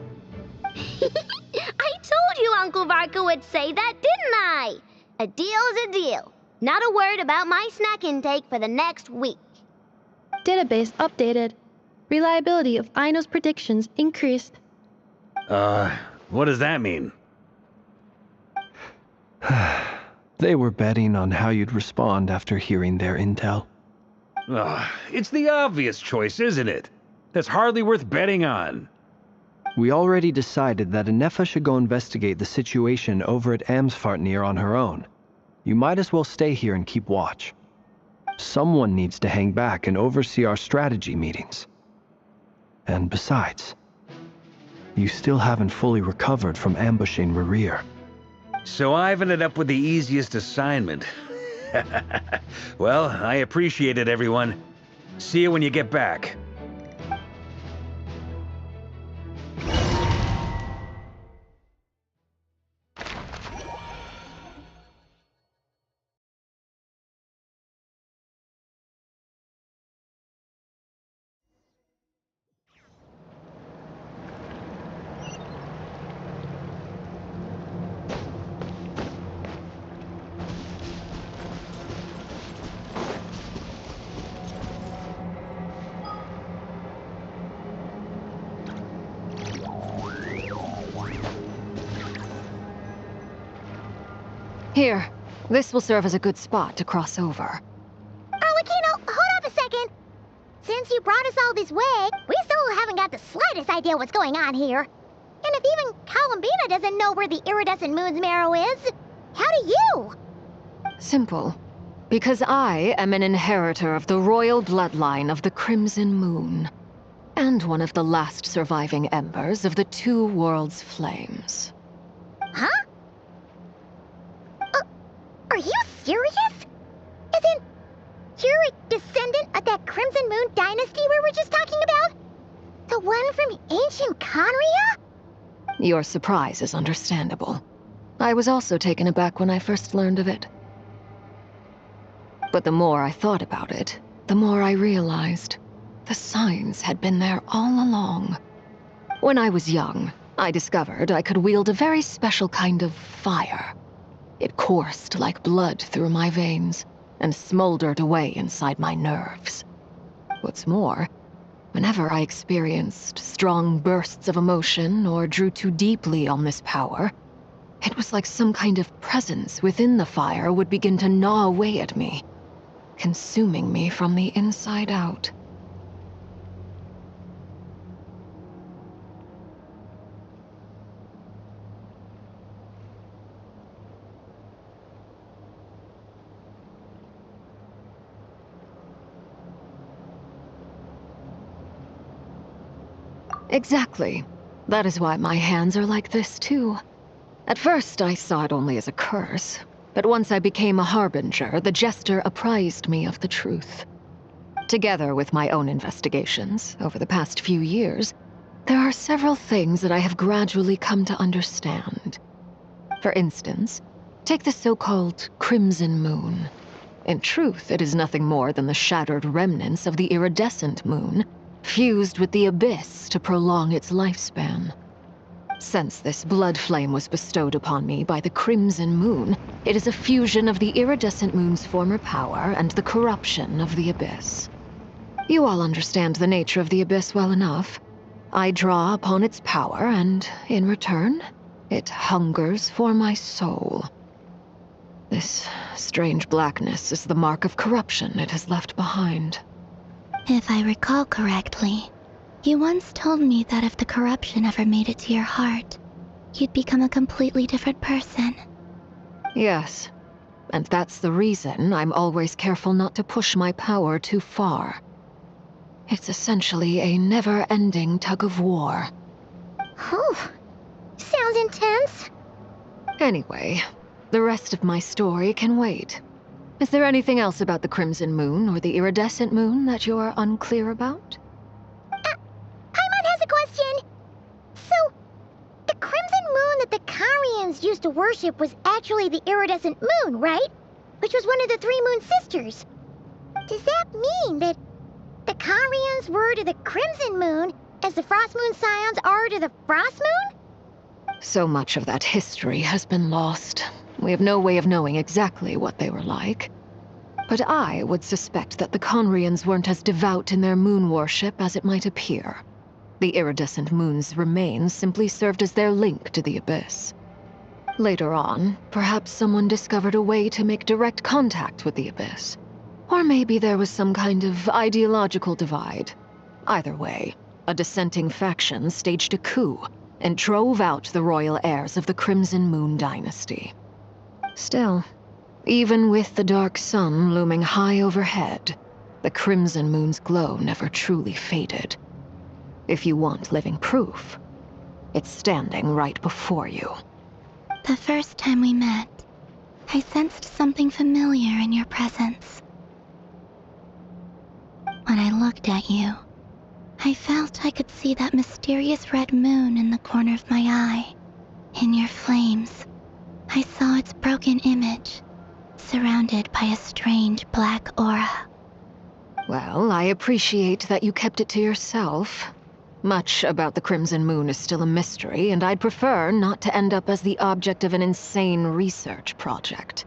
I told you Uncle Varka would say that, didn't I? A deal is a deal. Not a word about my snack intake for the next week. Database updated. Reliability of Aino's predictions increased. What does that mean? They were betting on how you'd respond after hearing their intel. It's the obvious choice, isn't it? That's hardly worth betting on. We already decided that Anefa should go investigate the situation over at Amsfartnir on her own. You might as well stay here and keep watch. Someone needs to hang back and oversee our strategy meetings. And besides, you still haven't fully recovered from ambushing Rerir. So I've ended up with the easiest assignment. Well, I appreciate it, everyone. See you when you get back. Here, this will serve as a good spot to cross over. I'll since you brought us all this way, we still haven't got the slightest idea what's going on here. And if even Columbina doesn't know where the iridescent moon's marrow is, how do you? Simple. Because I am an inheritor of the royal bloodline of the Crimson Moon, and one of the last surviving embers of the Two Worlds' flames. Huh? Are you serious? As in, you're a descendant of that Crimson Moon dynasty we were just talking about? The one from ancient Conria? Your surprise is understandable. I was also taken aback when I first learned of it. But the more I thought about it, the more I realized the signs had been there all along. When I was young, I discovered I could wield a very special kind of fire. It coursed like blood through my veins and smoldered away inside my nerves. What's more, whenever I experienced strong bursts of emotion or drew too deeply on this power, it was like some kind of presence within the fire would begin to gnaw away at me, consuming me from the inside out. Exactly. That is why my hands are like this, too. At first, I saw it only as a curse, but once I became a harbinger, the jester apprised me of the truth. Together with my own investigations, over the past few years, there are several things that I have gradually come to understand. For instance, take the so-called Crimson Moon. In truth, it is nothing more than the shattered remnants of the iridescent moon, fused with the abyss to prolong its lifespan. Since this blood flame was bestowed upon me by the Crimson Moon, it is a fusion of the iridescent moon's former power and the corruption of the abyss. You all understand the nature of the abyss well enough. I draw upon its power, and in return, it hungers for my soul. This strange blackness is the mark of corruption it has left behind. If I recall correctly, you once told me that if the corruption ever made it to your heart, you'd become a completely different person. Yes, and that's the reason I'm always careful not to push my power too far. It's essentially a never-ending tug of war. Oh, sounds intense. Anyway, the rest of my story can wait. Is there anything else about the Crimson Moon or the Iridescent Moon that you're unclear about? Paimon has a question. So, the Crimson Moon that the Carians used to worship was actually the Iridescent Moon, right? Which was one of the three Moon Sisters. Does that mean that the Carians were to the Crimson Moon as the Frost Moon Scions are to the Frost Moon? So much of that history has been lost. We have no way of knowing exactly what they were like. But I would suspect that the Conrians weren't as devout in their moon worship as it might appear. The iridescent moon's remains simply served as their link to the abyss. Later on, perhaps someone discovered a way to make direct contact with the abyss. Or maybe there was some kind of ideological divide. Either way, a dissenting faction staged a coup and drove out the royal heirs of the Crimson Moon dynasty. Still, even with the dark sun looming high overhead, the Crimson Moon's glow never truly faded. If you want living proof, it's standing right before you. The first time we met, I sensed something familiar in your presence. When I looked at you, I felt I could see that mysterious red moon in the corner of my eye. In your flames, I saw its broken image, surrounded by a strange black aura. Well, I appreciate that you kept it to yourself. Much about the Crimson Moon is still a mystery, and I'd prefer not to end up as the object of an insane research project.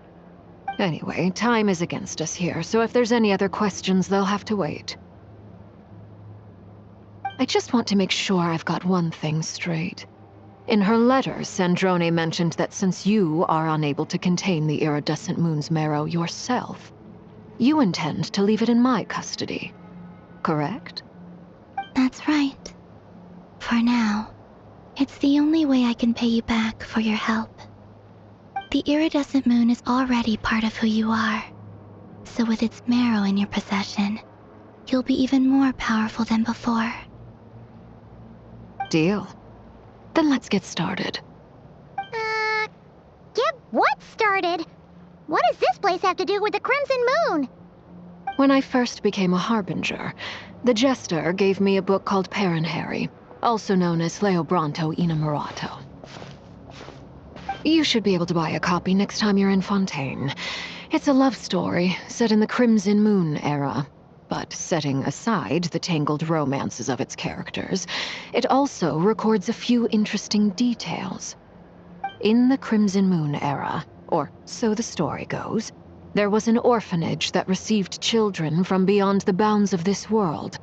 Anyway, time is against us here, so if there's any other questions, they'll have to wait. I just want to make sure I've got one thing straight. In her letter, Sandrone mentioned that since you are unable to contain the iridescent moon's marrow yourself, you intend to leave it in my custody. correct? That's right. For now, it's the only way I can pay you back for your help. The iridescent moon is already part of who you are, so with its marrow in your possession, you'll be even more powerful than before. Deal. Then let's get started. Get what started? What does this place have to do with the Crimson Moon? When I first became a Harbinger, the Jester gave me a book called Paranhari, also known as Leobranto Innamorato. You should be able to buy a copy next time you're in Fontaine. It's a love story set in the Crimson Moon era, but setting aside the tangled romances of its characters, it also records a few interesting details. In the Crimson Moon era, or so the story goes, there was an orphanage that received children from beyond the bounds of this world,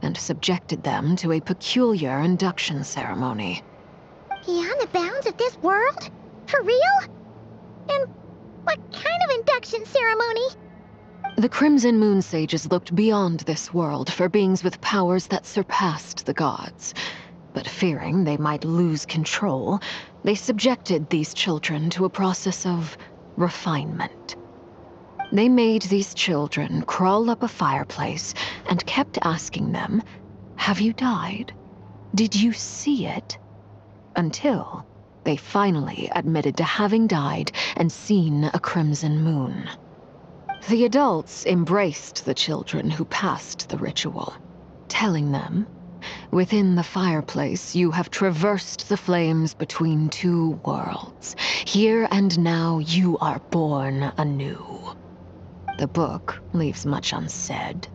and subjected them to a peculiar induction ceremony. Beyond the bounds of this world? For real? And what kind of induction ceremony? The Crimson Moon sages looked beyond this world for beings with powers that surpassed the gods. But fearing they might lose control, they subjected these children to a process of refinement. They made these children crawl up a fireplace and kept asking them, "Have you died? Did you see it?" Until they finally admitted to having died and seen a crimson moon. The adults embraced the children who passed the ritual, telling them, "Within the fireplace, you have traversed the flames between two worlds. Here and now, you are born anew." The book leaves much unsaid,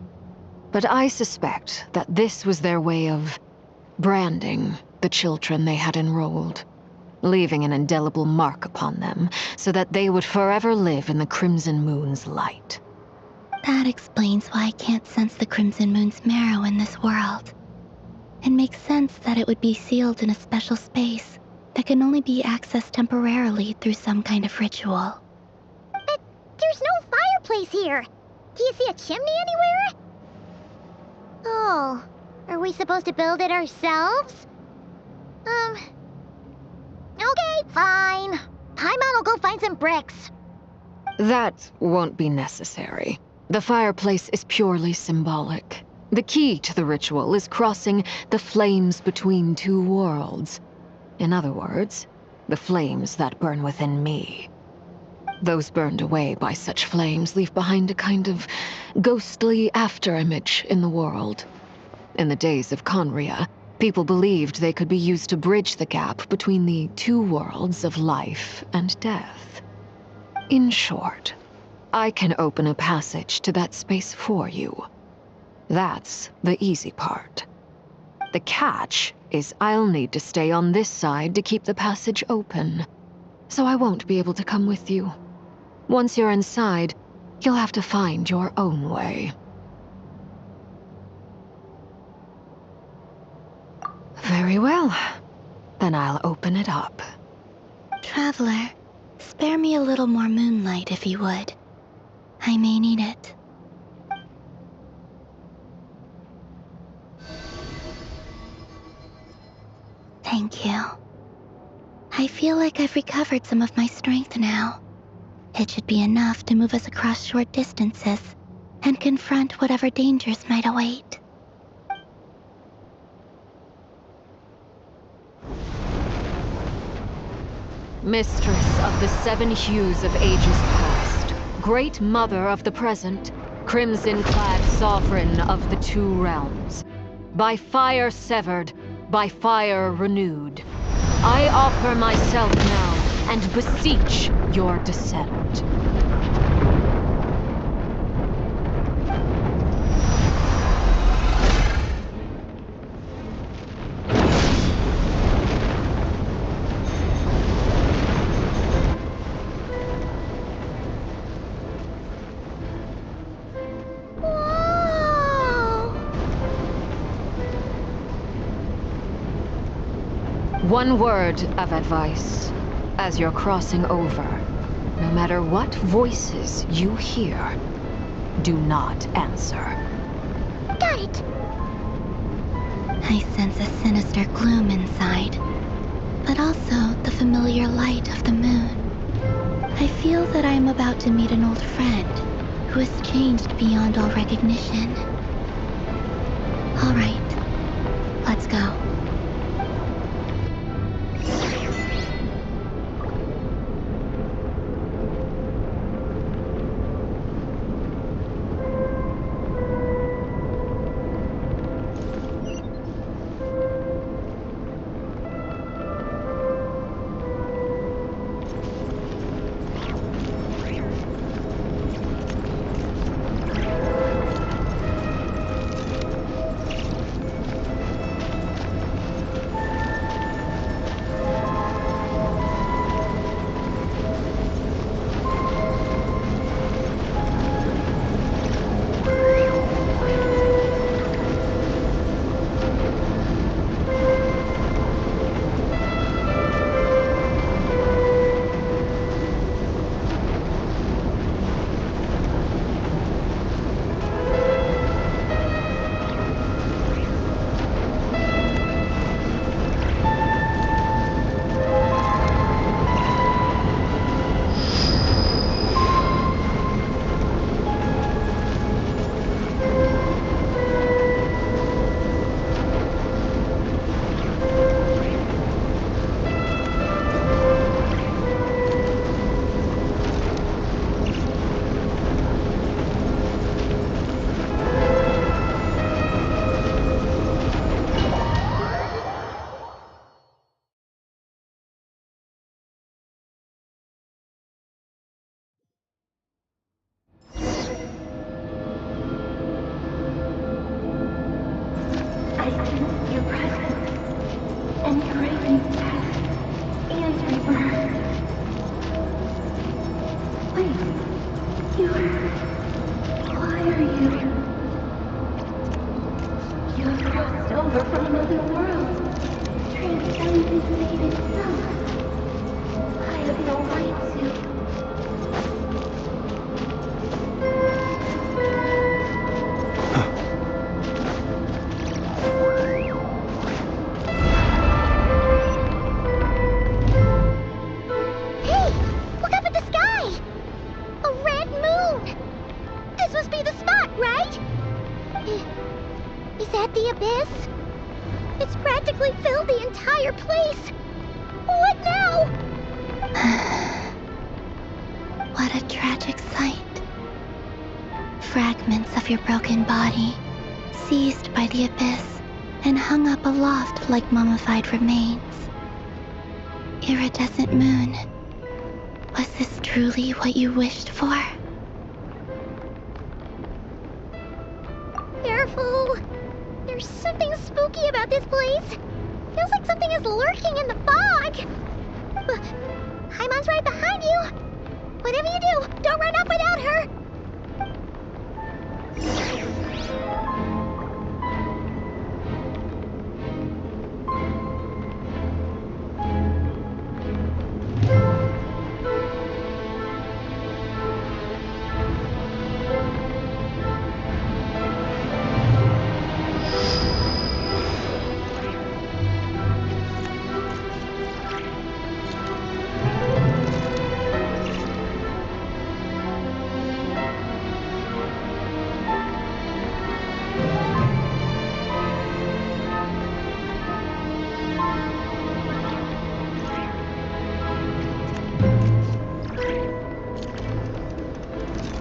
but I suspect that this was their way of branding the children they had enrolled, leaving an indelible mark upon them so that they would forever live in the Crimson Moon's light. That explains why I can't sense the Crimson Moon's marrow in this world. It makes sense that it would be sealed in a special space that can only be accessed temporarily through some kind of ritual. But there's no fireplace here. Do you see a chimney anywhere? Oh, are we supposed to build it ourselves? Okay, fine. Paimon will go find some bricks. That won't be necessary. The fireplace is purely symbolic. The key to the ritual is crossing the flames between two worlds. In other words, the flames that burn within me. Those burned away by such flames leave behind a kind of ghostly afterimage in the world. In the days of Conria, people believed they could be used to bridge the gap between the two worlds of life and death. In short, I can open a passage to that space for you. That's the easy part. The catch is I'll need to stay on this side to keep the passage open, so I won't be able to come with you. Once you're inside, you'll have to find your own way. Very well. Then I'll open it up. Traveler, spare me a little more moonlight if you would. I may need it. Thank you. I feel like I've recovered some of my strength now. It should be enough to move us across short distances and confront whatever dangers might await. Mistress of the seven hues of ages past, great mother of the present, crimson-clad sovereign of the two realms, by fire severed, by fire renewed, I offer myself now and beseech your descent. One word of advice. As you're crossing over, no matter what voices you hear, do not answer. God what? I sense a sinister gloom inside, but also the familiar light of the moon. I feel that I am about to meet an old friend who has changed beyond all recognition. All right, let's go. Is that the abyss? It's practically filled the entire place. What now? What a tragic sight. Fragments of your broken body, seized by the abyss and hung up aloft like mummified remains. Iridescent moon, was this truly what you wished for? Careful! There's something spooky about this place. Feels like something is lurking in the fog. Haimon's right behind you. Whatever you do, don't run up without her.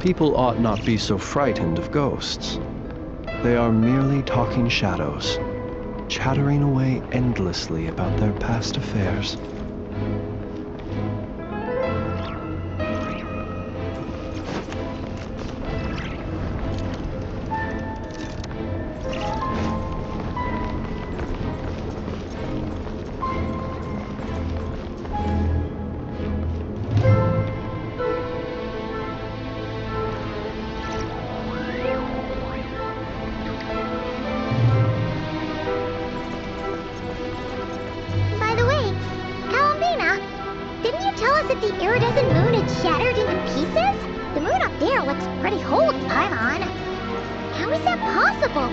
People ought not be so frightened of ghosts. They are merely talking shadows, chattering away endlessly about their past affairs. The iridescent moon had shattered into pieces? The moon up there looks pretty whole, Paimon. How is that possible?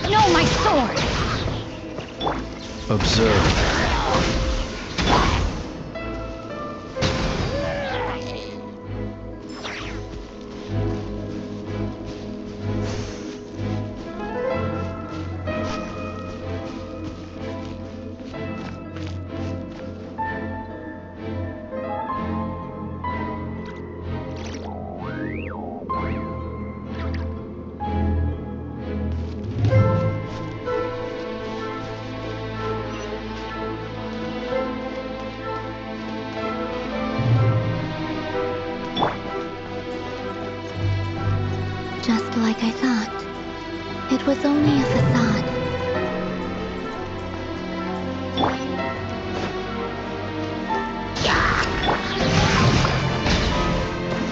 No, my sword! Observe. Just like I thought. It was only a facade.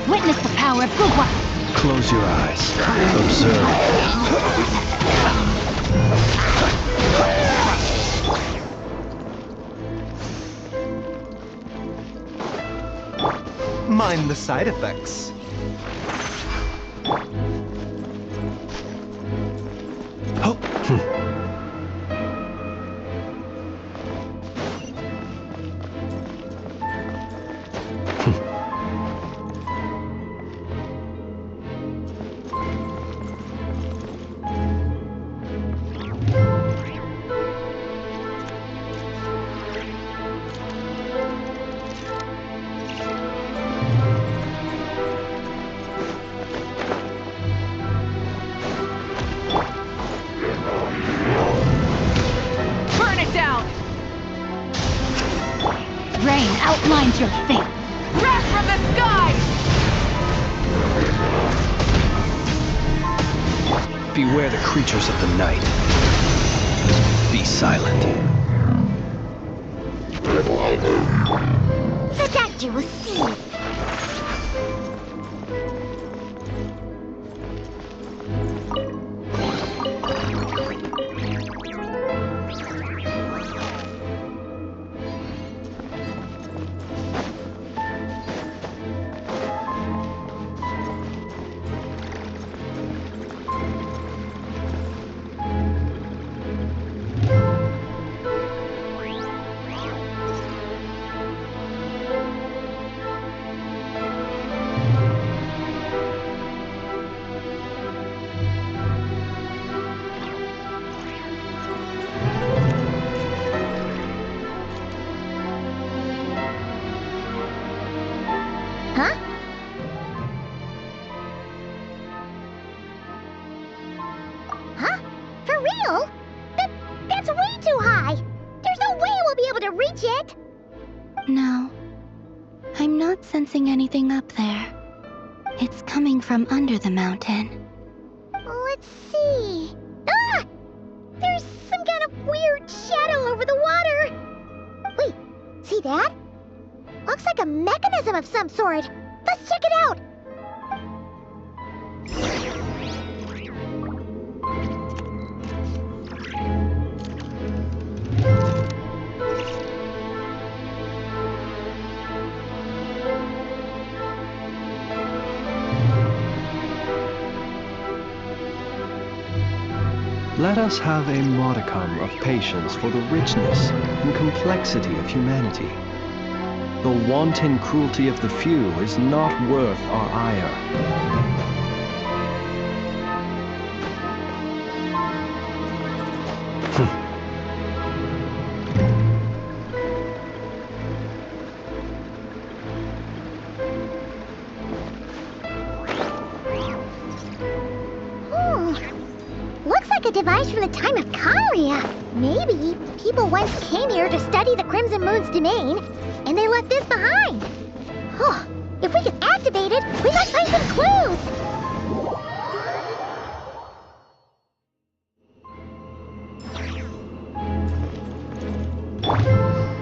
Witness the power of Gugwa! Close your eyes. Observe. Mind the side effects. Rain outlines your fate. Wrath from the skies! Beware the creatures of the night. Be silent. The doctor will see. Huh? Huh? For real? That's way too high! There's no way we'll be able to reach it! No. I'm not sensing anything up there. It's coming from under the mountain. Let's see... Ah! There's some kind of weird shadow over the water! Wait, see that? Looks like a mechanism of some sort. Let's check it out! Let us have a modicum of patience for the richness and complexity of humanity. The wanton cruelty of the few is not worth our ire. Looks like a device from the time of Kalia. Maybe people once came here to study the Crimson Moon's domain, and they left this behind. Oh, if we could activate it, we might find some clues.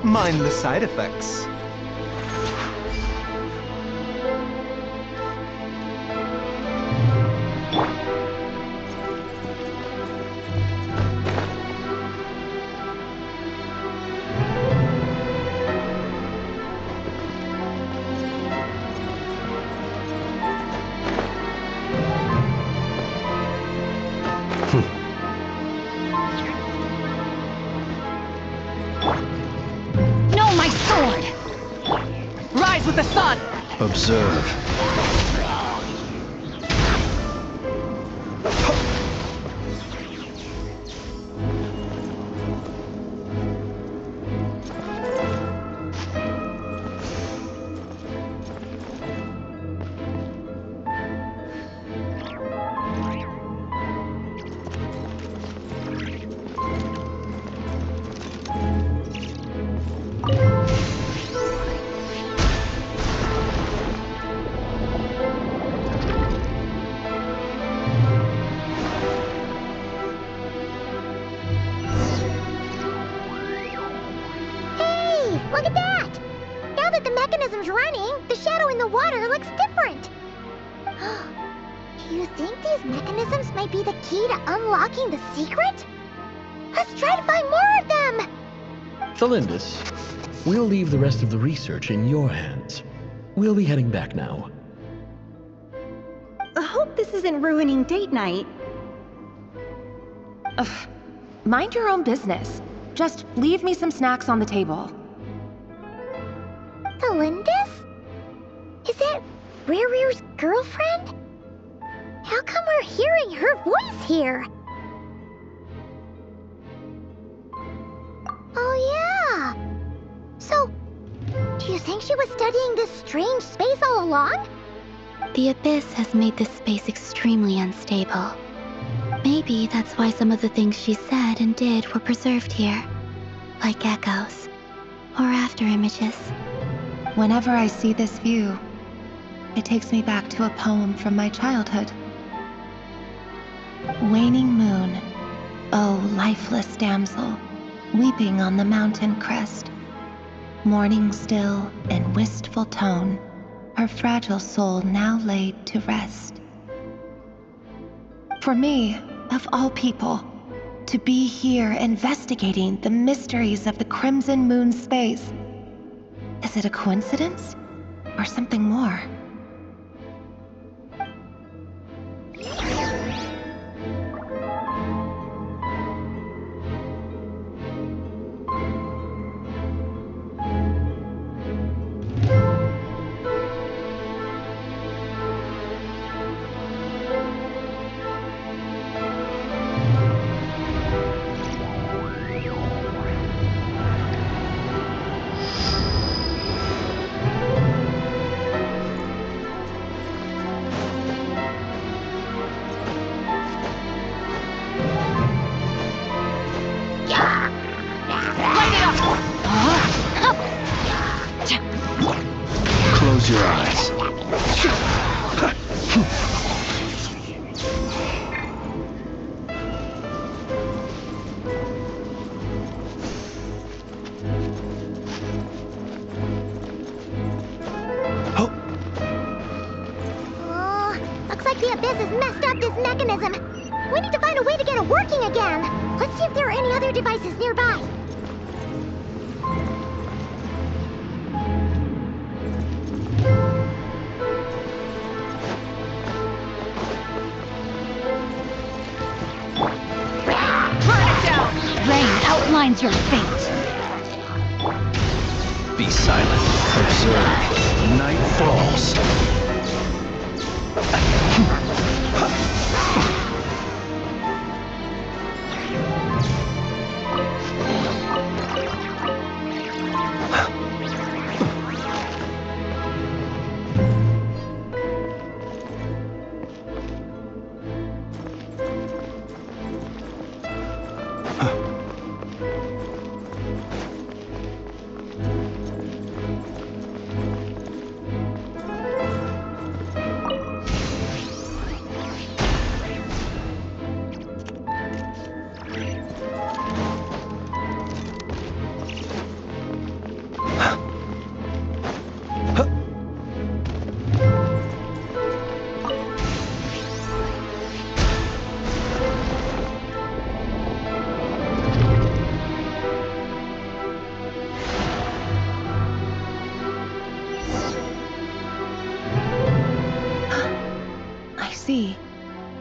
Mind the side effects. No, my sword! Rise with the sun! Observe. Look at that! Now that the mechanism's running, the shadow in the water looks different. Do you think these mechanisms might be the key to unlocking the secret? Let's try to find more of them! Thelindis, we'll leave the rest of the research in your hands. We'll be heading back now. I hope this isn't ruining date night. Ugh. Mind your own business. Just leave me some snacks on the table. Thelindis? Is it Rirur's girlfriend? How come we're hearing her voice here? Oh yeah! So, do you think she was studying this strange space all along? The Abyss has made this space extremely unstable. Maybe that's why some of the things she said and did were preserved here. Like echoes. Or after images. Whenever I see this view, it takes me back to a poem from my childhood. Waning moon, oh lifeless damsel, weeping on the mountain crest. Mourning still in wistful tone, her fragile soul now laid to rest. For me, of all people, to be here investigating the mysteries of the Crimson Moon space. Is it a coincidence? Or something more? Close your eyes. Looks like the Abyss has messed up this mechanism. We need to find a way to get it working again. Let's see if there are any other devices nearby. finds your fate. Be silent. Observe. Night falls.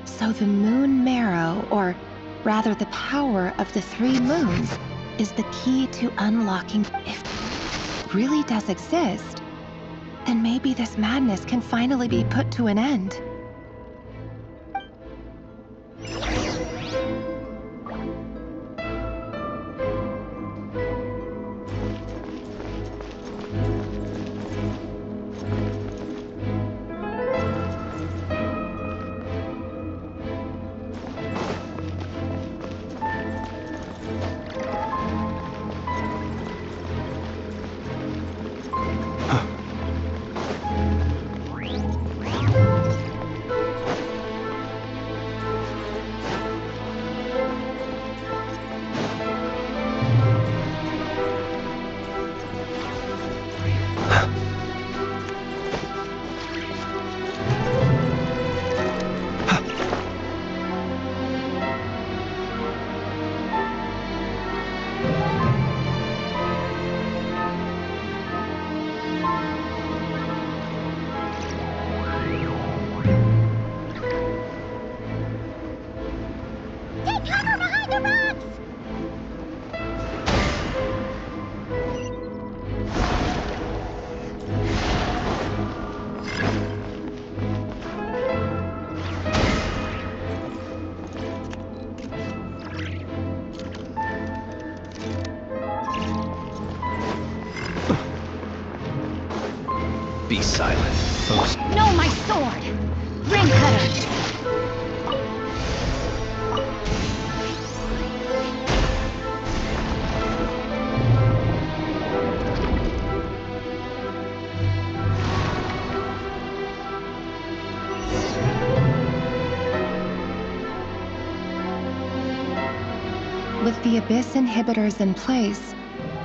So the moon marrow, or rather the power of the 3 moons, is the key to unlocking. If it really does exist, then maybe this madness can finally be put to an end. Be silent, folks. No, my sword! Ring cutter! With the Abyss inhibitors in place,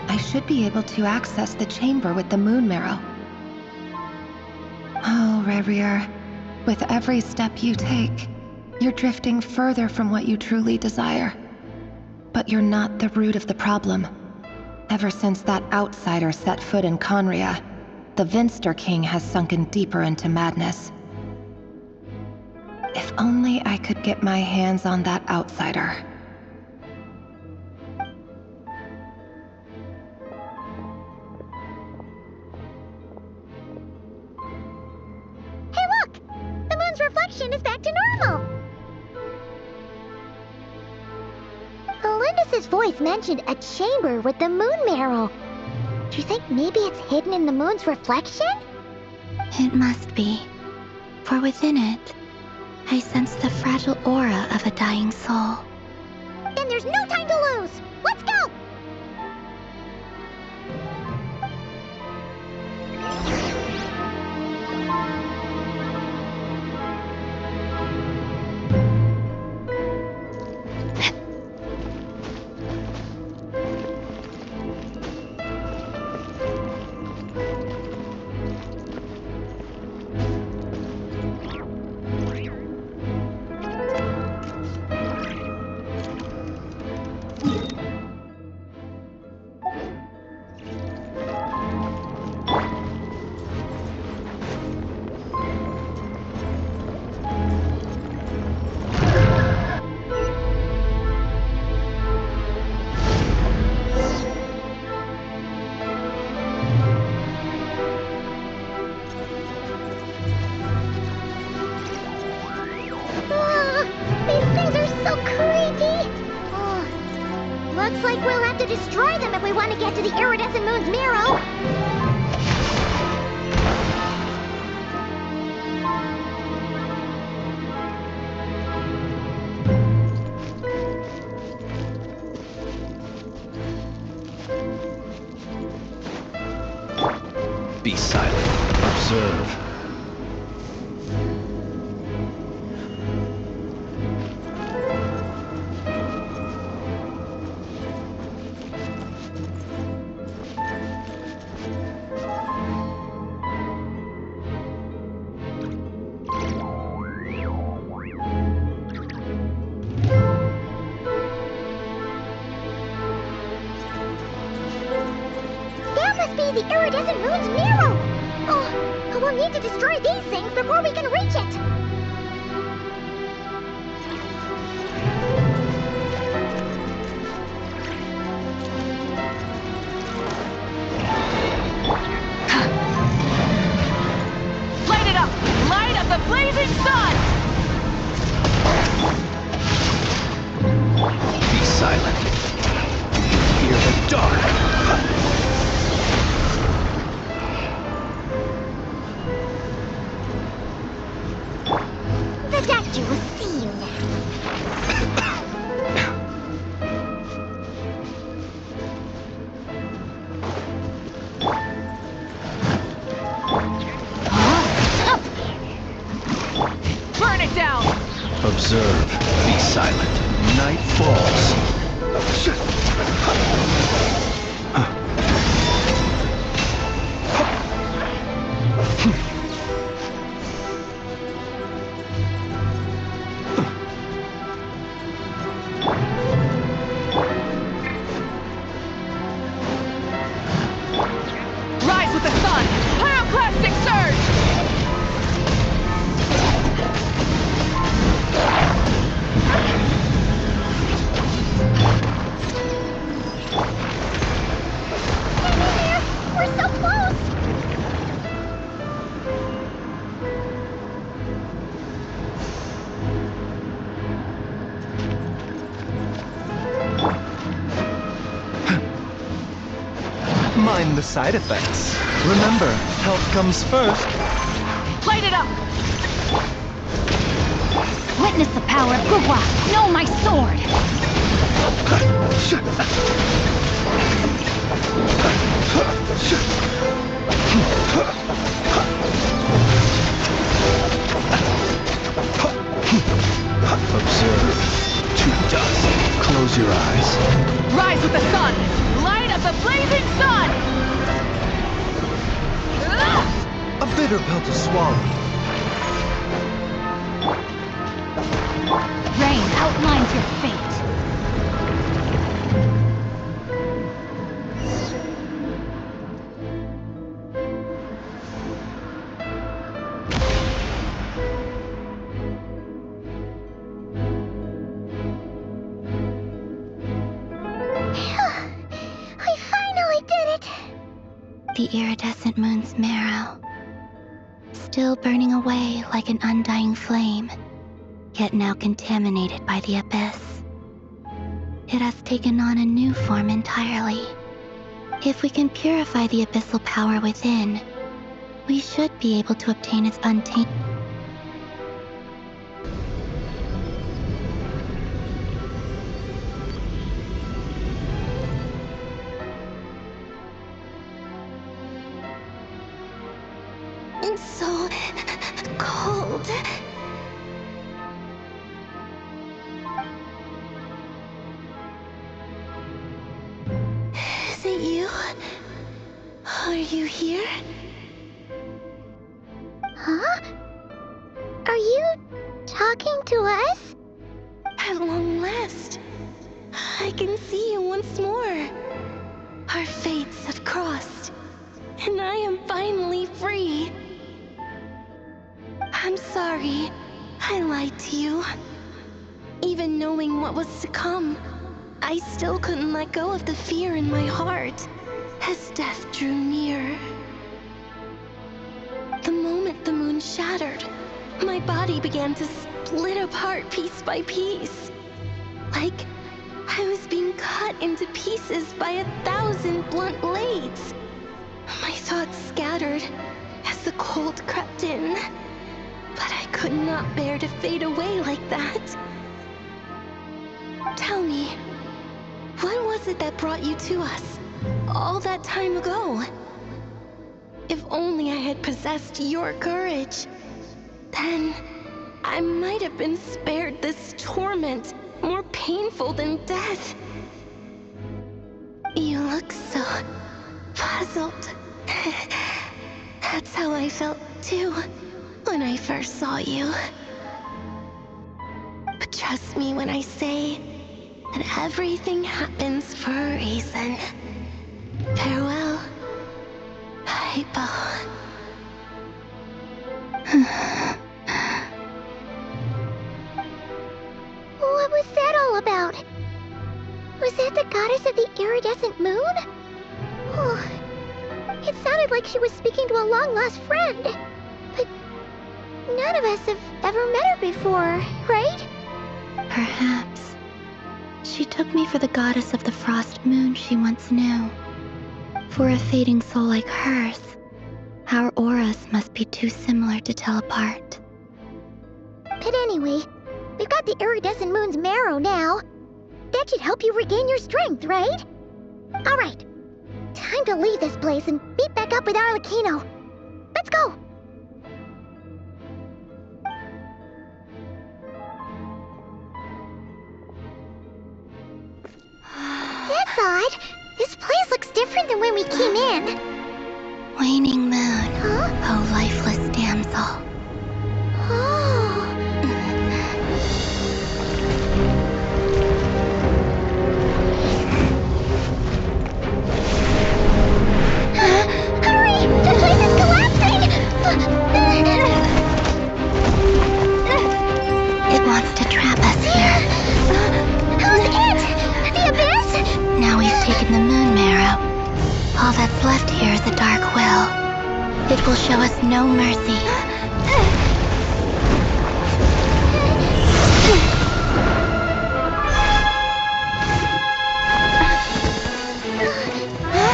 I should be able to access the chamber with the moon marrow. Oh, Revier, with every step you take, you're drifting further from what you truly desire. But you're not the root of the problem. Ever since that outsider set foot in Conria, the Vinster King has sunken deeper into madness. If only I could get my hands on that outsider. Reflection is back to normal. Elendis' voice mentioned a chamber with the moon marrow. Do you think maybe it's hidden in the moon's reflection? It must be. For within it, I sense the fragile aura of a dying soul. Then there's no time to lose! Let's go! Looks like we'll have to destroy them if we want to get to the iridescent moon's mirror. Be silent. Observe. That must be the iridescent moon's mirror! Oh, we'll need to destroy these things before we can reach it! Light it up! Light up the blazing sun! Be silent. Fear the dark. The doctor will see you now. Burn it down! Observe. Be silent. Night falls. Rise with the sun! Pyroclastic surge! We're so close! Mind the side effects. Remember, health comes first. Light it up! Witness the power of Gugwa! Know my sword! Observe. To dust. Close your eyes. Rise with the sun! Light up the blazing sun! A bitter pill to swallow. Rain outlines your fate. We finally did it! The iridescent moon's marrow, still burning away like an undying flame, yet now contaminated by the abyss. It has taken on a new form entirely. If we can purify the abyssal power within, we should be able to obtain its untainted. It's so cold. Is it you? Are you here? Huh? Are you talking to us? At long last, I can see you once more. Our fates have crossed, and I am finally free. I'm sorry, I lied to you. Even knowing what was to come, I still couldn't let go of the fear in my heart as death drew near. The moment the moon shattered, my body began to split apart piece by piece. Like I was being cut into pieces by 1,000 blunt blades. My thoughts scattered as the cold crept in, but I could not bear to fade away like that. Tell me, what was it that brought you to us all that time ago? If only I had possessed your courage, then I might have been spared this torment more painful than death. You look so puzzled. That's how I felt too when I first saw you. But trust me when I say that everything happens for a reason. Farewell, Hypo. What was that all about? Was that the goddess of the iridescent moon? Oh, it sounded like she was speaking to a long-lost friend. But none of us have ever met her before, right? Perhaps. She took me for the goddess of the frost moon she once knew. For a fading soul like hers, our auras must be too similar to tell apart. But anyway, we've got the iridescent moon's marrow now. That should help you regain your strength, right? Alright, time to leave this place and meet back up with Arlecchino. Let's go! That's odd. This place looks different than when we came in. Waning moon. Huh? O lifeless damsel. Oh. Hurry! The place is collapsing! It wants to trap us here. Who's it? The Abyss? Now we've taken the moon marrow. All that's left here is a dark will. It will show us no mercy.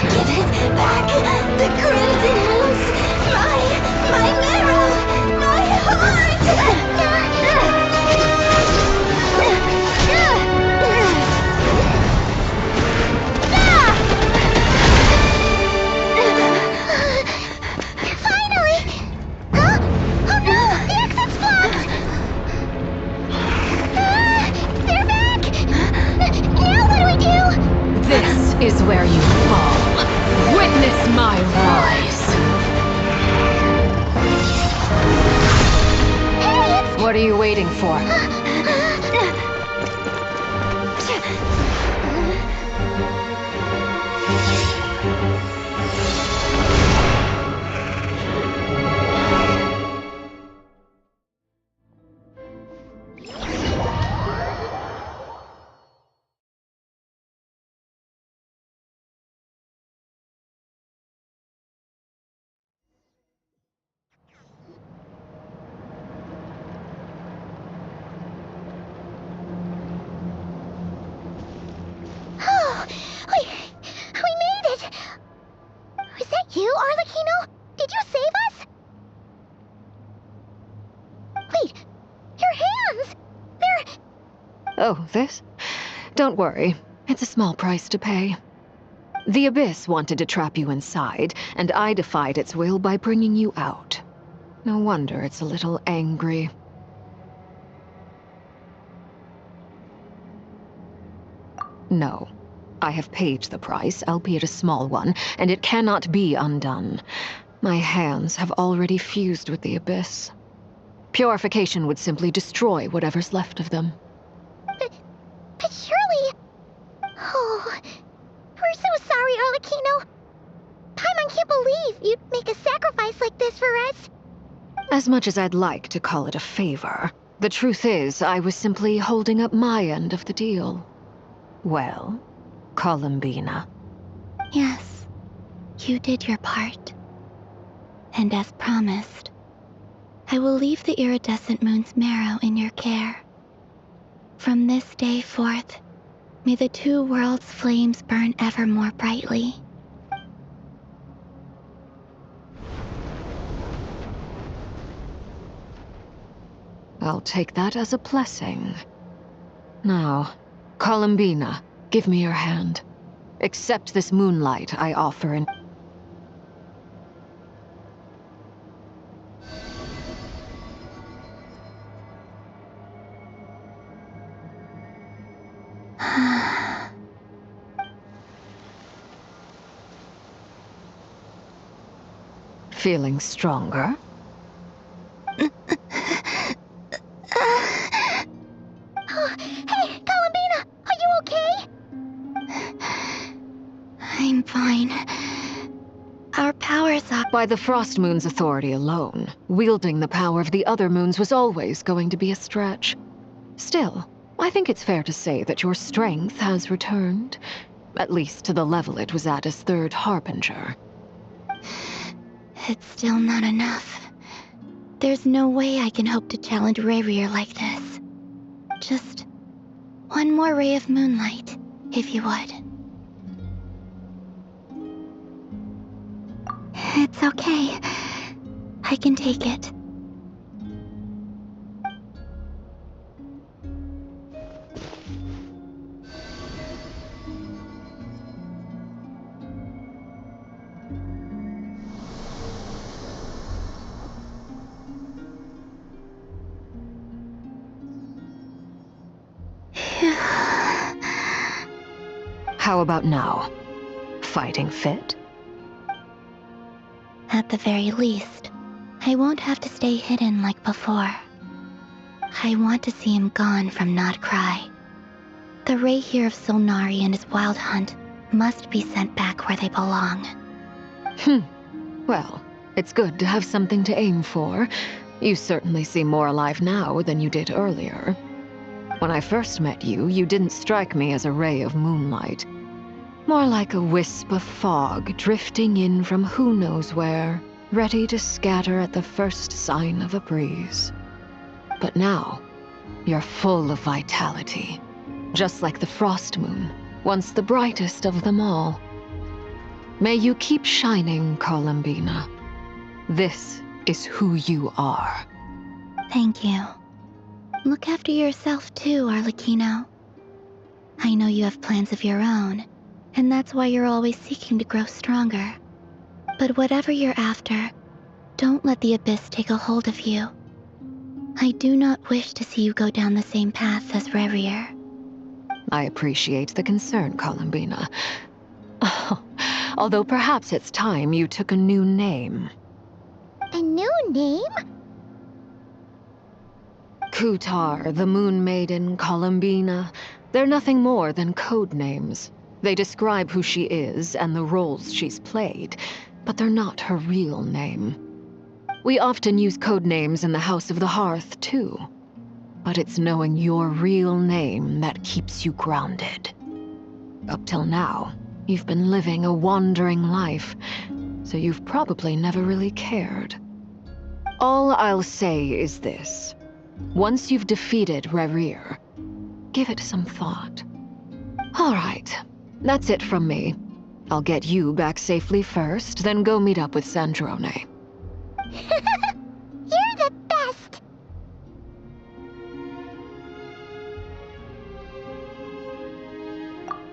Give it back! The crimson moons! My marrow! My heart! Finally! Huh? Oh no! The exit's blocked! They're back! Now what do we do? This is where you fall. Witness my rise. Hey, it's... What are you waiting for? Oh, we made it! Was that you, Arlecchino? Did you save us? Wait, your hands! They're... Oh, this? Don't worry. It's a small price to pay. The Abyss wanted to trap you inside, and I defied its will by bringing you out. No wonder it's a little angry. No. I have paid the price, albeit a small one, and it cannot be undone. My hands have already fused with the Abyss. Purification would simply destroy whatever's left of them. But surely... Oh, we're so sorry, Arlecchino. Paimon can't believe you'd make a sacrifice like this for us. As much as I'd like to call it a favor, the truth is I was simply holding up my end of the deal. Well, Columbina. Yes, you did your part. And as promised, I will leave the iridescent moon's marrow in your care. From this day forth, May the two worlds' flames burn ever more brightly. I'll take that as a blessing. Now, Columbina, give me your hand. Accept this moonlight I offer in... Feeling stronger? Hey, Columbina! Are you okay? I'm fine. Our power's up. By the Frost Moon's authority alone, wielding the power of the other moons was always going to be a stretch. Still, I think it's fair to say that your strength has returned, at least to the level it was at as Third Harbinger. It's still not enough. There's no way I can hope to challenge Rayrier like this. Just one more ray of moonlight, if you would. It's okay. I can take it. How about now? Fighting fit? At the very least, I won't have to stay hidden like before. I want to see him gone from Nodcry. The Ray here of Solnari and his wild hunt must be sent back where they belong. Well, it's good to have something to aim for. You certainly seem more alive now than you did earlier. When I first met you, you didn't strike me as a ray of moonlight. More like a wisp of fog drifting in from who knows where, ready to scatter at the first sign of a breeze. But now, you're full of vitality, just like the Frost Moon, once the brightest of them all. May you keep shining, Columbina. This is who you are. Thank you. Look after yourself too, Arlecchino. I know you have plans of your own, and that's why you're always seeking to grow stronger. But whatever you're after, don't let the Abyss take a hold of you. I do not wish to see you go down the same path as Rayrier. I appreciate the concern, Columbina. Although perhaps it's time you took a new name. A new name? Kutar, the Moon Maiden, Columbina. They're nothing more than code names. They describe who she is and the roles she's played, but they're not her real name. We often use code names in the House of the Hearth, too. But it's knowing your real name that keeps you grounded. Up till now, you've been living a wandering life, so you've probably never really cared. All I'll say is this. Once you've defeated Rayrier, give it some thought. All right, that's it from me. I'll get you back safely first, then go meet up with Sandrone. You're the best!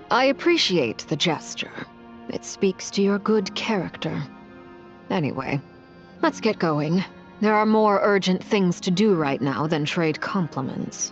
I appreciate the gesture. It speaks to your good character. Anyway, let's get going. There are more urgent things to do right now than trade compliments.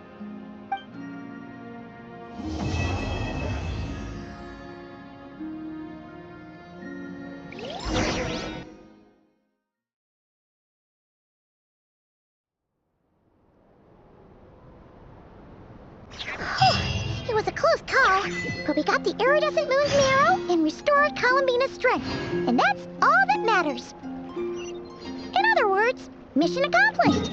It was a close call, but we got the iridescent moon's marrow and restored Columbina's strength, and that's all that matters. In other words, mission accomplished.